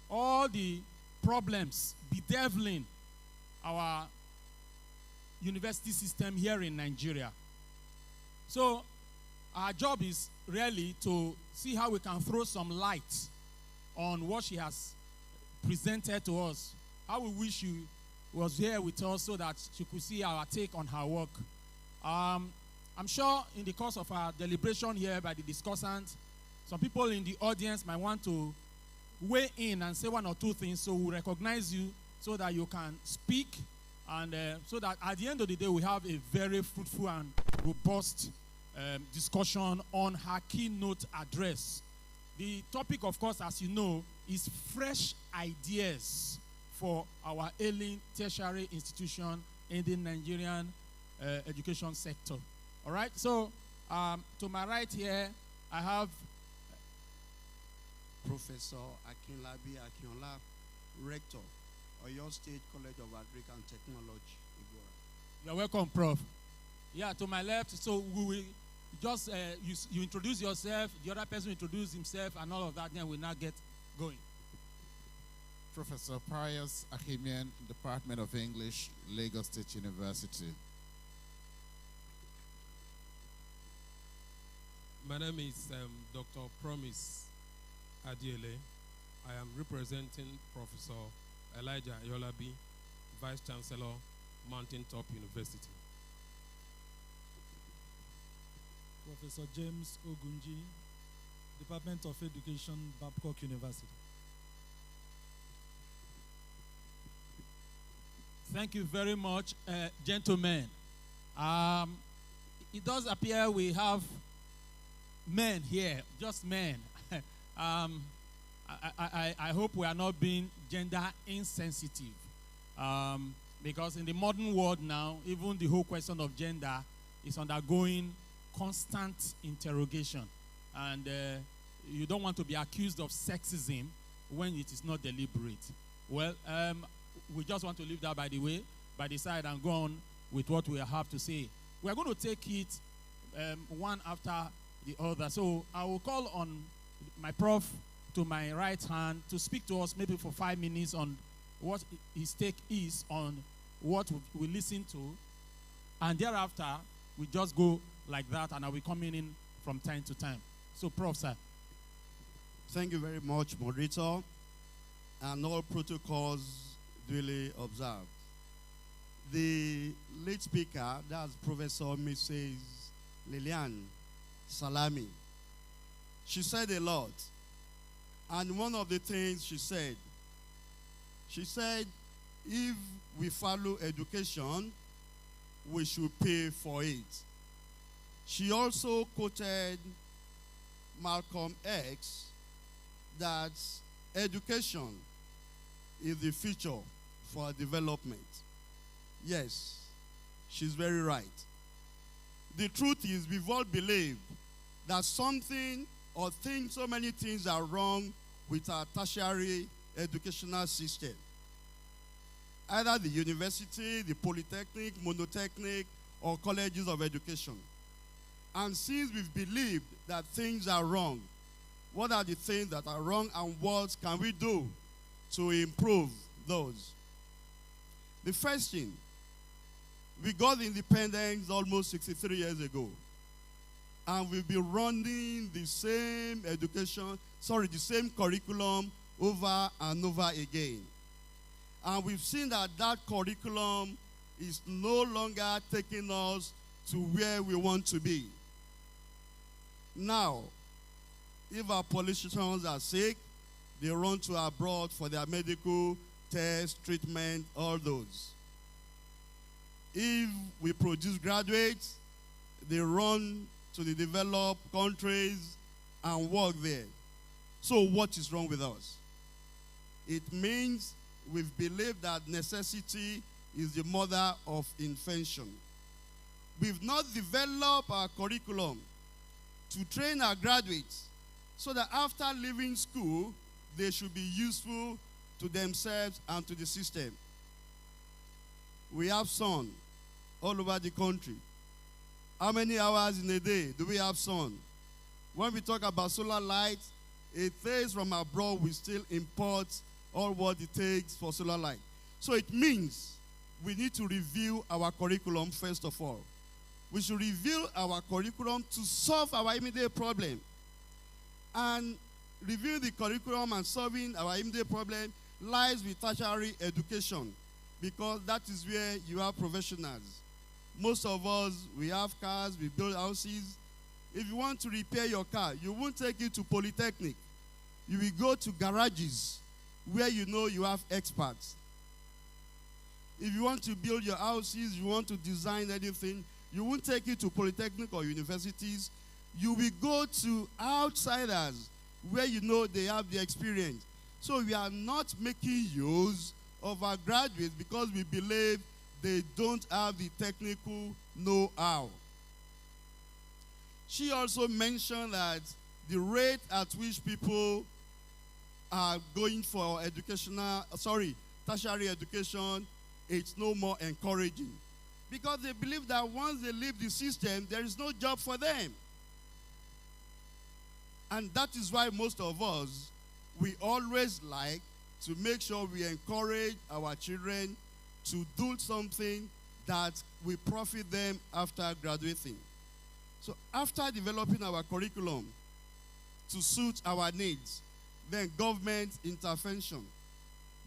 Speaker 10: all the problems bedeviling our university system here in Nigeria. So our job is really to see how we can throw some light on what she has presented to us. How we wish she was here with us so that she could see our take on her work. I'm sure in the course of our deliberation here by the discussant, some people in the audience might want to weigh in and say one or two things, so we'll recognize you so that you can speak, and so that at the end of the day we have a very fruitful and robust discussion on her keynote address. The topic, of course, as you know, is fresh ideas for our ailing tertiary institution in the Nigerian education sector. All right, so to my right here, I have
Speaker 11: Professor Akinlabi Akinola, Rector, Oyo State College of Agric and Technology, Igora.
Speaker 10: You're welcome, Prof. Yeah, to my left, so we will just you introduce yourself, the other person introduce himself, and all of that, then we now get going.
Speaker 8: Professor Pius Ahimian, Department of English, Lagos State University.
Speaker 12: My name is Dr. Promise Adiele. I am representing Professor Elijah Yolabi, Vice Chancellor, Mountaintop University.
Speaker 13: Professor James Ogunji, Department of Education, Babcock University.
Speaker 10: Thank you very much, gentlemen. It does appear we have men here, just men. I hope we are not being gender insensitive. Because in the modern world now, even the whole question of gender is undergoing constant interrogation. And you don't want to be accused of sexism when it is not deliberate. Well, we just want to leave that by the side and go on with what we have to say. We are going to take it one after the other. So I will call on my prof to my right hand to speak to us maybe for 5 minutes on what his take is on what we listen to. And thereafter, we just go like that, and I will come in from time to time. So, Prof, sir.
Speaker 11: Thank you very much, moderator, and all protocols duly observed. The late speaker, that's Professor Mrs. Lilian Salami, she said a lot. And one of the things she said, if we follow education, we should pay for it. She also quoted Malcolm X that education is the future for development. Yes, she's very right. The truth is, we've all believed that something or things, so many things are wrong with our tertiary educational system. Either the university, the polytechnic, monotechnic, or colleges of education. And since we've believed that things are wrong, what are the things that are wrong and what can we do to improve those? The first thing, we got independence almost 63 years ago. And we've been running the same the same curriculum over and over again. And we've seen that that curriculum is no longer taking us to where we want to be. Now, if our politicians are sick, they run to abroad for their medical tests, treatment, all those. If we produce graduates, they run to the developed countries and work there. So what is wrong with us? It means we've believed that necessity is the mother of invention. We've not developed our curriculum to train our graduates so that after leaving school, they should be useful to themselves and to the system. We have sun all over the country. How many hours in a day do we have sun? When we talk about solar light, it says from abroad we still import all what it takes for solar light. So it means we need to review our curriculum first of all. We should review our curriculum to solve our immediate problem. And reviewing the curriculum and solving our immediate problem lies with tertiary education, because that is where you have professionals. Most of us, we have cars, we build houses. If you want to repair your car, you won't take it to polytechnic. You will go to garages where you know you have experts. If you want to build your houses, you want to design anything, you won't take it to polytechnic or universities. You will go to outsiders where you know they have the experience. So we are not making use of our graduates because we believe they don't have the technical know-how. She also mentioned that the rate at which people are going for tertiary education, it's no more encouraging. Because they believe that once they leave the system, there is no job for them. And that is why most of us, we always like to make sure we encourage our children to do something that will profit them after graduating. So after developing our curriculum to suit our needs, then government intervention.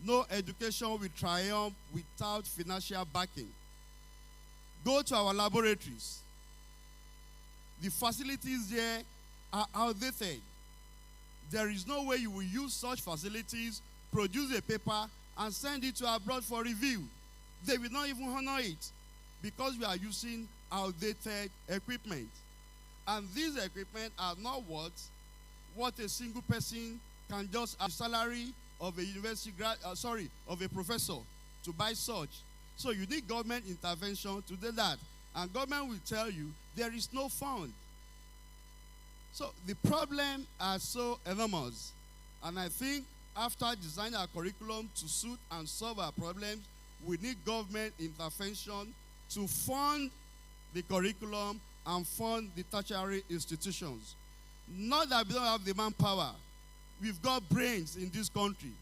Speaker 11: No education will triumph without financial backing. Go to our laboratories. The facilities there are outdated. There is no way you will use such facilities, produce a paper, and send it to abroad for review. They will not even honor it because we are using outdated equipment. And these equipment are not what a single person can just have salary of a university of a professor to buy such. So you need government intervention to do that. And government will tell you there is no fund. So the problem are so enormous. And I think after designing our curriculum to suit and solve our problems, we need government intervention to fund the curriculum and fund the tertiary institutions. Not that we don't have the manpower. We've got brains in this country.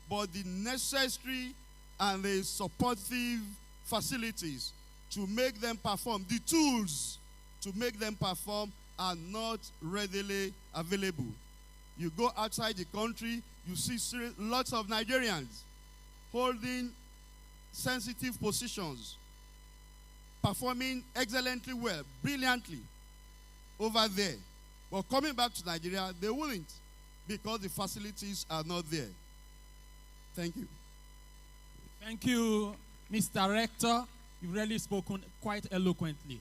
Speaker 11: But the necessary and the supportive facilities to make them perform, the tools to make them perform are not readily available. You go outside the country, you see lots of Nigerians holding sensitive positions, performing excellently well, brilliantly over there. But coming back to Nigeria, they wouldn't because the facilities are not there. Thank you.
Speaker 10: Thank you, Mr. Rector. You've really spoken quite eloquently.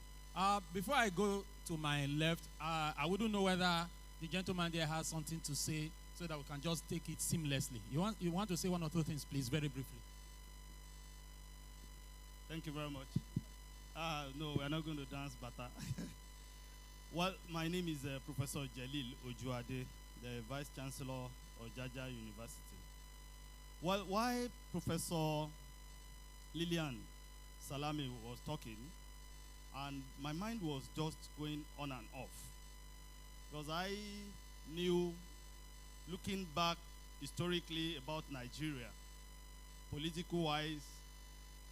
Speaker 10: Before I go to my left, I wouldn't know whether the gentleman there has something to say so that we can just take it seamlessly. You want to say one or two things, please, very briefly.
Speaker 14: Thank you very much. No, we're not going to dance bata. Well, my name is Professor Jalil Ojuade, the Vice Chancellor of Jaja University. Well, while Professor Lillian Salami was talking, and my mind was just going on and off, because I knew, looking back historically about Nigeria, political-wise,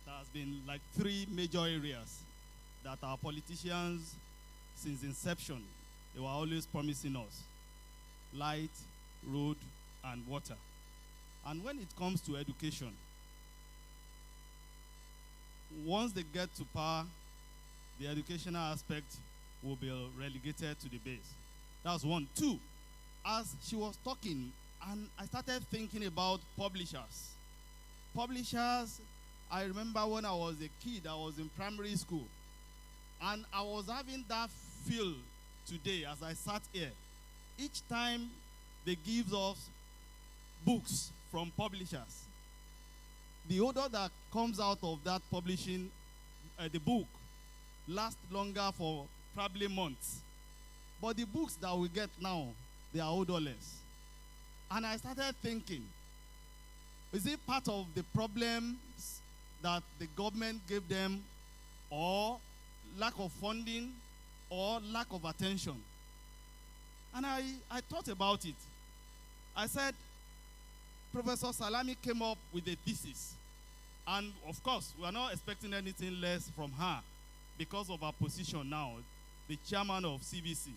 Speaker 14: there has been like 3 major areas that our politicians, since inception, they were always promising us: light, road, and water. And when it comes to education, once they get to power, the educational aspect will be relegated to the base. That's 1. 2, as she was talking, and I started thinking about publishers. Publishers, I remember when I was a kid, I was in primary school, and I was having that feel today as I sat here. Each time they give us books from publishers, the odor that comes out of that publishing, the book, lasts longer for probably months. But the books that we get now, they are odorless. And I started thinking, is it part of the problems that the government gave them, or lack of funding, or lack of attention? And I thought about it. I said, Professor Salami came up with a thesis. And of course, we are not expecting anything less from her because of her position now, the chairman of CVC.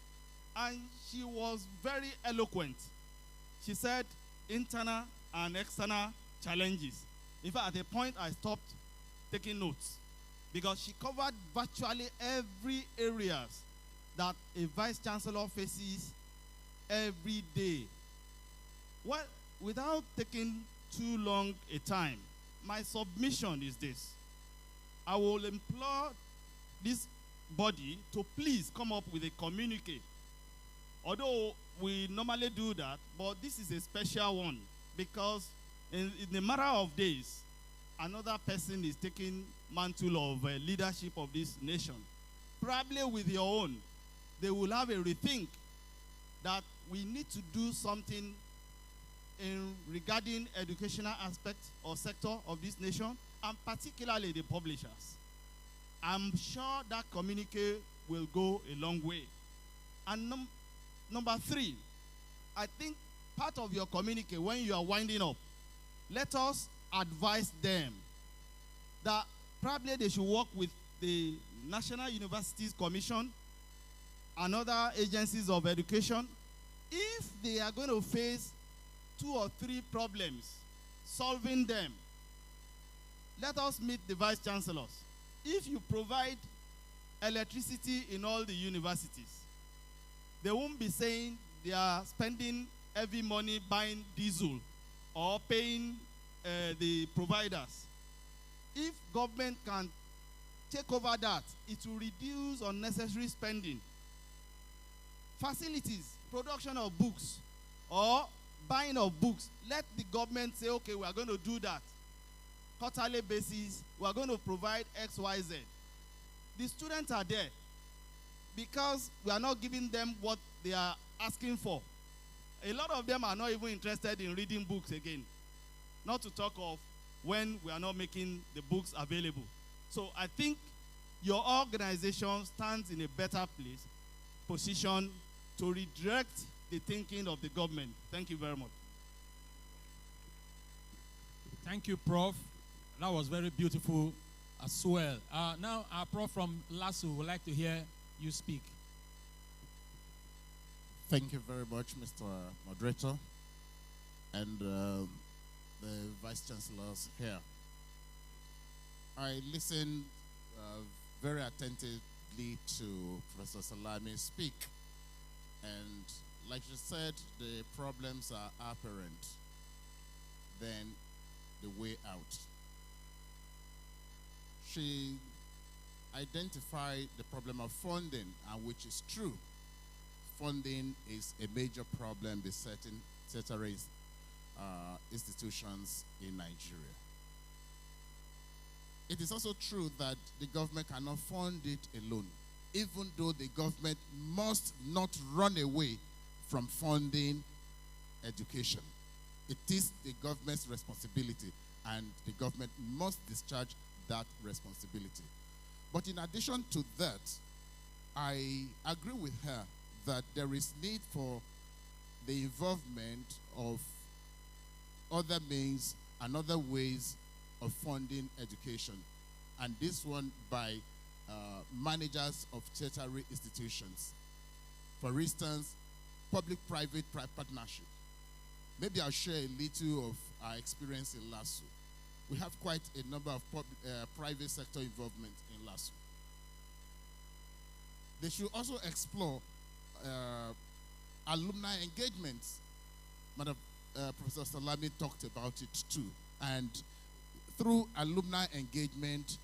Speaker 14: And she was very eloquent. She said internal and external challenges. In fact, at a point, I stopped taking notes because she covered virtually every areas that a vice chancellor faces every day. Well, without taking too long a time, my submission is this. I will implore this body to please come up with a communique. Although we normally do that, but this is a special one because in a matter of days, another person is taking mantle of leadership of this nation. Probably with your own, they will have a rethink that we need to do something in regarding educational aspect or sector of this nation, and particularly the publishers. I'm sure that communique will go a long way. And number 3, I think part of your communique, when you are winding up, let us advise them that probably they should work with the National Universities Commission and other agencies of education. If they are going to face 2 or 3 problems, solving them, let us meet the vice chancellors. If you provide electricity in all the universities, they won't be saying they are spending heavy money buying diesel or paying the providers. If government can take over that, it will reduce unnecessary spending. Facilities, production of books or buying of books, let the government say, okay, we are going to do that. Quarterly basis, we are going to provide X, Y, Z. The students are there because we are not giving them what they are asking for. A lot of them are not even interested in reading books again. Not to talk of when we are not making the books available. So I think your organization stands in a better position to redirect the thinking of the government. Thank you very much.
Speaker 10: Thank you, Prof. That was very beautiful as well. Now, our Prof from LASU would like to hear you speak.
Speaker 15: Thank you very much, Mr. Moderator, and the Vice Chancellors here. I listened very attentively to Professor Salami speak, and like she said, the problems are apparent. Then the way out. She identified the problem of funding, and which is true. Funding is a major problem besetting tertiary institutions in Nigeria. It is also true that the government cannot fund it alone, even though the government must not run away from funding education. It is the government's responsibility, and the government must discharge that responsibility. But in addition to that, I agree with her that there is need for the involvement of other means and other ways of funding education, and this one by managers of tertiary institutions. For instance, public-private partnership. Maybe I'll share a little of our experience in LASU. We have quite a number of private sector involvement in LASU. They should also explore alumni engagements. Madam Professor Salami talked about it too. And through alumni engagement,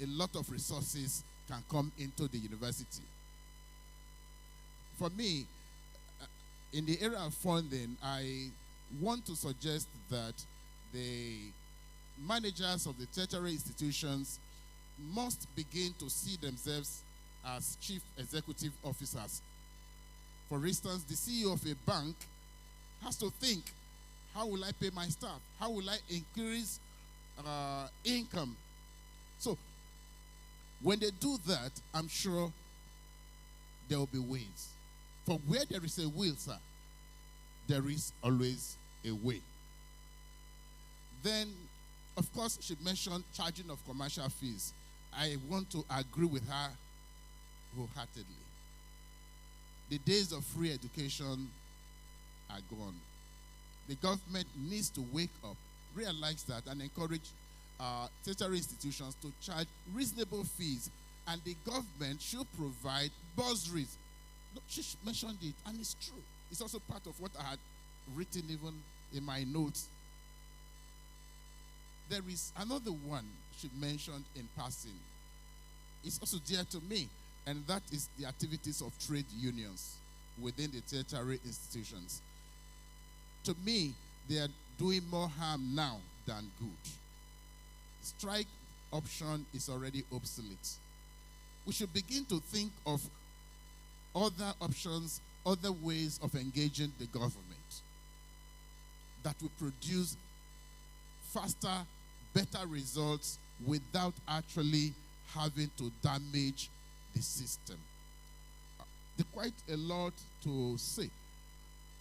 Speaker 15: a lot of resources can come into the university. For me, in the area of funding, I want to suggest that the managers of the tertiary institutions must begin to see themselves as chief executive officers. For instance, the CEO of a bank has to think, how will I pay my staff? How will I increase income? So when they do that, I'm sure there will be ways. For where there is a will, sir, there is always a way. Then, of course, she mentioned charging of commercial fees. I want to agree with her wholeheartedly. The days of free education are gone. The government needs to wake up, realize that, and encourage tertiary institutions to charge reasonable fees. And the government should provide bursaries. She mentioned it, and it's true. It's also part of what I had written even in my notes. There is another one she mentioned in passing. It's also dear to me, and that is the activities of trade unions within the tertiary institutions. To me, they are doing more harm now than good. Strike option is already obsolete. We should begin to think of other options, other ways of engaging the government that will produce faster, better results without actually having to damage the system. There's quite a lot to say.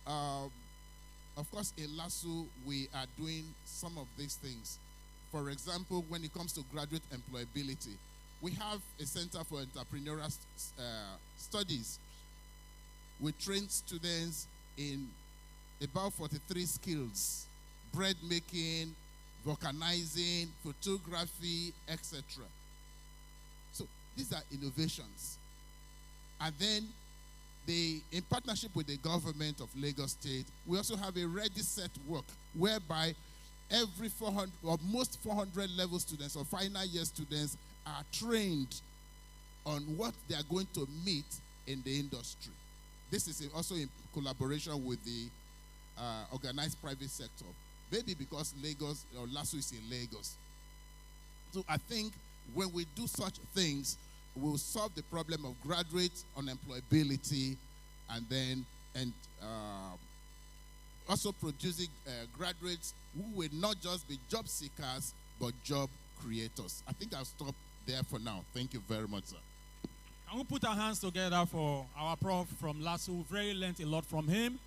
Speaker 15: of course, in LASU, we are doing some of these things. For example, when it comes to graduate employability, we have a Center for Entrepreneurial Studies. We train students in about 43 skills: bread making, vulcanizing, photography, etc. So these are innovations. And then in partnership with the government of Lagos State, we also have a ready set work whereby every 400 or most 400 level students or final year students are trained on what they are going to meet in the industry. This is also in collaboration with the organized private sector, maybe because Lagos or LASU is in Lagos. So I think when we do such things, we'll solve the problem of graduate unemployability, and then also producing graduates who will not just be job seekers but job creators. I think I'll stop there for now. Thank you very much, sir.
Speaker 10: Can we put our hands together for our prof from LASU? We've really learned a lot from him.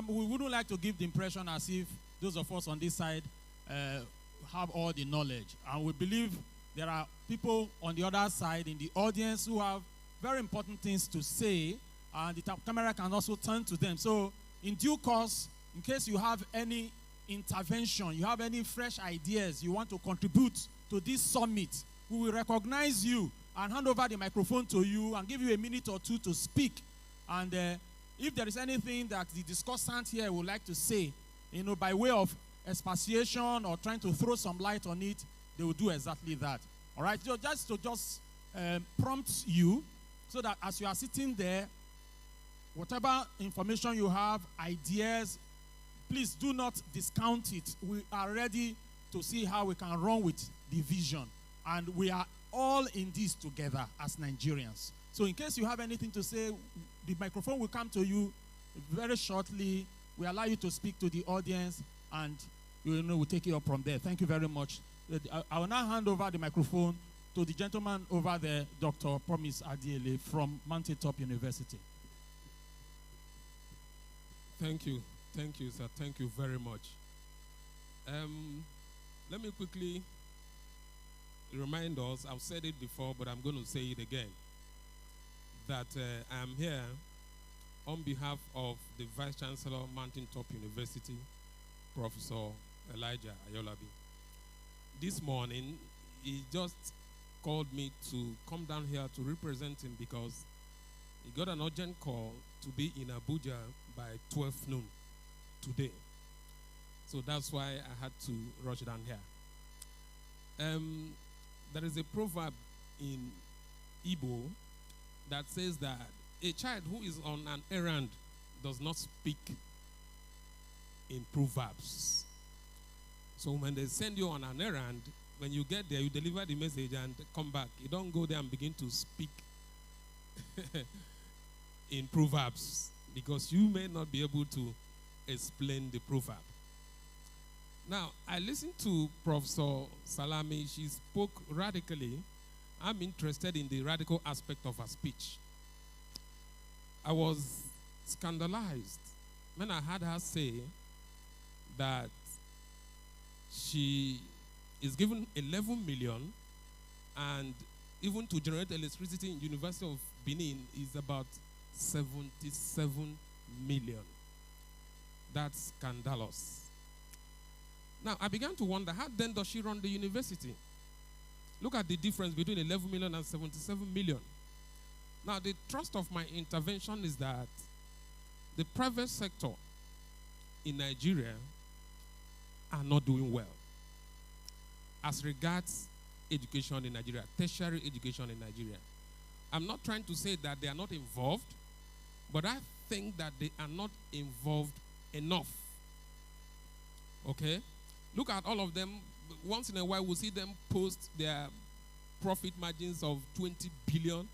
Speaker 10: We wouldn't like to give the impression as if those of us on this side have all the knowledge. And we believe there are people on the other side in the audience who have very important things to say, and the camera can also turn to them. So in due course, in case you have any intervention, you have any fresh ideas you want to contribute to this summit, we will recognize you and hand over the microphone to you and give you a minute or two to speak. And if there is anything that the discussant here would like to say, by way of expatiation or trying to throw some light on it, they will do exactly that. All right? So just to prompt you so that as you are sitting there, whatever information you have, ideas, please do not discount it. We are ready to see how we can run with the vision. And we are all in this together as Nigerians. So in case you have anything to say, the microphone will come to you very shortly. We allow you to speak to the audience, and we'll take it up from there. Thank you very much. I will now hand over the microphone to the gentleman over there, Dr. Promise Adiele from Mountaintop University.
Speaker 12: Thank you, sir. Thank you very much. Let me quickly remind us, I've said it before, but I'm going to say it again, that I'm here on behalf of the Vice Chancellor, Mountaintop University, Professor Elijah Ayolabi. This morning, he just called me to come down here to represent him because he got an urgent call to be in Abuja by 12 noon today. So that's why I had to rush down here. There is a proverb in Igbo that says that a child who is on an errand does not speak in proverbs. So when they send you on an errand, when you get there, you deliver the message and come back. You don't go there and begin to speak in proverbs, because you may not be able to explain the proverb. Now, I listened to Professor Salami. She spoke radically. I'm interested in the radical aspect of her speech. I was scandalized when I heard her say that she is given 11 million, and even to generate electricity in University of Benin is about 77 million. That's scandalous. Now, I began to wonder, how then does she run the university? Look at the difference between 11 million and 77 million. Now, the thrust of my intervention is that the private sector in Nigeria are not doing well as regards education in Nigeria, tertiary education in Nigeria. I'm not trying to say that they are not involved, but I think that they are not involved enough. Okay? Look at all of them. Once in a while, we'll see them post their profit margins of 20 billion,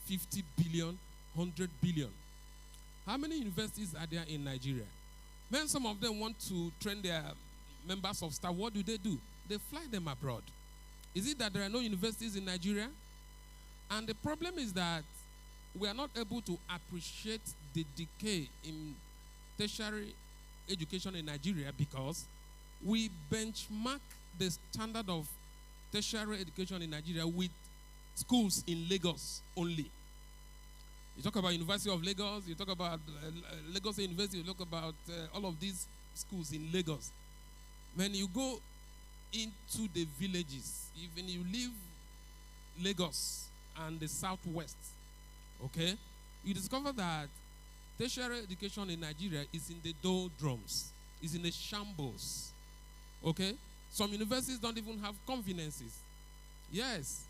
Speaker 12: 50 billion, 100 billion. How many universities are there in Nigeria? When some of them want to train their members of staff, what do? They fly them abroad. Is it that there are no universities in Nigeria? And the problem is that we are not able to appreciate the decay in tertiary education in Nigeria because we benchmark the standard of tertiary education in Nigeria with schools in Lagos only. You talk about University of Lagos, you talk about Lagos University, you talk about all of these schools in Lagos. When you go into the villages, even you leave Lagos and the southwest, okay, you discover that tertiary education in Nigeria is in the doldrums, is in the shambles, okay? Some universities don't even have conveniences. Yes,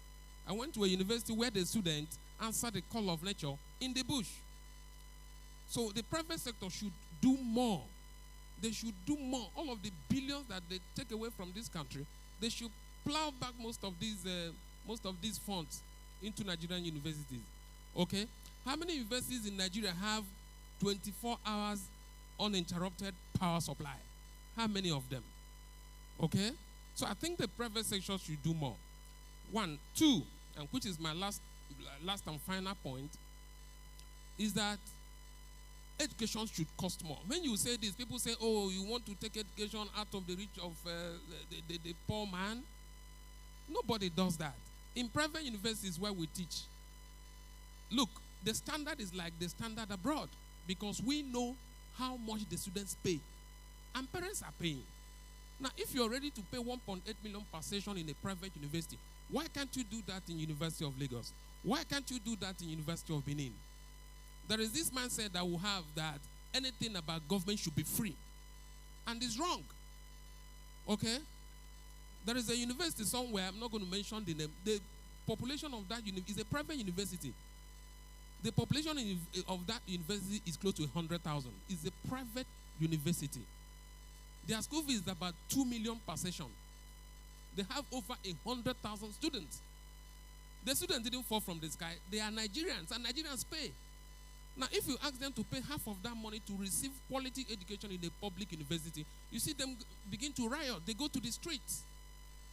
Speaker 12: I went to a university where the student answered the call of nature in the bush. So the private sector should do more. They should do more. All of the billions that they take away from this country, they should plow back most of these funds into Nigerian universities. Okay? How many universities in Nigeria have 24 hours uninterrupted power supply? How many of them? Okay? So I think the private sector should do more. 1, 2, and which is my last and final point, is that education should cost more. When you say this, people say, oh, you want to take education out of the reach of the poor man. Nobody does that. In private universities where we teach, look, the standard is like the standard abroad because we know how much the students pay. And parents are paying. Now, if you're ready to pay 1.8 million per session in a private university, why can't you do that in University of Lagos? Why can't you do that in University of Benin? There is this mindset that we have that anything about government should be free. And it's wrong. Okay? There is a university somewhere, I'm not going to mention the name. The population of that university is a private university. The population of that university is close to 100,000. It's a private university. Their school fee is about 2 million per session. They have over 100,000 students. The students didn't fall from the sky. They are Nigerians, and Nigerians pay. Now, if you ask them to pay half of that money to receive quality education in a public university, you see them begin to riot. They go to the streets.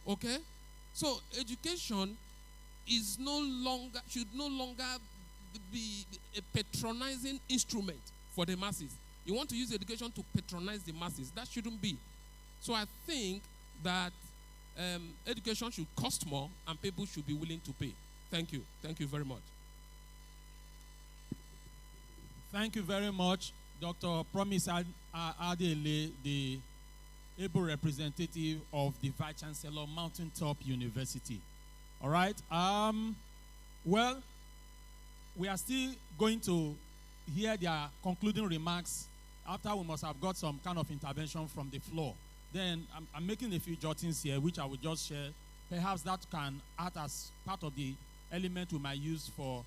Speaker 12: Okay? So, education should no longer be a patronizing instrument for the masses. You want to use education to patronize the masses. That shouldn't be. So I think that education should cost more and people should be willing to pay. Thank you. Thank you very much.
Speaker 10: Thank you very much, Dr. Promise Adele, the able representative of the Vice Chancellor, Mountaintop University. All right. Well, we are still going to hear their concluding remarks after we must have got some kind of intervention from the floor. Then I'm making a few jottings here, which I will just share. Perhaps that can act as part of the element we might use for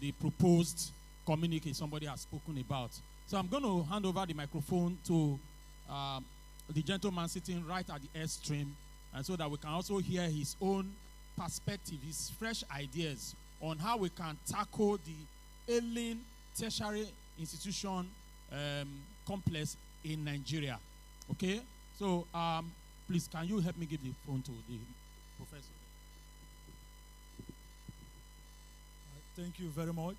Speaker 10: the proposed communique somebody has spoken about. So I'm going to hand over the microphone to the gentleman sitting right at the airstream, and so that we can also hear his own perspective, his fresh ideas on how we can tackle the ailing tertiary institution complex in Nigeria. Okay? So, please, can you help me give the phone to the professor?
Speaker 13: Thank you very much.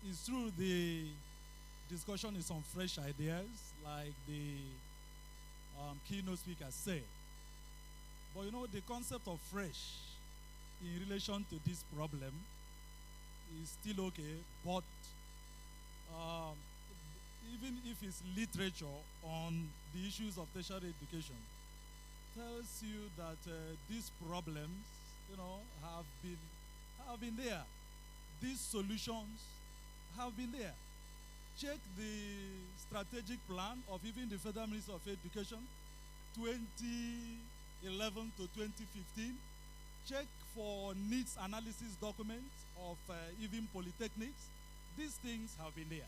Speaker 13: It's true the discussion is on fresh ideas, like the keynote speaker said. But you know, the concept of fresh in relation to this problem is still okay, but even if it's literature on the issues of tertiary education, tells you that these problems, you know, have been there. These solutions have been there. Check the strategic plan of even the Federal Ministry of Education, 2011 to 2015. Check for needs analysis documents of even polytechnics. These things have been there.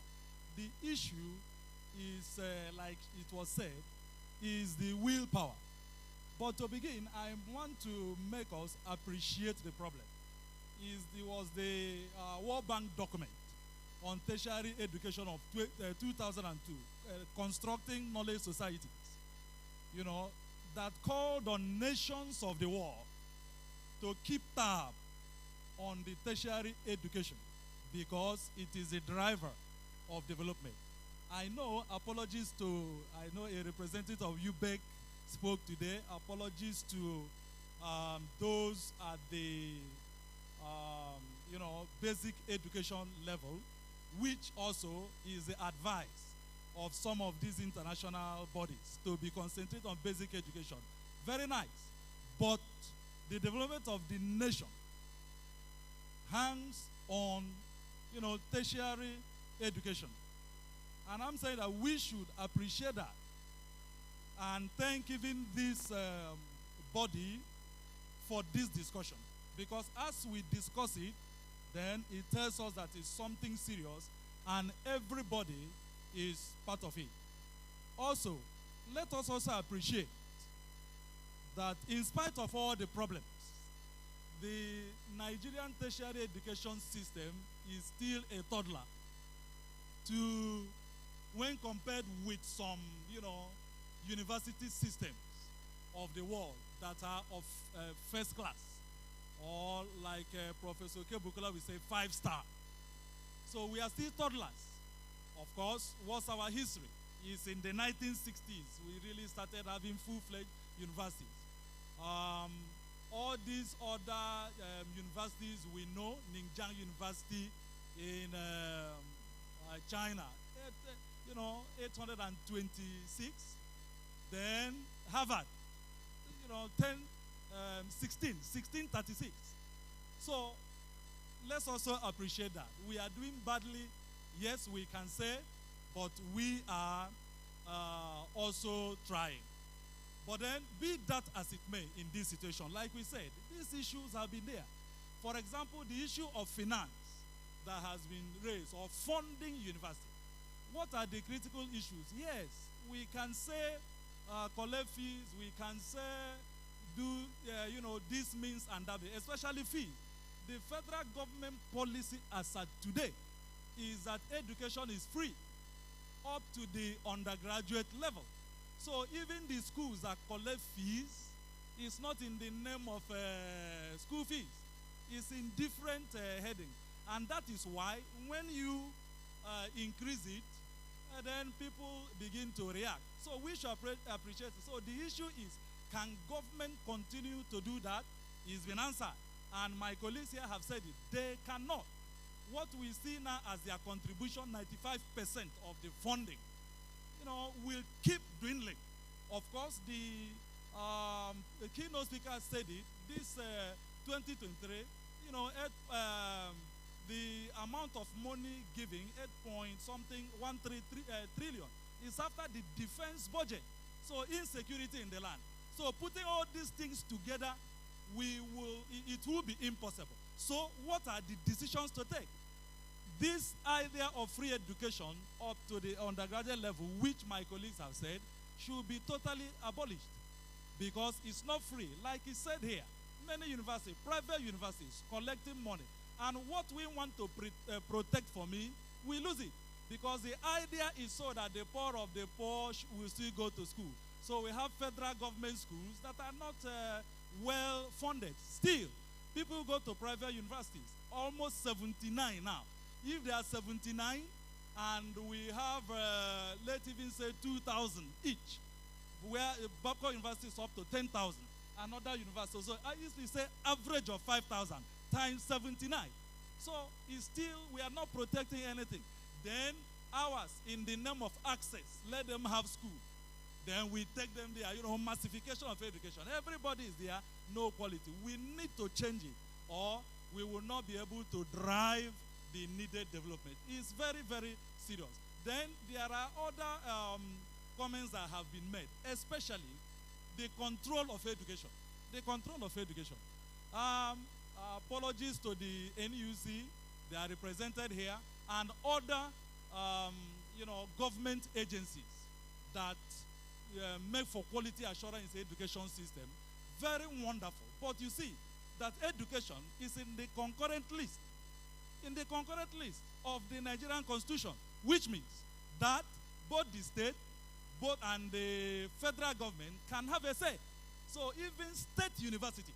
Speaker 13: The issue is, like it was said, is the willpower. But to begin, I want to make us appreciate the problem. There was the World Bank document on tertiary education of 2002, constructing knowledge societies, you know, that called on nations of the world to keep tab on the tertiary education because it is a driver of development. I know, apologies to, I know a representative of UBEC spoke today. Apologies to those at the, basic education level, which also is the advice of some of these international bodies to be concentrated on basic education. Very nice. But the development of the nation hangs on, tertiary education. And I'm saying that we should appreciate that and thank even this body for this discussion. Because as we discuss it, then it tells us that it's something serious and everybody is part of it. Also, let us also appreciate that in spite of all the problems, the Nigerian tertiary education system is still a toddler when compared with some, university systems of the world that are of first class, or like Professor Kebukola will say 5-star. So we are still toddlers. Of course, what's our history? It's in the 1960s we really started having full-fledged universities. All these other universities we know, Ningjiang University in China, 826. Then Harvard, 1636. So let's also appreciate that. We are doing badly, yes, we can say, but we are also trying. But then, be that as it may in this situation, like we said, these issues have been there. For example, the issue of finance that has been raised, or funding university. What are the critical issues? Yes, we can say collect fees, we can say do, this means and that, especially fees. The federal government policy as at today is that education is free up to the undergraduate level. So even the schools that collect fees, it's not in the name of school fees. It's in different headings. And that is why when you increase it, then people begin to react. So we should appreciate it. So the issue is, can government continue to do that? It's been answered. And my colleagues here have said it. They cannot. What we see now as their contribution, 95% of the funding, will keep dwindling. Of course, the keynote speaker said it. This 2023, the amount of money giving, 8.13 trillion, is after the defense budget. So insecurity in the land. So putting all these things together, it will be impossible. So what are the decisions to take? This idea of free education up to the undergraduate level, which my colleagues have said, should be totally abolished because it's not free. Like he said here, many universities, private universities, collecting money. And what we want to protect for me, we lose it. Because the idea is so that the poor of the poor will still go to school. So we have federal government schools that are not well funded. Still, people go to private universities, almost 79 now. If there are 79 and we have, let's even say 2,000 each, where Babcock University is up to 10,000, another university. So I usually say average of 5,000 times 79. So it's still, we are not protecting anything. Then ours, in the name of access, let them have school. Then we take them there, massification of education. Everybody is there, no quality. We need to change it, or we will not be able to drive the needed development. It's very, very serious. Then there are other comments that have been made, especially the control of education. The control of education. Apologies to the NUC, they are represented here, and other, government agencies that make for quality assurance education system. Very wonderful. But you see that education is in the concurrent list. In the concurrent list of the Nigerian Constitution, which means that both the state, and the federal government can have a say. So even state universities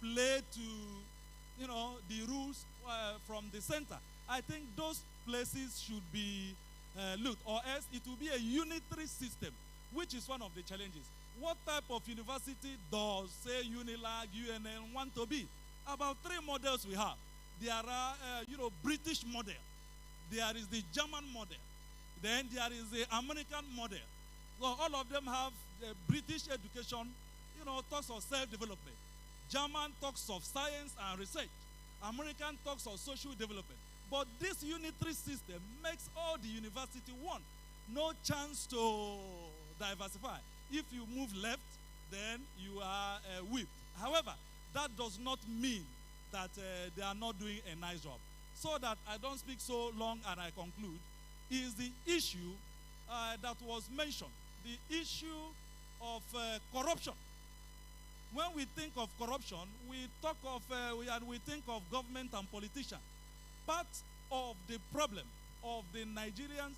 Speaker 13: play to, the rules from the center. I think those places should be looked, or else it will be a unitary system, which is one of the challenges. What type of university does, say, UNILAG, UNN want to be? About 3 models we have. There are, British model. There is the German model. Then there is the American model. So all of them have the British education, talks of self-development. German talks of science and research. American talks of social development. But this unitary system makes all the university one. No chance to diversify. If you move left, then you are whipped. However, that does not mean that they are not doing a nice job. So that I don't speak so long and I conclude, is the issue that was mentioned, the issue of corruption. When we think of corruption, we think of government and politicians. Part of the problem of the Nigerian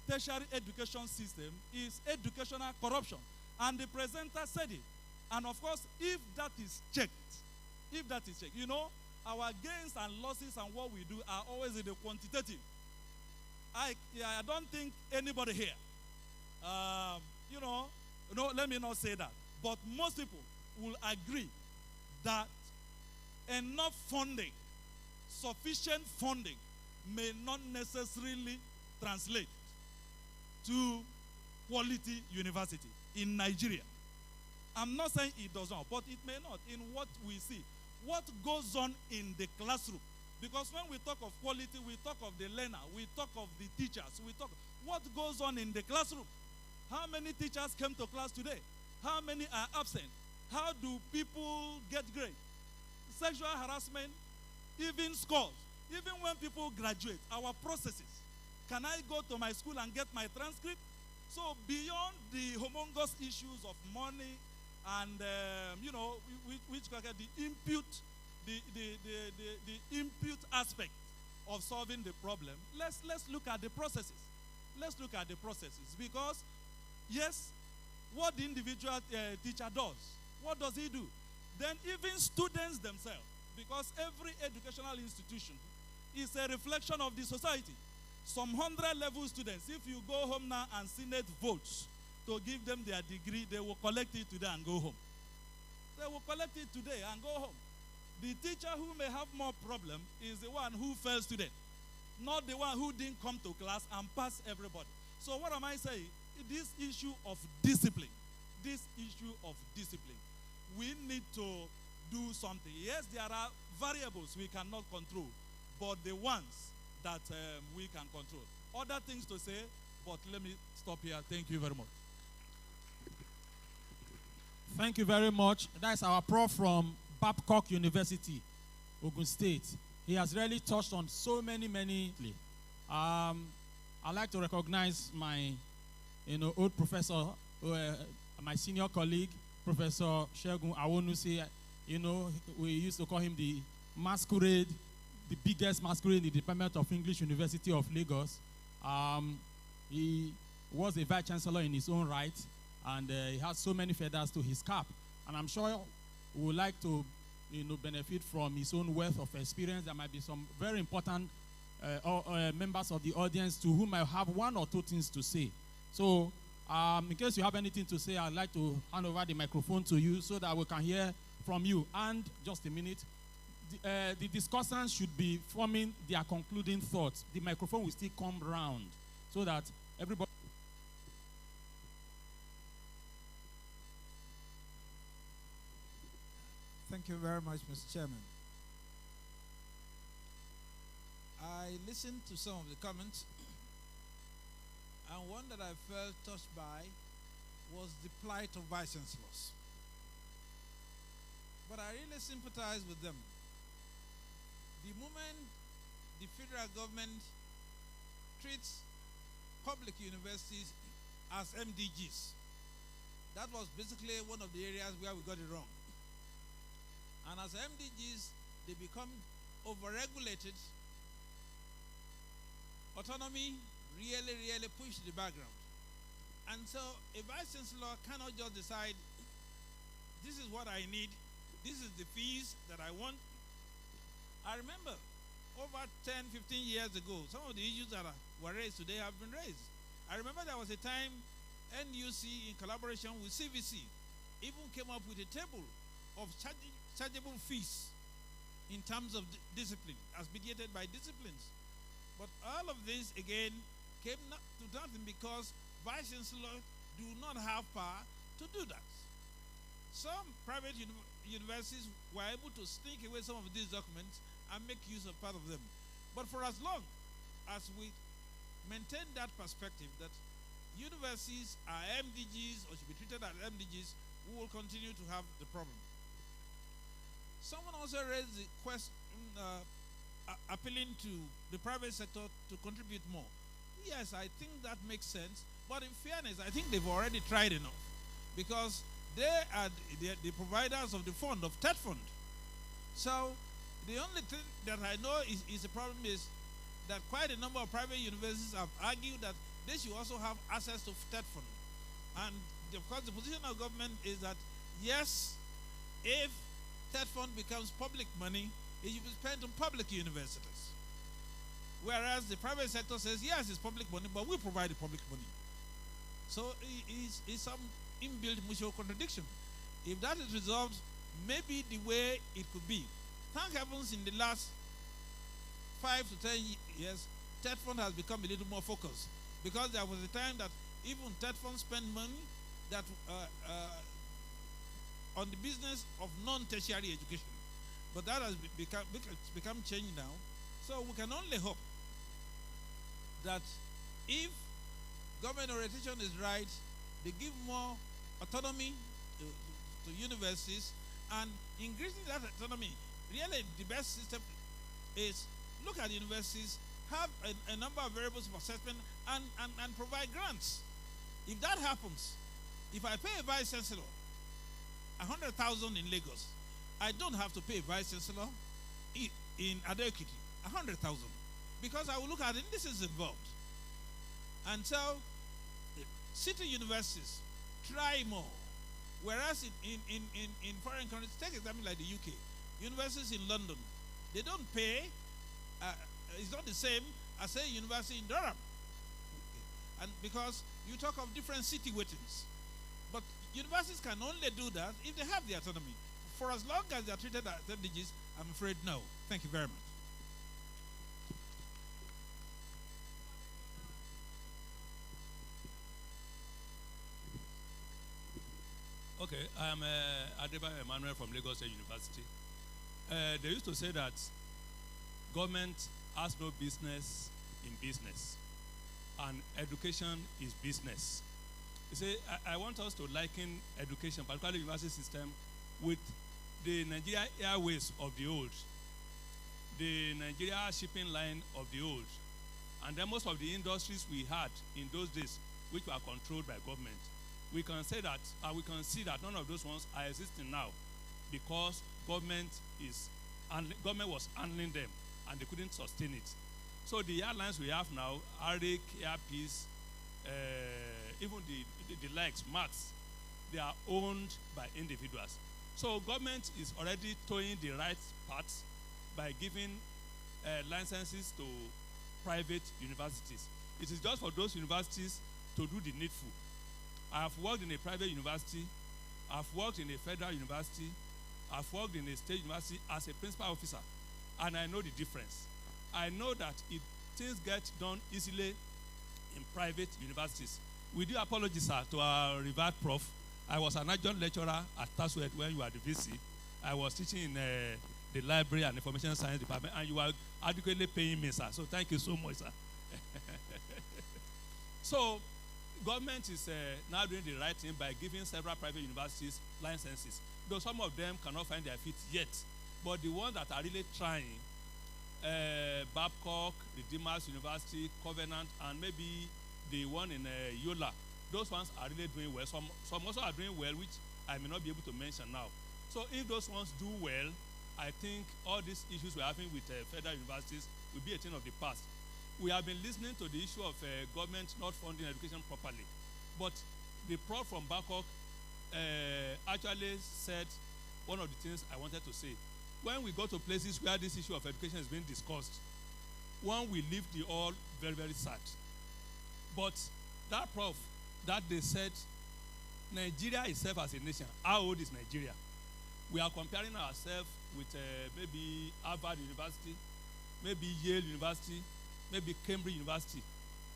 Speaker 13: tertiary education system is educational corruption. And the presenter said it. And of course, if that is checked, our gains and losses and what we do are always in the quantitative. I don't think anybody here, let me not say that, but most people will agree that enough funding, sufficient funding, may not necessarily translate to quality university in Nigeria. I'm not saying it does not, but it may not in what we see. What goes on in the classroom? Because when we talk of quality, we talk of the learner, we talk of the teachers, we talk what goes on in the classroom. How many teachers came to class today? How many are absent? How do people get grades? Sexual harassment, even scores. Even when people graduate, our processes. Can I go to my school and get my transcript? So beyond the humongous issues of money and, the input aspect of solving the problem, let's look at the processes. Let's look at the processes because, yes, what the individual teacher does, what does he do? Then even students themselves, because every educational institution is a reflection of the society. Some 100-level students, if you go home now and Senate votes to give them their degree, they will collect it today and go home. They will collect it today and go home. The teacher who may have more problem is the one who fails student, not the one who didn't come to class and pass everybody. So what am I saying? This issue of discipline, we need to do something. Yes, there are variables we cannot control, but the ones that we can control. Other things to say, but let me stop here. Thank you very much.
Speaker 10: Thank you very much. That's our prof from Babcock University, Ogun State. He has really touched on so many. I'd like to recognize my, old professor, my senior colleague, Professor Shegun Awonusi. We used to call him the masquerade, the biggest masquerade in the Department of English, University of Lagos. He was a vice chancellor in his own right, and he has so many feathers to his cap. And I'm sure we would like to, benefit from his own wealth of experience. There might be some very important members of the audience to whom I have one or two things to say. So, in case you have anything to say, I'd like to hand over the microphone to you so that we can hear from you. And just a minute, the discussants should be forming their concluding thoughts. The microphone will still come round so that everybody.
Speaker 16: Thank you very much, Mr. Chairman. I listened to some of the comments, and one that I felt touched by was the plight of vice chancellors. But I really sympathize with them. The moment the federal government treats public universities as MDGs, that was basically one of the areas where we got it wrong. And as MDGs, they become overregulated. Autonomy really pushed the background. And so a vice chancellor cannot just decide, this is what I need, this is the fees that I want. I remember over 10, 15 years ago, some of the issues that were raised today have been raised. I remember there was a time NUC, in collaboration with CVC, even came up with a table of chargeable fees in terms of discipline, as mediated by disciplines. But all of this, again, came to nothing because vice chancellors do not have power to do that. Some private universities were able to sneak away some of these documents and make use of part of them. But for as long as we maintain that perspective that universities are MDGs or should be treated as MDGs, we will continue to have the problem. Someone also raised the question appealing to the private sector to contribute more. Yes, I think that makes sense. But in fairness, I think they've already tried enough because they are the providers of the fund, of TED fund. So the only thing that I know is a problem is that quite a number of private universities have argued that they should also have access to TED fund. And of course, the position of government is that yes, if TED fund becomes public money, it should be spent on public universities. Whereas the private sector says, yes, it's public money, but we provide the public money. So it's some inbuilt mutual contradiction. If that is resolved, maybe the way it could be. Thank heavens in the last 5 to 10 years, TED fund has become a little more focused. Because there was a time that even TED fund spent money that on the business of non-tertiary education. But that has become changed now. So we can only hope that if government orientation is right, they give more autonomy to universities, and increasing that autonomy, really the best system is look at universities, have a number of variables of assessment, and provide grants. If that happens, if I pay a vice chancellor 100,000 in Lagos, I don't have to pay a vice chancellor in Ado-Ekiti 100,000 because I will look at indices involved. And so, city universities try more. Whereas in foreign countries, take an example like the UK, universities in London, they don't pay, it's not the same as a university in Durham. And because you talk of different city weightings. But universities can only do that if they have the autonomy. For as long as they are treated as MDGs, I'm afraid no. Thank you very much.
Speaker 17: Okay, I am Adebayo Emmanuel from Lagos State University. They used to say that government has no business in business, and education is business. You see, I want us to liken education, particularly university system, with the Nigeria Airways of the old, the Nigeria shipping line of the old, and then most of the industries we had in those days, which were controlled by government. We can say that, we can see that none of those ones are existing now because government was handling them and they couldn't sustain it. So the airlines we have now, Arik, Airpeace, even the likes, Max, they are owned by individuals. So government is already towing the right path by giving licenses to private universities. It is just for those universities to do the needful. I have worked in a private university, I've worked in a federal university, I've worked in a state university as a principal officer, and I know the difference. I know that things get done easily in private universities. We do apologize, sir, to our revered prof. I was an adjunct lecturer at Taswed when you were the VC. I was teaching in the library and information science department, and you were adequately paying me, sir. So thank you so much, sir. So government is now doing the right thing by giving several private universities licenses, though some of them cannot find their feet yet. But the ones that are really trying, Babcock, Redeemers University, Covenant, and maybe the one in Yola, those ones are really doing well. Some also are doing well, which I may not be able to mention now. So if those ones do well, I think all these issues we're having with federal universities will be a thing of the past. We have been listening to the issue of government not funding education properly. But the prof from Babcock actually said one of the things I wanted to say. When we go to places where this issue of education is being discussed, one will leave the all very, very sad. But that prof, that they said, Nigeria itself as a nation, how old is Nigeria? We are comparing ourselves with maybe Harvard University, maybe Yale University, maybe Cambridge University,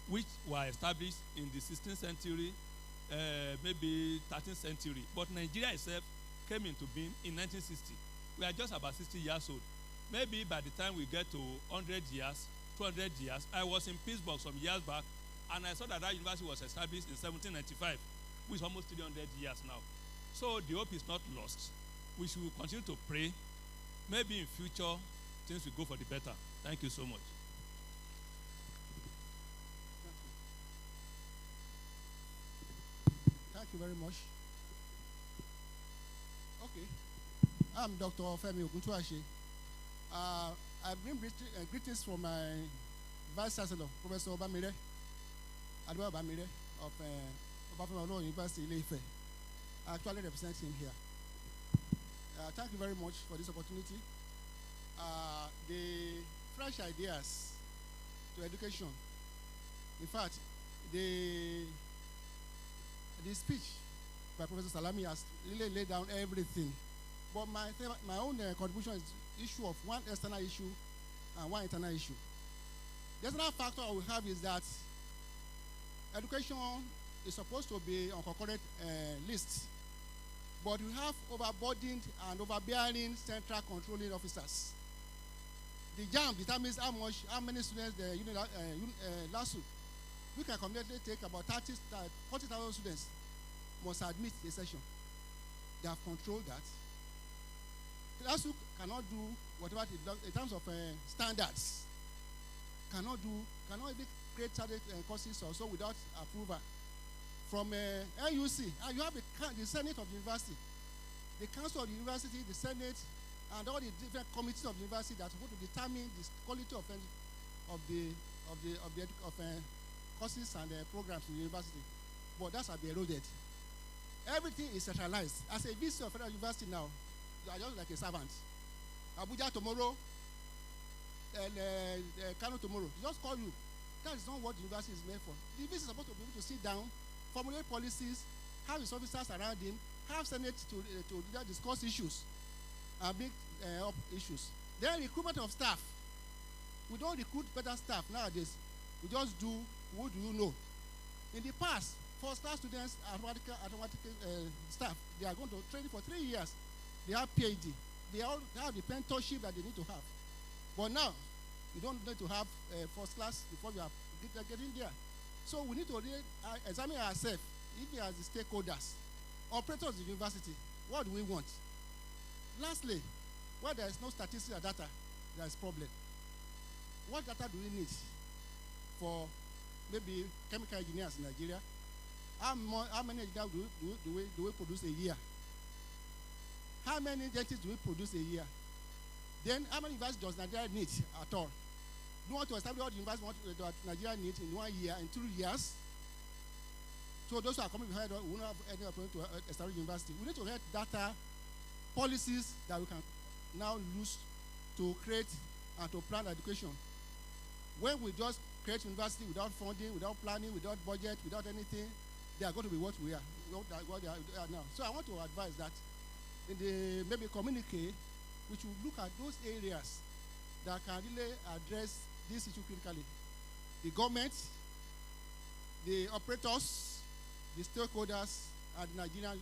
Speaker 17: which were established in the 16th century, maybe 13th century. But Nigeria itself came into being in 1960. We are just about 60 years old. Maybe by the time we get to 100 years, 200 years, I was in Pittsburgh some years back, and I saw that that university was established in 1795, which is almost 300 years now. So the hope is not lost. We should continue to pray. Maybe in future, things will go for the better. Thank you so much.
Speaker 18: Thank you very much. Okay. I'm Dr. Femi Oguntuashe. I bring greetings from my Vice Chancellor, Professor Obamire, Adwa Obamire of Obafemi University, Ile-Ife. I actually represent him here. Thank you very much for this opportunity. The fresh ideas to education. In fact, the speech by Professor Salami has really laid down everything. But my own contribution is the issue of one external issue and one internal issue. The external factor we have is that education is supposed to be on concurrent list, but we have overburdened and overbearing central controlling officers. The JAM determines how many students the LASU. We can communically take about 40,000 students must admit a session. They have controlled that. LASU cannot do whatever in terms of standards. Cannot even create certain courses or so without approval. From NUC, you have the Senate of the University, the Council of the University, the Senate, and all the different committees of the university that are supposed to determine the quality of courses and programs in the university. But that's been eroded. Everything is centralized. As a visitor of Federal University now, you are just like a servant. Abuja tomorrow, and Kano tomorrow. They just call you. That is not what the university is meant for. The university is supposed to be able to sit down, formulate policies, have his officers around him, have Senate to discuss issues and bring up issues. Then recruitment of staff. We don't recruit better staff nowadays. We just do who do you know. In the past, first-class students, automatic staff, they are going to train for 3 years. They have PhD. They have the mentorship that they need to have. But now, you don't need to have first class before you are getting there. So we need to really examine ourselves, if we are the stakeholders, operators of the university, what do we want? Lastly, where there is no statistical data, there is problem. What data do we need for maybe chemical engineers in Nigeria? How many engineers do we produce a year? How many dentists do we produce a year? Then how many universities does Nigeria need at all? Do you want to establish all the universities that Nigeria needs in 1 year, in 2 years? So those who are coming behind us will not have any opportunity to establish university. We need to get data, policies that we can now use to create and to plan education. When we just create university without funding, without planning, without budget, without anything, they are going to be what we are, what they are now. So I want to advise that in the maybe communique, we should look at those areas that can really address this issue critically. The government, the operators, the stakeholders, and the Nigerian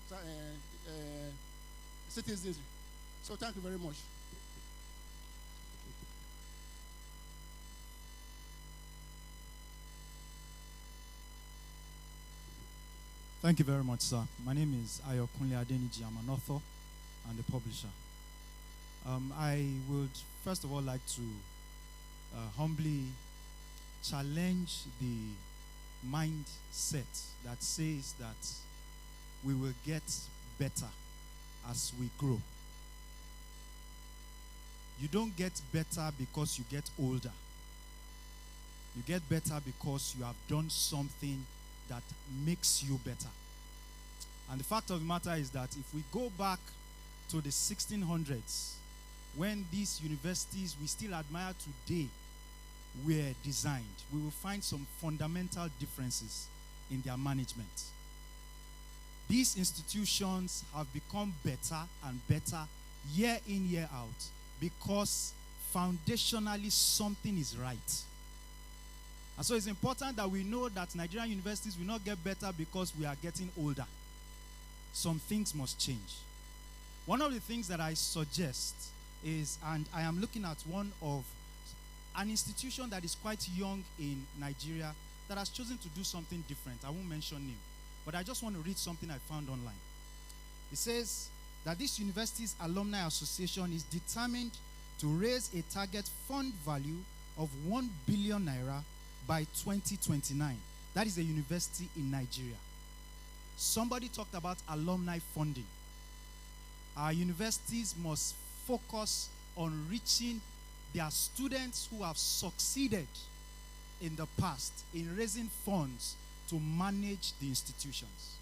Speaker 18: citizens. So thank you very much.
Speaker 19: Thank you very much, sir. My name is Ayokunle Adeniji. I'm an author and a publisher. I would first of all like to humbly challenge the mindset that says that we will get better as we grow. You don't get better because you get older. You get better because you have done something that makes you better. And the fact of the matter is that if we go back to the 1600s, when these universities we still admire today were designed, we will find some fundamental differences in their management. These institutions have become better and better year in, year out, because foundationally something is right. And so it's important that we know that Nigerian universities will not get better because we are getting older. Some things must change. One of the things that I suggest is, and I am looking at an institution that is quite young in Nigeria that has chosen to do something different. I won't mention name, but I just want to read something I found online. It says that this university's alumni association is determined to raise a target fund value of 1 billion naira by 2029. That is a university in Nigeria. Somebody talked about alumni funding. Our universities must focus on reaching their students who have succeeded in the past in raising funds to manage the institutions.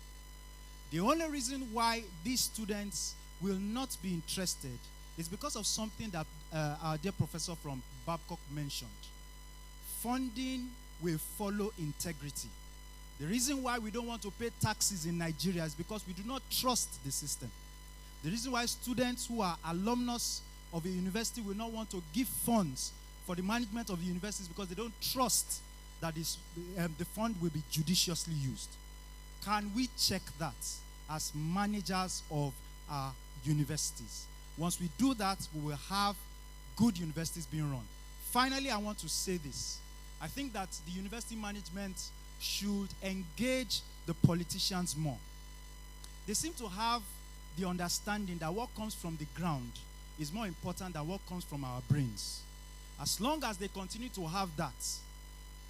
Speaker 19: The only reason why these students will not be interested is because of something that our dear professor from Babcock mentioned. Funding will follow integrity. The reason why we don't want to pay taxes in Nigeria is because we do not trust the system. The reason why students who are alumnus of a university will not want to give funds for the management of the university is because they don't trust that the fund will be judiciously used. Can we check that as managers of our universities? Once we do that, we will have good universities being run. Finally, I want to say this. I think that the university management should engage the politicians more. They seem to have the understanding that what comes from the ground is more important than what comes from our brains. As long as they continue to have that,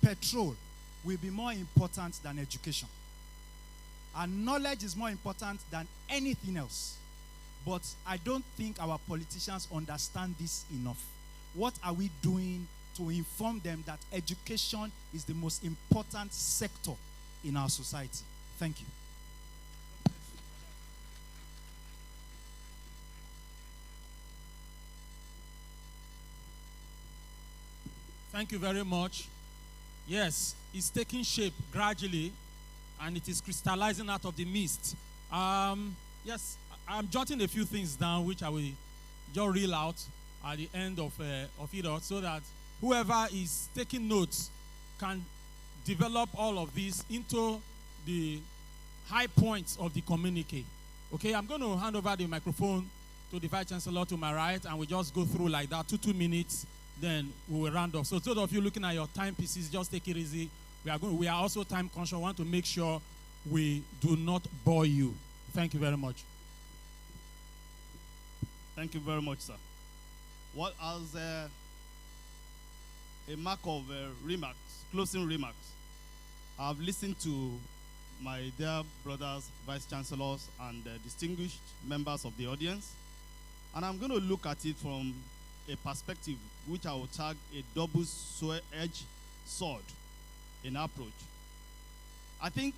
Speaker 19: petrol will be more important than education. And knowledge is more important than anything else. But I don't think our politicians understand this enough. What are we doing to inform them that education is the most important sector in our society? Thank you.
Speaker 10: Thank you very much. Yes, it's taking shape gradually, and it is crystallizing out of the mist. Yes, I'm jotting a few things down, which I will just reel out at the end of it all, so that whoever is taking notes can develop all of this into the high points of the communique. Okay, I'm going to hand over the microphone to the Vice Chancellor to my right, and we just go through like that, 2 minutes, then we will round off. So those of you looking at your timepieces, just take it easy. We are also time conscious. We want to make sure we do not bore you. Thank you very much.
Speaker 14: Thank you very much, sir. What as a mark of remarks, closing remarks, I've listened to my dear brothers, vice chancellors, and distinguished members of the audience, and I'm going to look at it from a perspective which I will tag a double-edged sword in approach. I think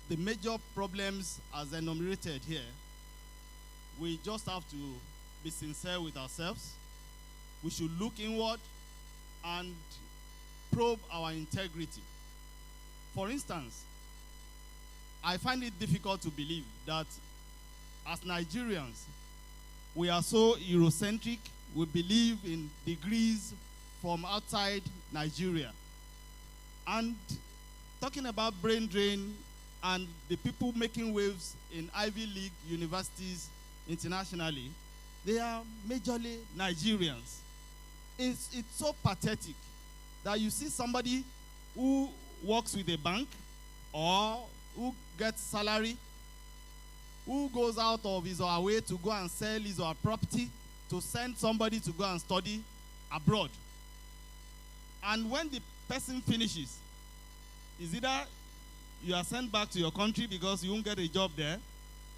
Speaker 14: the major problems as enumerated here, we just have to be sincere with ourselves. We should look inward and probe our integrity. For instance, I find it difficult to believe that as Nigerians, we are so Eurocentric, we believe in degrees from outside Nigeria. And talking about brain drain and the people making waves in Ivy League universities internationally, they are majorly Nigerians. It's so pathetic that you see somebody who works with a bank or who gets salary, who goes out of his or her way to go and sell his or her property to send somebody to go and study abroad. And when the person finishes, is either you are sent back to your country because you won't get a job there,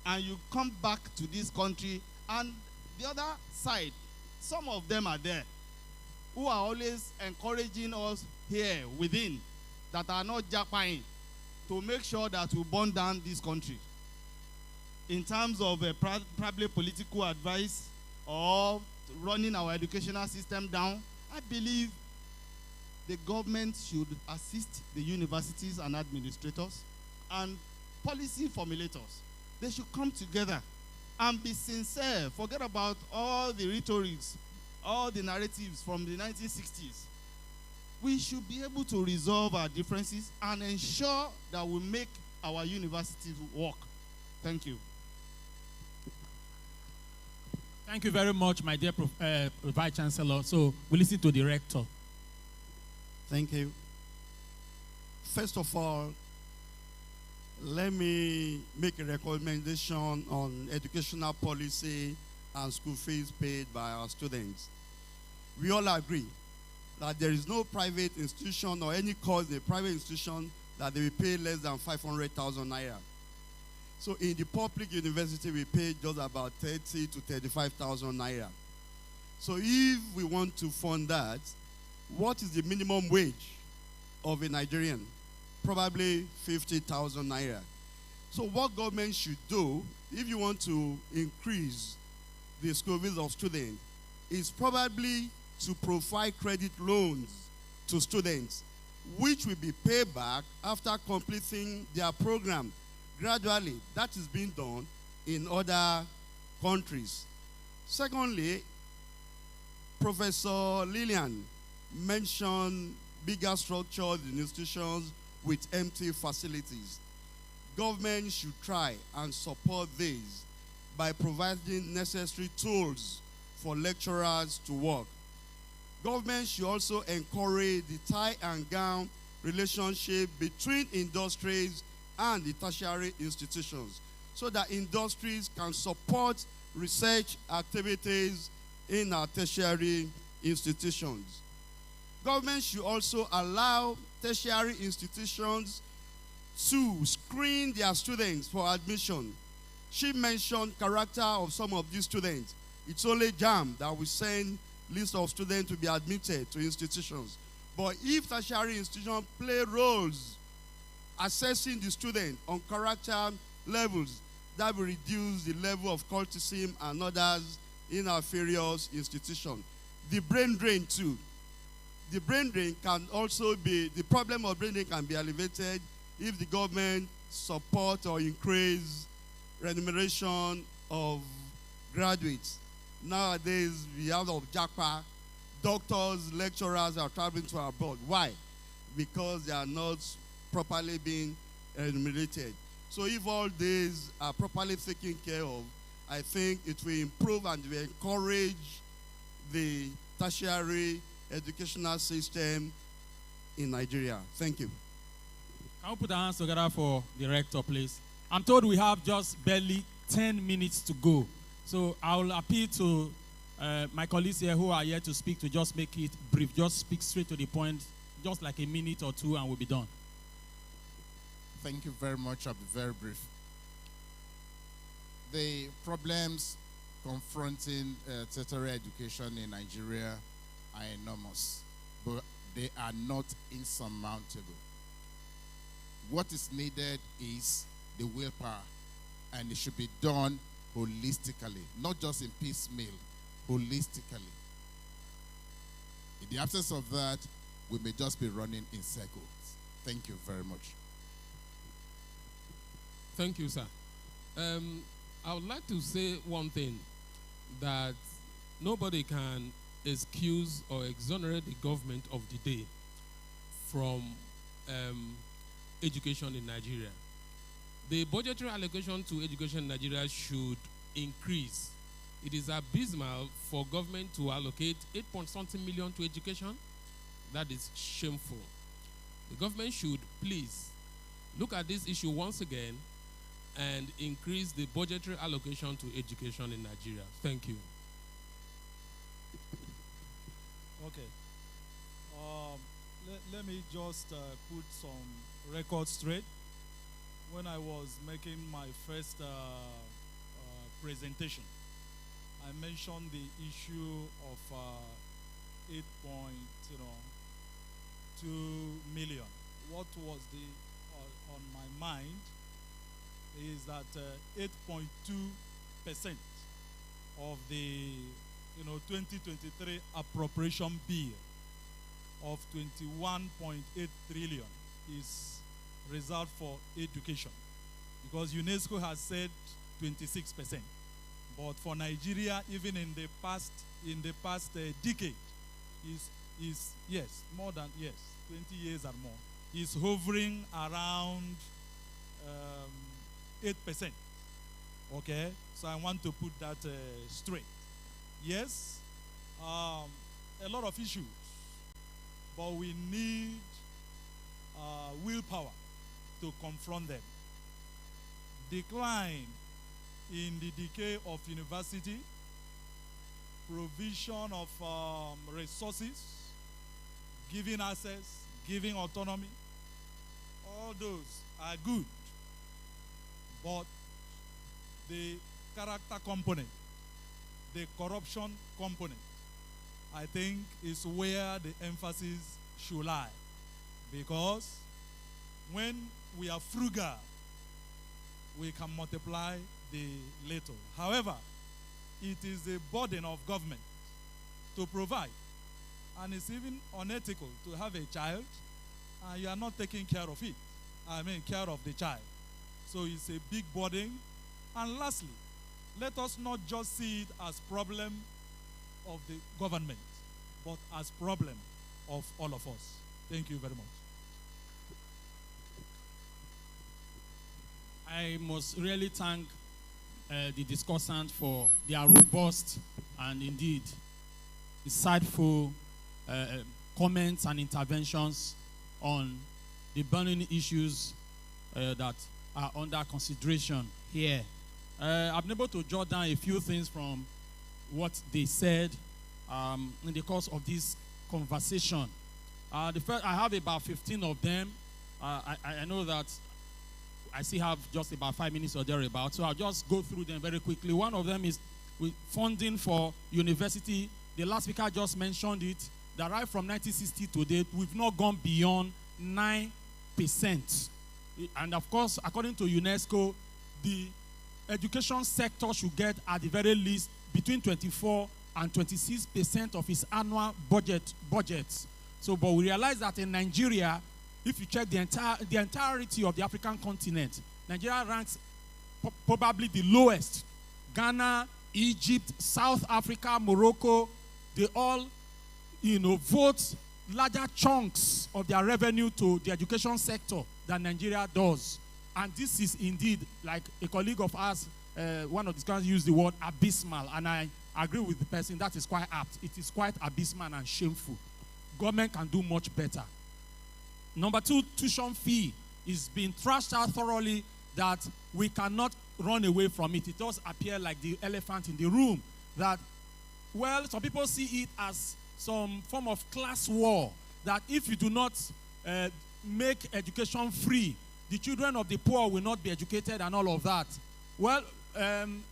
Speaker 14: and you come back to this country, and the other side, some of them are there who are always encouraging us here within that are not jackpying to make sure that we burn down this country. In terms of probably political advice or running our educational system down, I believe the government should assist the universities and administrators and policy formulators. They should come together and be sincere. Forget about all the rhetorics, all the narratives from the 1960s. We should be able to resolve our differences and ensure that we make our universities work. Thank you.
Speaker 10: Thank you very much, my dear Vice Chancellor. So we listen to the rector.
Speaker 11: Thank you. First of all, let me make a recommendation on educational policy and school fees paid by our students. We all agree that there is no private institution or any course in a private institution that they will pay less than 500,000 naira. So in the public university, we pay just about 30 to 35,000 naira. So if we want to fund that, what is the minimum wage of a Nigerian? Probably 50,000 naira. So what government should do, if you want to increase the school fees of students, is probably to provide credit loans to students, which will be paid back after completing their program gradually. That is being done in other countries. Secondly, Professor Lillian mentioned bigger structures in institutions with empty facilities. Government should try and support these by providing necessary tools for lecturers to work. Government should also encourage the tie and gown relationship between industries and the tertiary institutions so that industries can support research activities in our tertiary institutions. Government should also allow tertiary institutions to screen their students for admission. She mentioned character of some of these students. It's only JAM that will send list of students to be admitted to institutions. But if tertiary institutions play roles assessing the student on character levels, that will reduce the level of cultism and others in our various institutions. The brain drain too. The brain drain can also be, the problem of brain drain can be alleviated if the government support or increase remuneration of graduates. Nowadays, we have of JAPA, doctors, lecturers are traveling to abroad. Why? Because they are not properly being remunerated. So if all these are properly taken care of, I think it will improve and will encourage the tertiary educational system in Nigeria. Thank you.
Speaker 10: Can we put our hands together for the rector, please? I'm told we have just barely 10 minutes to go. So I will appeal to my colleagues here who are here to speak to just make it brief. Just speak straight to the point, just like a minute or two, and we'll be done.
Speaker 15: Thank you very much. I'll be very brief. The problems confronting tertiary education in Nigeria are enormous, but they are not insurmountable. What is needed is the willpower, and it should be done holistically, not just in piecemeal, holistically. In the absence of that, we may just be running in circles. Thank you very much.
Speaker 12: Thank you, sir. I would like to say one thing, that nobody can excuse or exonerate the government of the day from education in Nigeria. The budgetary allocation to education in Nigeria should increase. It is abysmal for government to allocate 8-point-something million to education. That is shameful. The government should please look at this issue once again and increase the budgetary allocation to education in Nigeria. Thank you.
Speaker 13: Okay. Let me just put some records straight. When I was making my first presentation, I mentioned the issue of 8.2 million. What was on my mind is that 8.2% of the 2023 appropriation bill of 21.8 trillion is reserved for education, because UNESCO has said 26%. But for Nigeria, even in the past decade, is yes, more than, yes, 20 years and more, is hovering around 8%. Okay, so I want to put that straight. Yes, a lot of issues, but we need willpower to confront them. Decline in the decay of university, provision of resources, giving access, giving autonomy, all those are good. But the character component, the corruption component, I think is where the emphasis should lie. Because when we are frugal, we can multiply the little. However, it is a burden of government to provide. And it's even unethical to have a child and you are not taking care of it. I mean, care of the child. So it's a big burden. And lastly, let us not just see it as problem of the government, but as problem of all of us. Thank you very much.
Speaker 10: I must really thank the discussant for their robust and indeed insightful comments and interventions on the burning issues that are under consideration here. I've been able to jot down a few things from what they said in the course of this conversation. The first, I have about 15 of them. I know that I still have just about 5 minutes or thereabouts, so I'll just go through them very quickly. One of them is with funding for university. The last speaker just mentioned it, that right from 1960 to date, we've not gone beyond 9%. And of course, according to UNESCO, the education sector should get at the very least between 24 and 26% of its annual budget. So, but we realize that in Nigeria, if you check the entirety of the African continent, Nigeria ranks probably the lowest. Ghana, Egypt, South Africa, Morocco, they all, vote larger chunks of their revenue to the education sector than Nigeria does. And this is indeed, like a colleague of ours, one of the scholars used the word abysmal, and I agree with the person, that is quite apt. It is quite abysmal and shameful. Government can do much better. Number two, tuition fee is being thrashed out thoroughly, that we cannot run away from it. It does appear like the elephant in the room, that, well, some people see it as some form of class war, that if you do not make education free, the children of the poor will not be educated and all of that. Well,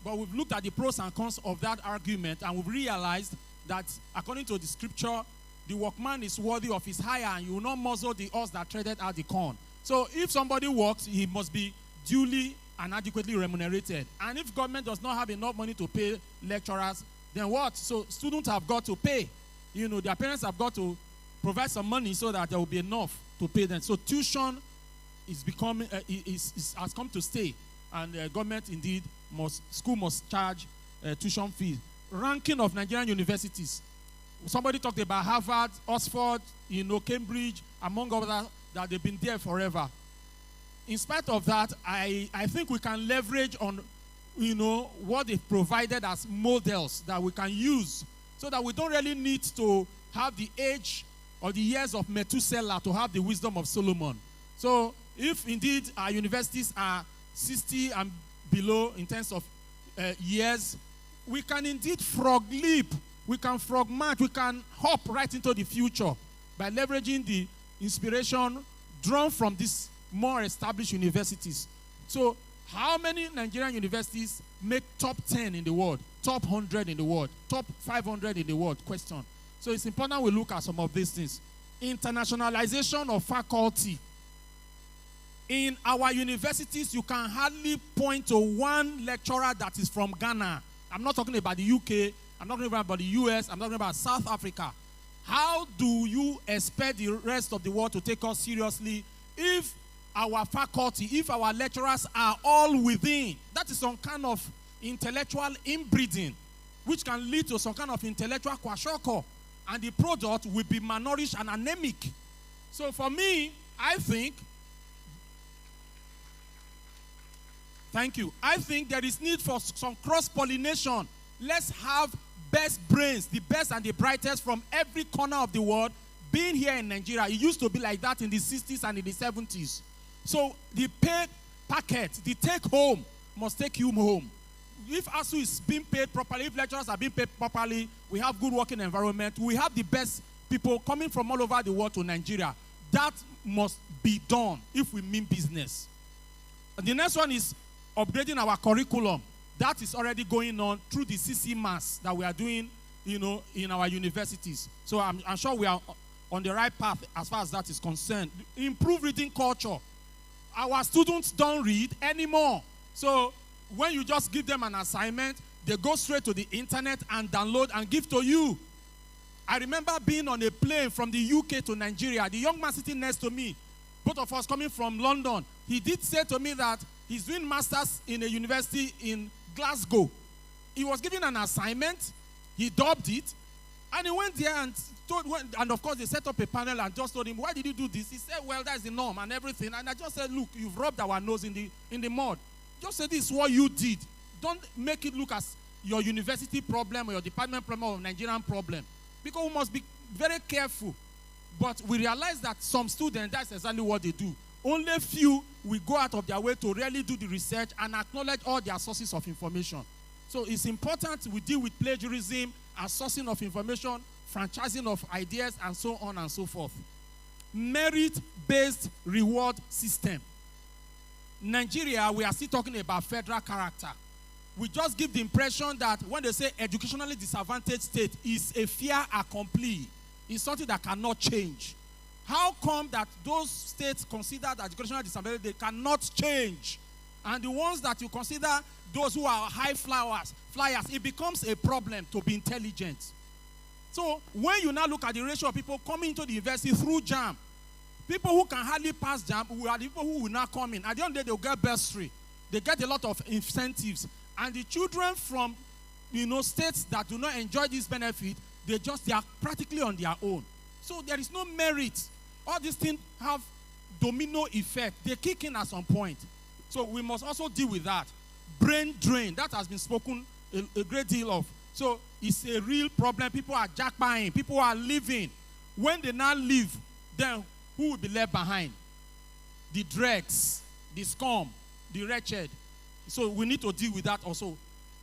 Speaker 10: but we've looked at the pros and cons of that argument, and we've realized that according to the scripture, the workman is worthy of his hire, and you will not muzzle the ox that treaded out the corn. So if somebody works, he must be duly and adequately remunerated. And if government does not have enough money to pay lecturers, then what? So students have got to pay. Their parents have got to provide some money so that there will be enough to pay them. So tuition is becoming has come to stay, and government indeed school must charge tuition fees. Ranking of Nigerian universities. Somebody talked about Harvard, Oxford, Cambridge, among others, that they've been there forever. In spite of that, I think we can leverage on, what they've provided as models that we can use, so that we don't really need to have the age or the years of Methuselah to have the wisdom of Solomon. So if indeed our universities are 60 and below in terms of years, we can indeed frog leap. We can frog march, we can hop right into the future by leveraging the inspiration drawn from these more established universities. So how many Nigerian universities make top 10 in the world, top 100 in the world, top 500 in the world? Question. So it's important we look at some of these things. Internationalization of faculty. In our universities, you can hardly point to one lecturer that is from Ghana. I'm not talking about the UK. I'm not talking about the US. I'm talking about South Africa. How do you expect the rest of the world to take us seriously if our faculty, if our lecturers are all within? That is some kind of intellectual inbreeding, which can lead to some kind of intellectual kwashiorkor, and the product will be malnourished and anemic. So for me, I think there is need for some cross-pollination. Let's have best brains, the best and the brightest from every corner of the world being here in Nigeria. It used to be like that in the 60s and in the 70s. So the pay packet, the take home, must take you home. If ASU is being paid properly, if lecturers are being paid properly, we have good working environment, we have the best people coming from all over the world to Nigeria. That must be done if we mean business. And the next one is upgrading our curriculum. That is already going on through the CC Mass that we are doing, in our universities. So I'm sure we are on the right path as far as that is concerned. Improve reading culture. Our students don't read anymore. So when you just give them an assignment, they go straight to the internet and download and give to you. I remember being on a plane from the UK to Nigeria. The young man sitting next to me, both of us coming from London, he did say to me that he's doing masters in a university in Glasgow. He was given an assignment, he dubbed it, and he went there and of course they set up a panel and just told him, why did you do this? He said, well, that's the norm and everything. And I just said, look, you've rubbed our nose in the mud. Just say this is what you did. Don't make it look as your university problem or your department problem or Nigerian problem. Because we must be very careful. But we realize that some students, that's exactly what they do. Only few will go out of their way to really do the research and acknowledge all their sources of information. So it's important we deal with plagiarism and sourcing of information, franchising of ideas, and so on and so forth. Merit-based reward system. Nigeria, we are still talking about federal character. We just give the impression that when they say educationally disadvantaged state is a fait accompli. It's something that cannot change. How come that those states considered educational disadvantaged, they cannot change? And the ones that you consider those who are high flyers, it becomes a problem to be intelligent. So when you now look at the ratio of people coming into the university through JAM, people who can hardly pass JAM are the people who will not come in. At the end of the day, they'll get bursary. They get a lot of incentives. And the children from, states that do not enjoy this benefit, they are practically on their own. So there is no merit. All these things have domino effect. They kick in at some point. So we must also deal with that. Brain drain, that has been spoken a great deal of. So it's a real problem. People are jackpying. People are leaving. When they now leave, then who will be left behind? The dregs, the scum, the wretched. So we need to deal with that also.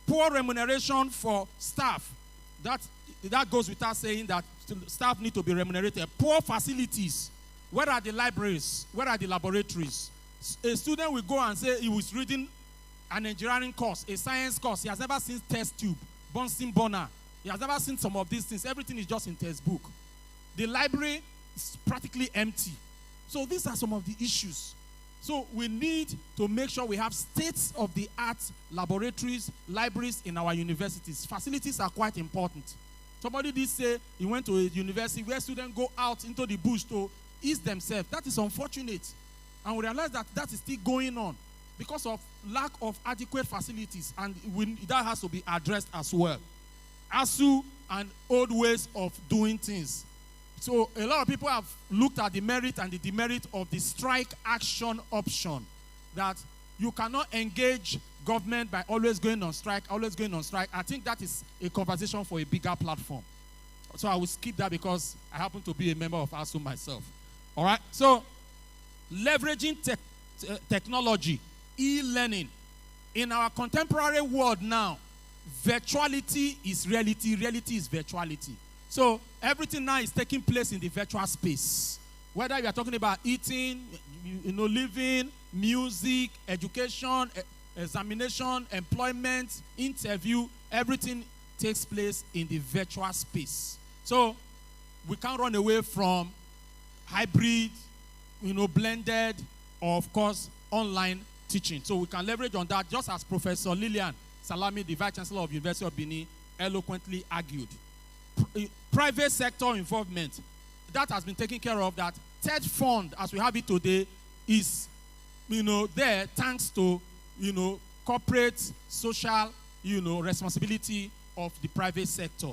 Speaker 10: Poor remuneration for staff. That goes without saying that staff need to be remunerated. Poor facilities. Where are the libraries? Where are the laboratories? A student will go and say he was reading an engineering course, a science course. He has never seen test tube, Bunsen burner. He has never seen some of these things. Everything is just in textbook. The library is practically empty. So these are some of the issues. So we need to make sure we have state-of-the-art laboratories, libraries in our universities. Facilities are quite important. Somebody did say he went to a university where students go out into the bush to ease themselves. That is unfortunate. And we realize that that is still going on because of lack of adequate facilities. And that has to be addressed as well. ASU and old ways of doing things. So a lot of people have looked at the merit and the demerit of the strike action option. That you cannot engage government by always going on strike, I think that is a conversation for a bigger platform. So I will skip that because I happen to be a member of ASU myself. All right? So leveraging technology, e-learning. In our contemporary world now, virtuality is reality, reality is virtuality. So everything now is taking place in the virtual space. Whether you are talking about eating, living, music, education, examination, employment, interview, everything takes place in the virtual space. So we can't run away from hybrid, blended, or of course, online teaching. So we can leverage on that, just as Professor Lillian Salami, the Vice Chancellor of University of Benin, eloquently argued. private sector involvement. That has been taken care of. That third fund, as we have it today, is, there thanks to, corporate, social, responsibility of the private sector.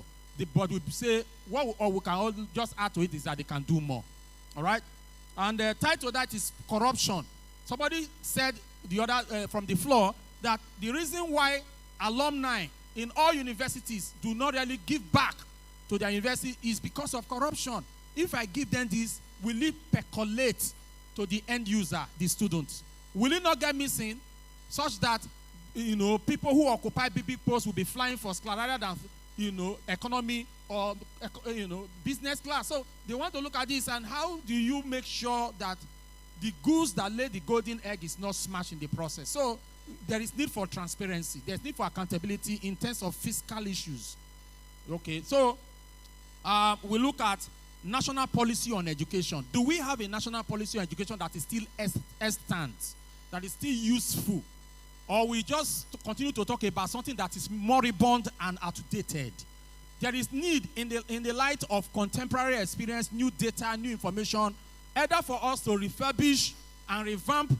Speaker 10: But we say, what we can all just add to it is that they can do more. All right? And tied to that is corruption. Somebody said the other from the floor that the reason why alumni in all universities do not really give back to their university is because of corruption. If I give them this, will it percolate to the end user, the students? Will it not get missing such that, people who occupy big posts will be flying first class rather than, economy or, business class? So they want to look at this, and how do you make sure that the goose that laid the golden egg is not smashed in the process? So there is need for transparency. There's need for accountability in terms of fiscal issues. Okay, so we look at national policy on education. Do we have a national policy on education that is still extant, that is still useful? Or we just continue to talk about something that is moribund and outdated? There is need in the light of contemporary experience, new data, new information, either for us to refurbish and revamp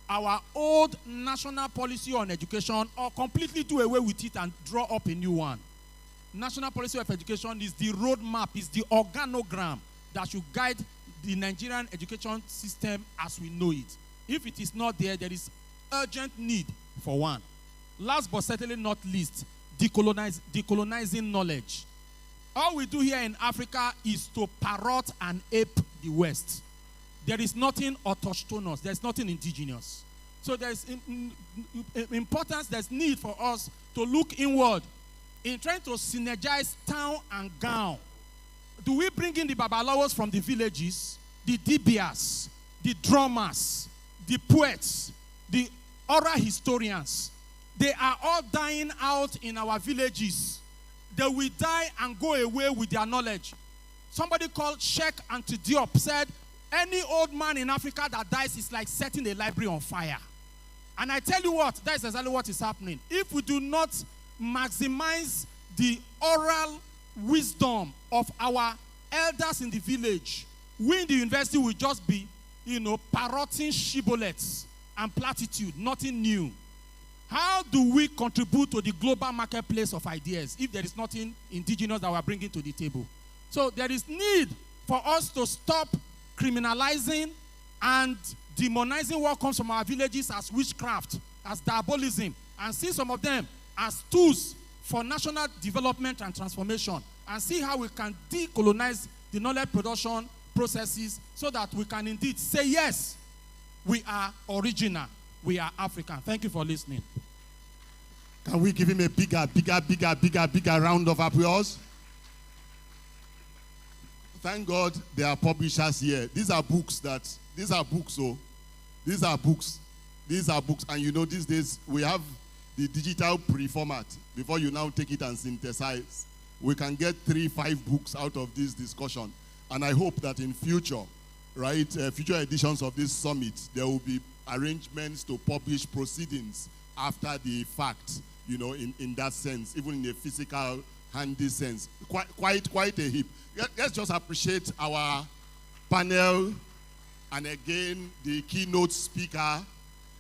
Speaker 10: our old national policy on education or completely do away with it and draw up a new one. National policy of education is the roadmap, is the organogram that should guide the Nigerian education system as we know it. If it is not there, there is urgent need for one. Last but certainly not least, decolonizing knowledge. All we do here in Africa is to parrot and ape the West. There is nothing autochthonous. There's nothing indigenous. So there's importance, there's need for us to look inward in trying to synergize town and gown. Do we bring in the babalawos from the villages, the dibias, the drummers, the poets, the oral historians? They are all dying out in our villages. They will die and go away with their knowledge. Somebody called Sheikh Anta Diop said, any old man in Africa that dies is like setting a library on fire. And I tell you what, that is exactly what is happening. If we do not maximize the oral wisdom of our elders in the village, we in the university will just be, parroting shibboleths and platitude, nothing new. How do we contribute to the global marketplace of ideas if there is nothing indigenous that we are bringing to the table? So there is need for us to stop criminalizing and demonizing what comes from our villages as witchcraft, as diabolism, and see some of them as tools for national development and transformation, and see how we can decolonize the knowledge production processes so that we can indeed say, yes, we are original, we are African. Thank you for listening.
Speaker 5: Can we give him a bigger round of applause? Thank God there are publishers here. These are books, and these days we have the digital pre-format. Before you now take it and synthesize, we can get 3-5 books out of this discussion. And I hope that in future editions of this summit, there will be arrangements to publish proceedings after the fact, in that sense, even in a physical, handy sense. Quite a heap. Let's just appreciate our panel, and again, the keynote speaker,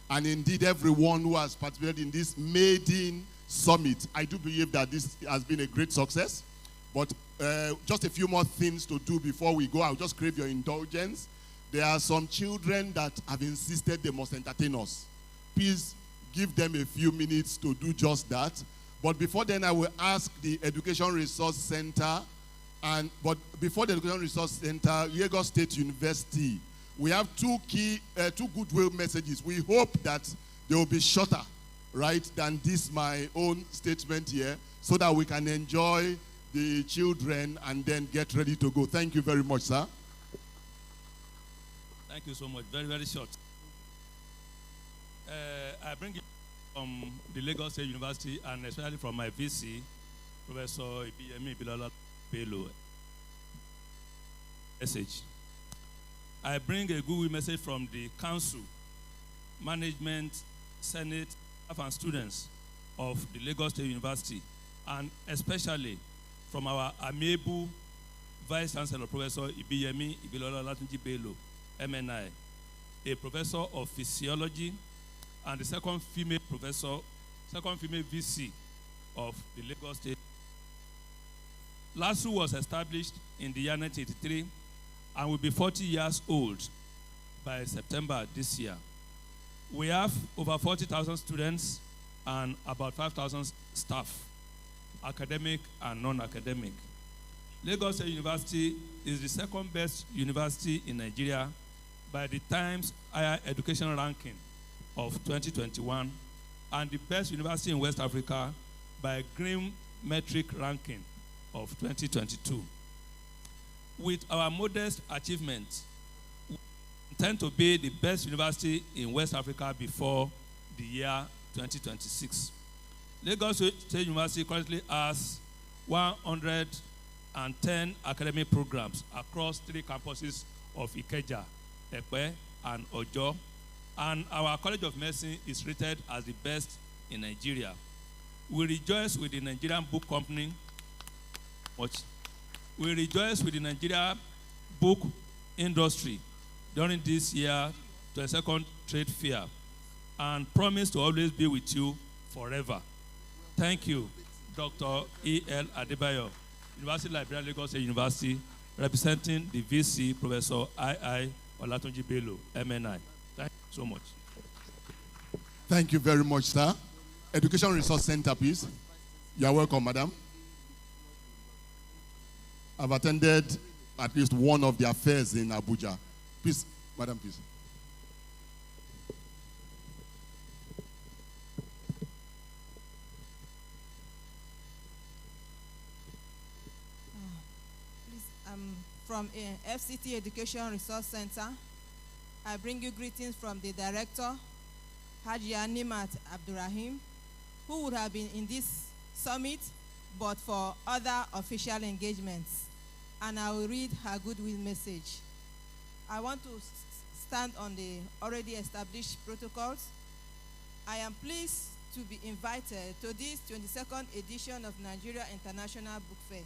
Speaker 5: and indeed everyone who has participated in this maiden summit. I do believe that this has been a great success, but just a few more things to do before we go. I'll just crave your indulgence. There are some children that have insisted they must entertain us. Please give them a few minutes to do just that. But before then, I will ask the Education Resource Center, but before the Education Resource Center, Lagos State University, we have two goodwill messages. We hope that they will be shorter, than this, my own statement here, so that we can enjoy the children and then get ready to go. Thank you very much, sir.
Speaker 17: Thank you so much. Very, very short. I bring it from the Lagos State University, and especially from my VC, Professor Ibiyemi Bilala Bello. Message. I bring a good message from the Council, Management, Senate, staff and students of the Lagos State University, and especially from our amiable Vice Chancellor Professor Ibiyemi Ibilola Latunji Bello, MNI, a professor of physiology, and the second female VC of the Lagos State. LASU was established in the year 1983 and will be 40 years old by September this year. We have over 40,000 students and about 5,000 staff, academic and non-academic. Lagos State University is the second best university in Nigeria by the Times Higher Education Ranking of 2021 and the best university in West Africa by Green Metric Ranking of 2022. With our modest achievements, we intend to be the best university in West Africa before the year 2026. Lagos State University currently has 110 academic programs across 3 campuses of Ikeja, Epe, and Ojo, and our College of Medicine is rated as the best in Nigeria. We rejoice with the Nigerian Book Company. We rejoice with the Nigeria book industry during this year 22nd Trade Fair and promise to always be with you forever. Thank you, Dr. E.L. Adebayo, University Librarian, Lagos State University, representing the VC, Professor I.I. Olatunji Bello, MNI. Thank you so much.
Speaker 5: Thank you very much, sir. Education Resource Center, please. You are welcome, madam. I've attended at least one of their fairs in Abuja. Please, madam, please.
Speaker 9: From FCT Education Resource Center, I bring you greetings from the director, Hajia Nimat Abdurrahim, who would have been in this summit, but for other official engagements. And I will read her goodwill message. I want to stand on the already established protocols. I am pleased to be invited to this 22nd edition of Nigeria International Book Fair,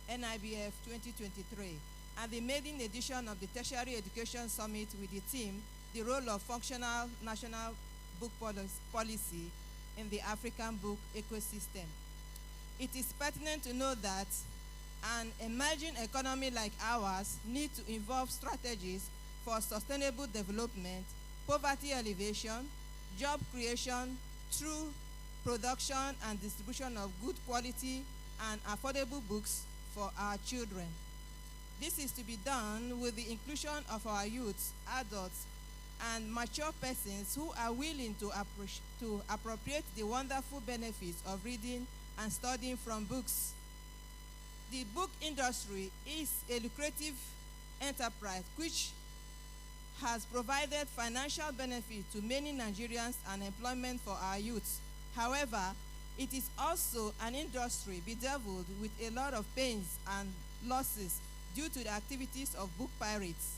Speaker 9: NIBF 2023, and the maiden edition of the Tertiary Education Summit with the theme, The Role of Functional National Book Policy in the African Book Ecosystem. It is pertinent to know that an emerging economy like ours needs to involve strategies for sustainable development, poverty alleviation, job creation through production and distribution of good quality and affordable books for our children. This is to be done with the inclusion of our youths, adults, and mature persons who are willing to appropriate the wonderful benefits of reading and studying from books. The book industry is a lucrative enterprise which has provided financial benefit to many Nigerians and employment for our youths. However, it is also an industry bedeviled with a lot of pains and losses due to the activities of book pirates.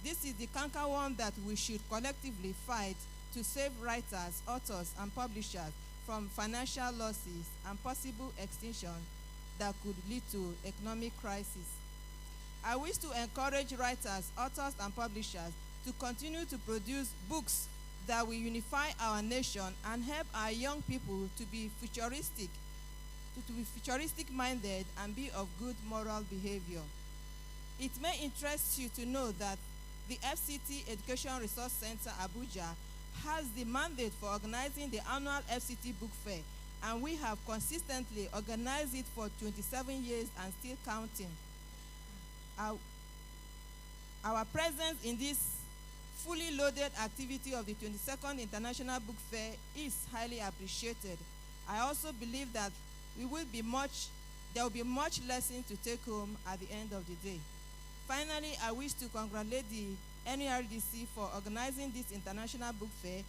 Speaker 9: This is the cankerworm that we should collectively fight to save writers, authors, and publishers from financial losses and possible extinction that could lead to economic crisis. I wish to encourage writers, authors, and publishers to continue to produce books that will unify our nation and help our young people to be futuristic minded and be of good moral behavior. It may interest you to know that the FCT Education Resource Center Abuja has the mandate for organizing the annual FCT Book Fair, and we have consistently organized it for 27 years and still counting. Our presence in this fully loaded activity of the 22nd International Book Fair is highly appreciated. I also believe that there will be much lesson to take home at the end of the day. Finally, I wish to congratulate the NERDC for organizing this International Book Fair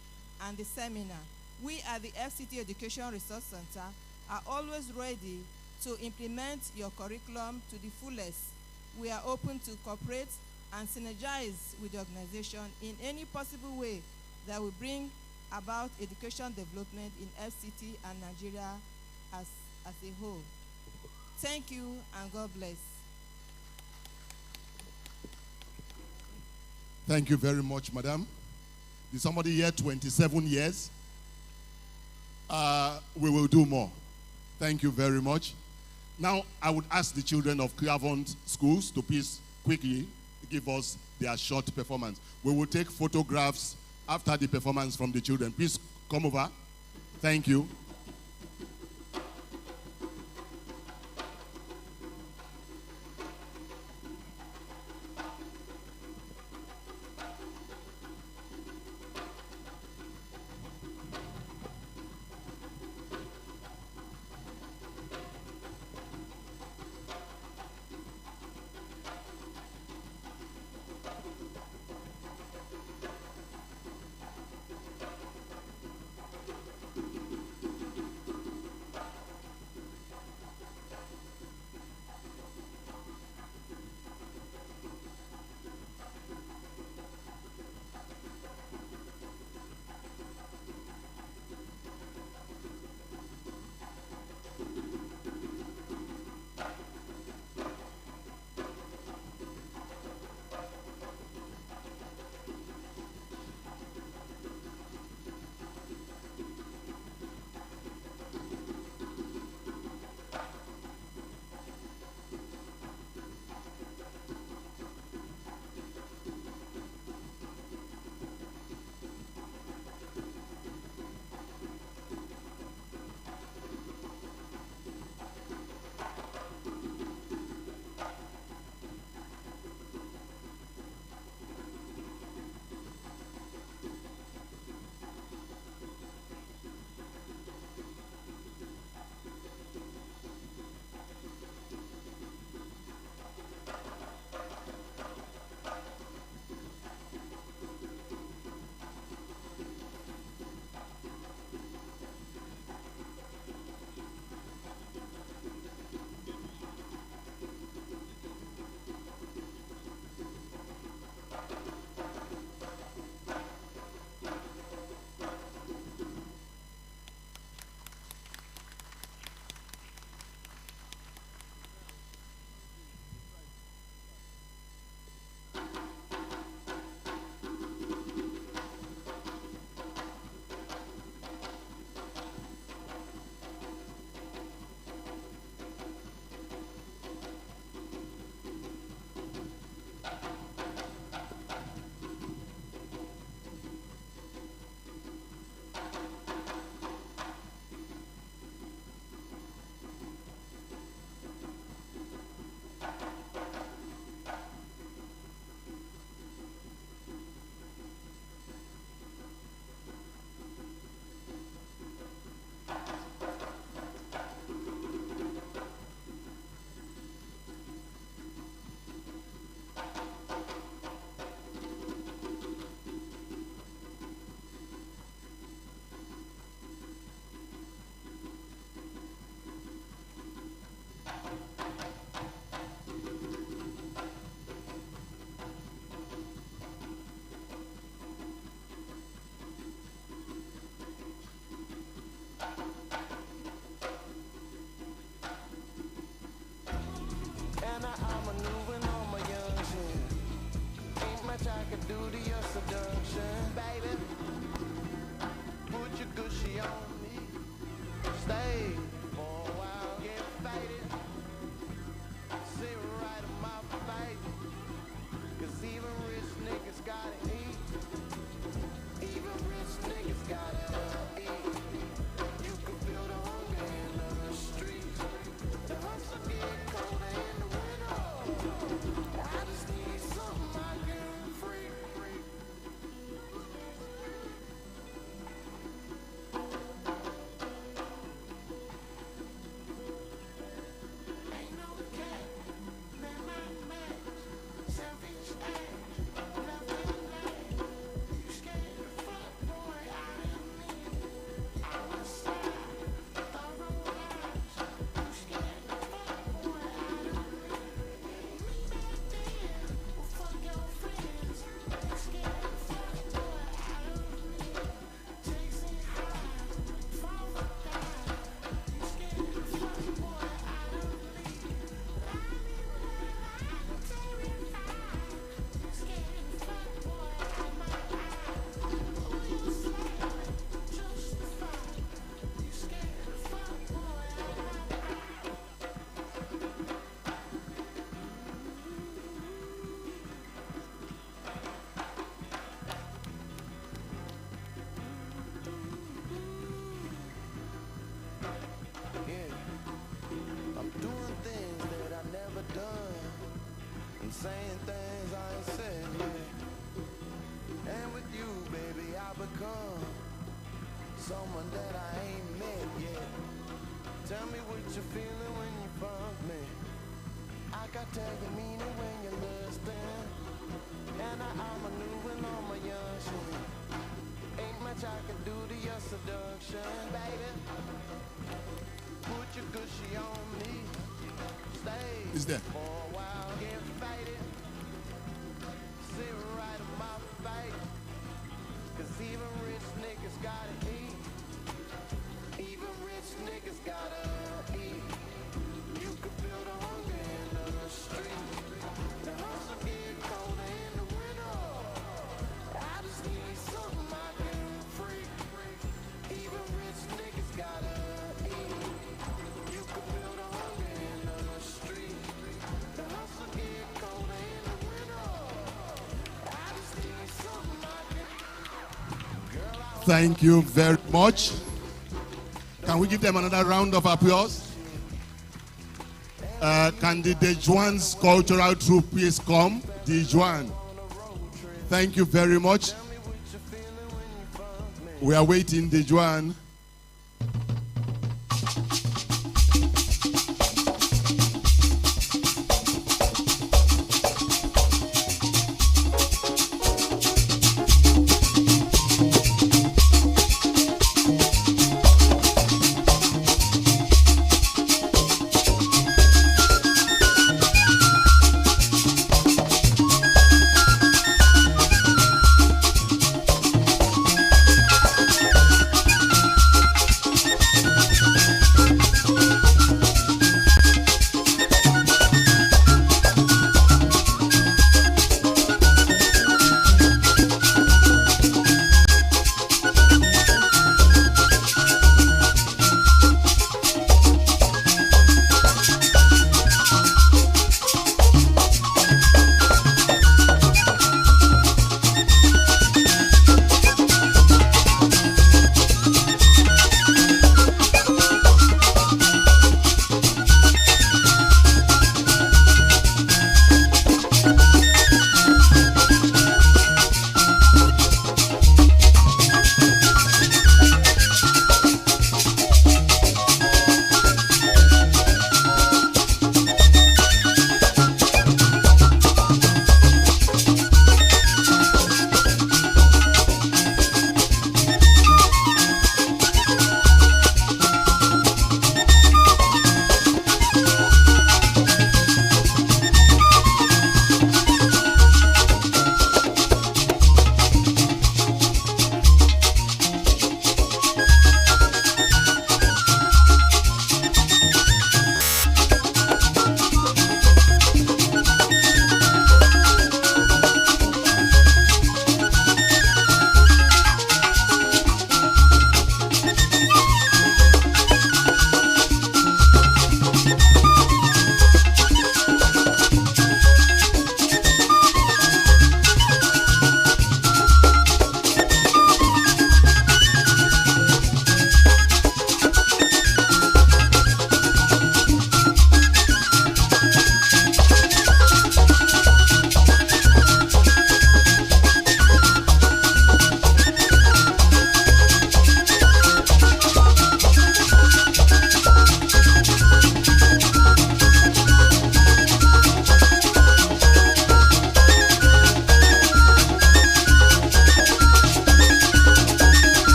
Speaker 9: and the seminar. We at the FCT Education Resource Center are always ready to implement your curriculum to the fullest. We are open to cooperate and synergize with the organization in any possible way that will bring about education development in FCT and Nigeria as a whole. Thank you and God bless.
Speaker 5: Thank you very much, madam. Did somebody here 27 years? We will do more. Thank you very much. Now, I would ask the children of Clearmont schools to please quickly give us their short performance. We will take photographs after the performance from the children. Please come over. Thank you.
Speaker 3: you feeling when you fuck me? I can tell you mean it when you listen. And I'm a new one on my young shit. Ain't much I can do to your seduction, baby. Put your gushy on me. Stay
Speaker 5: Is there?
Speaker 3: for a while, get faded. Sit right in my face. 'Cause even rich niggas gotta eat. Even rich niggas gotta eat. You can feel the hunger in the street. The hustle get colder in the winter. I just need something I can freak. Even rich niggas gotta eat. You can feel the hunger in the street. The hustle get colder in the winter. I just need something I can.
Speaker 5: Thank you very much. Can we give them another round of applause? Can the Dejuan's cultural troupe please come? Dejuan. Thank you very much. We are waiting, Dejuan.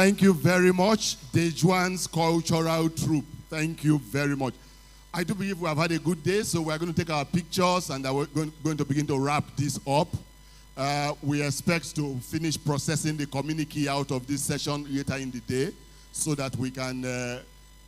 Speaker 5: Thank you very much, Dejuan's Cultural Troupe. Thank you very much. I do believe we have had a good day, so we're going to take our pictures and we're going to begin to wrap this up. We expect to finish processing the communique out of this session later in the day so that we can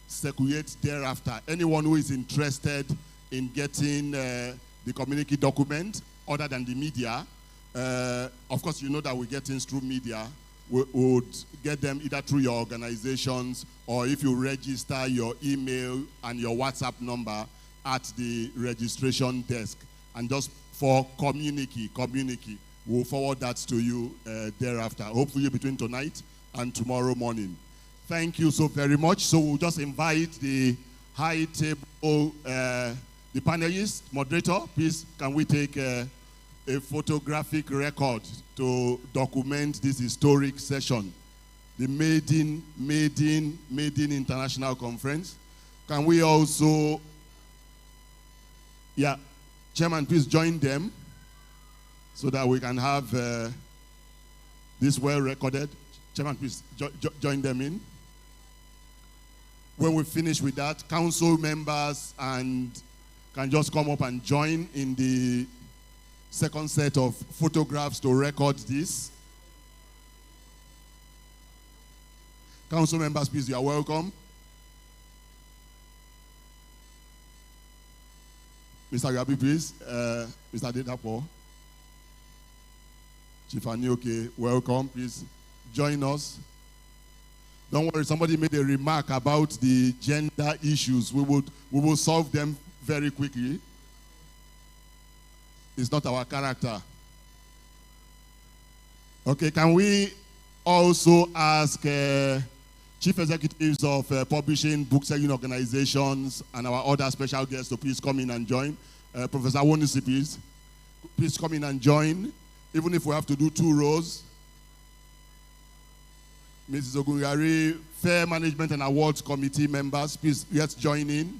Speaker 5: circulate thereafter. Anyone who is interested in getting the communique document other than the media, of course you know that we get things through media. We would get them either through your organizations or if you register your email and your WhatsApp number at the registration desk. And just for communique, we'll forward that to you thereafter, hopefully between tonight and tomorrow morning. Thank you so very much. So we'll just invite the high table, the panelists, moderator, please can we take a photographic record to document this historic session, the Maiden International Conference. Can we also, Chairman, please join them so that we can have this well recorded. Chairman, please join them in. When we finish with that, council members and can just come up and join in the second set of photographs to record this. Council members, please, you are welcome. Mr. Gabi, please. Mr. Dedapo. Chief Anioke, welcome. Please join us. Don't worry, somebody made a remark about the gender issues. We will solve them very quickly. It's not our character. Okay, can we also ask chief executives of publishing, book-selling organizations, and our other special guests to please come in and join? Professor Wonisi, please come in and join, even if we have to do 2 rows. Mrs. Ogungari, Fair Management and Awards Committee members, please let's join in.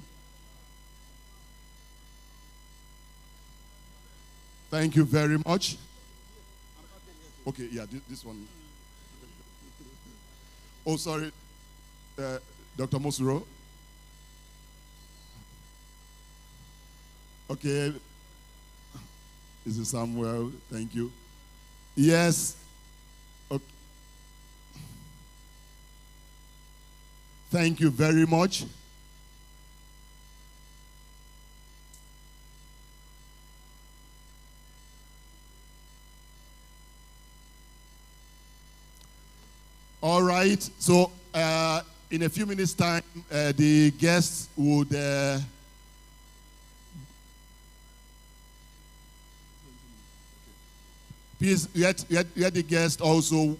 Speaker 5: Thank you very much. Okay, yeah, this one. Oh, sorry, Dr. Mosuro. Okay, this is Samuel, thank you. Yes. Okay. Thank you very much. All right, so in a few minutes' time, the guests would please let the guests also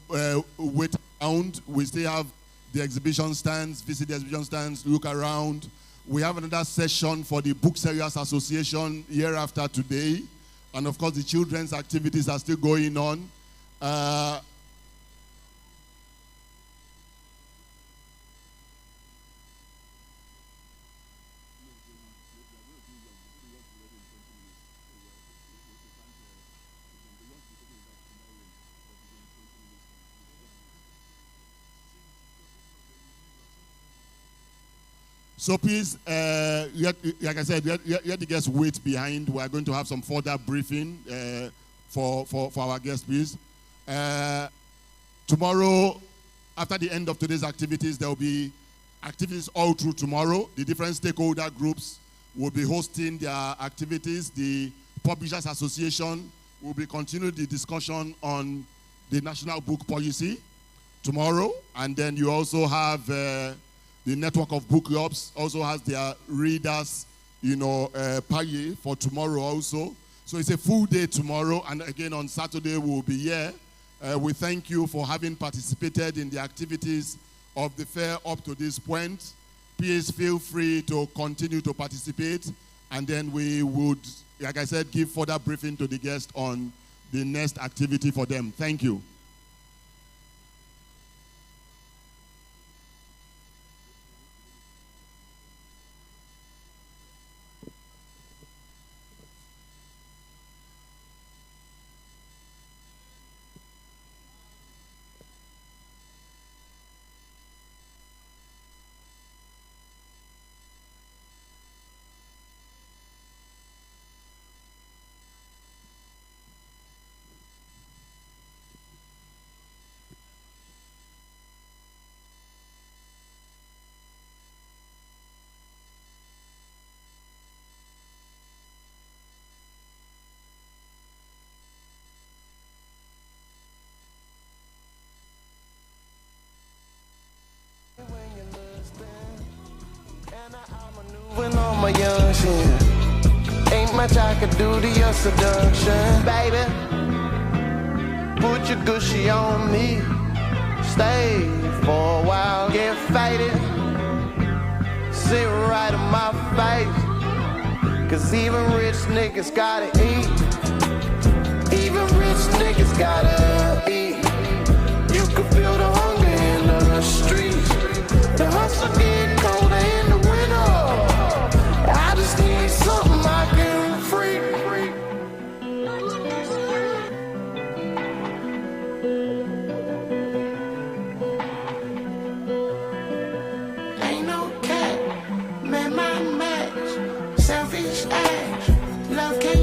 Speaker 5: wait around. We still have the exhibition stands, visit the exhibition stands, look around. We have another session for the Booksellers Association year after today. And of course, the children's activities are still going on. So please, like I said, let the guests wait behind. We are going to have some further briefing for our guests, please. Tomorrow, after the end of today's activities, there will be activities all through tomorrow. The different stakeholder groups will be hosting their activities. The Publishers Association will be continuing the discussion on the National Book Policy tomorrow. And then you also have the network of book clubs also has their readers, payé for tomorrow also. So it's a full day tomorrow, and again on Saturday we'll be here. We thank you for having participated in the activities of the fair up to this point. Please feel free to continue to participate, and then we would, like I said, give further briefing to the guests on the next activity for them. Thank you.
Speaker 3: much I could do to your seduction, baby. Put your gushy on me. Stay for a while, get faded. Sit right in my face. Cause even rich niggas gotta eat. Even rich niggas gotta eat. You can feel the hunger in the streets. The hustle get colder in the winter. I just need something I can free.
Speaker 4: Ain't no cat, man, my match. Selfish ass, love can't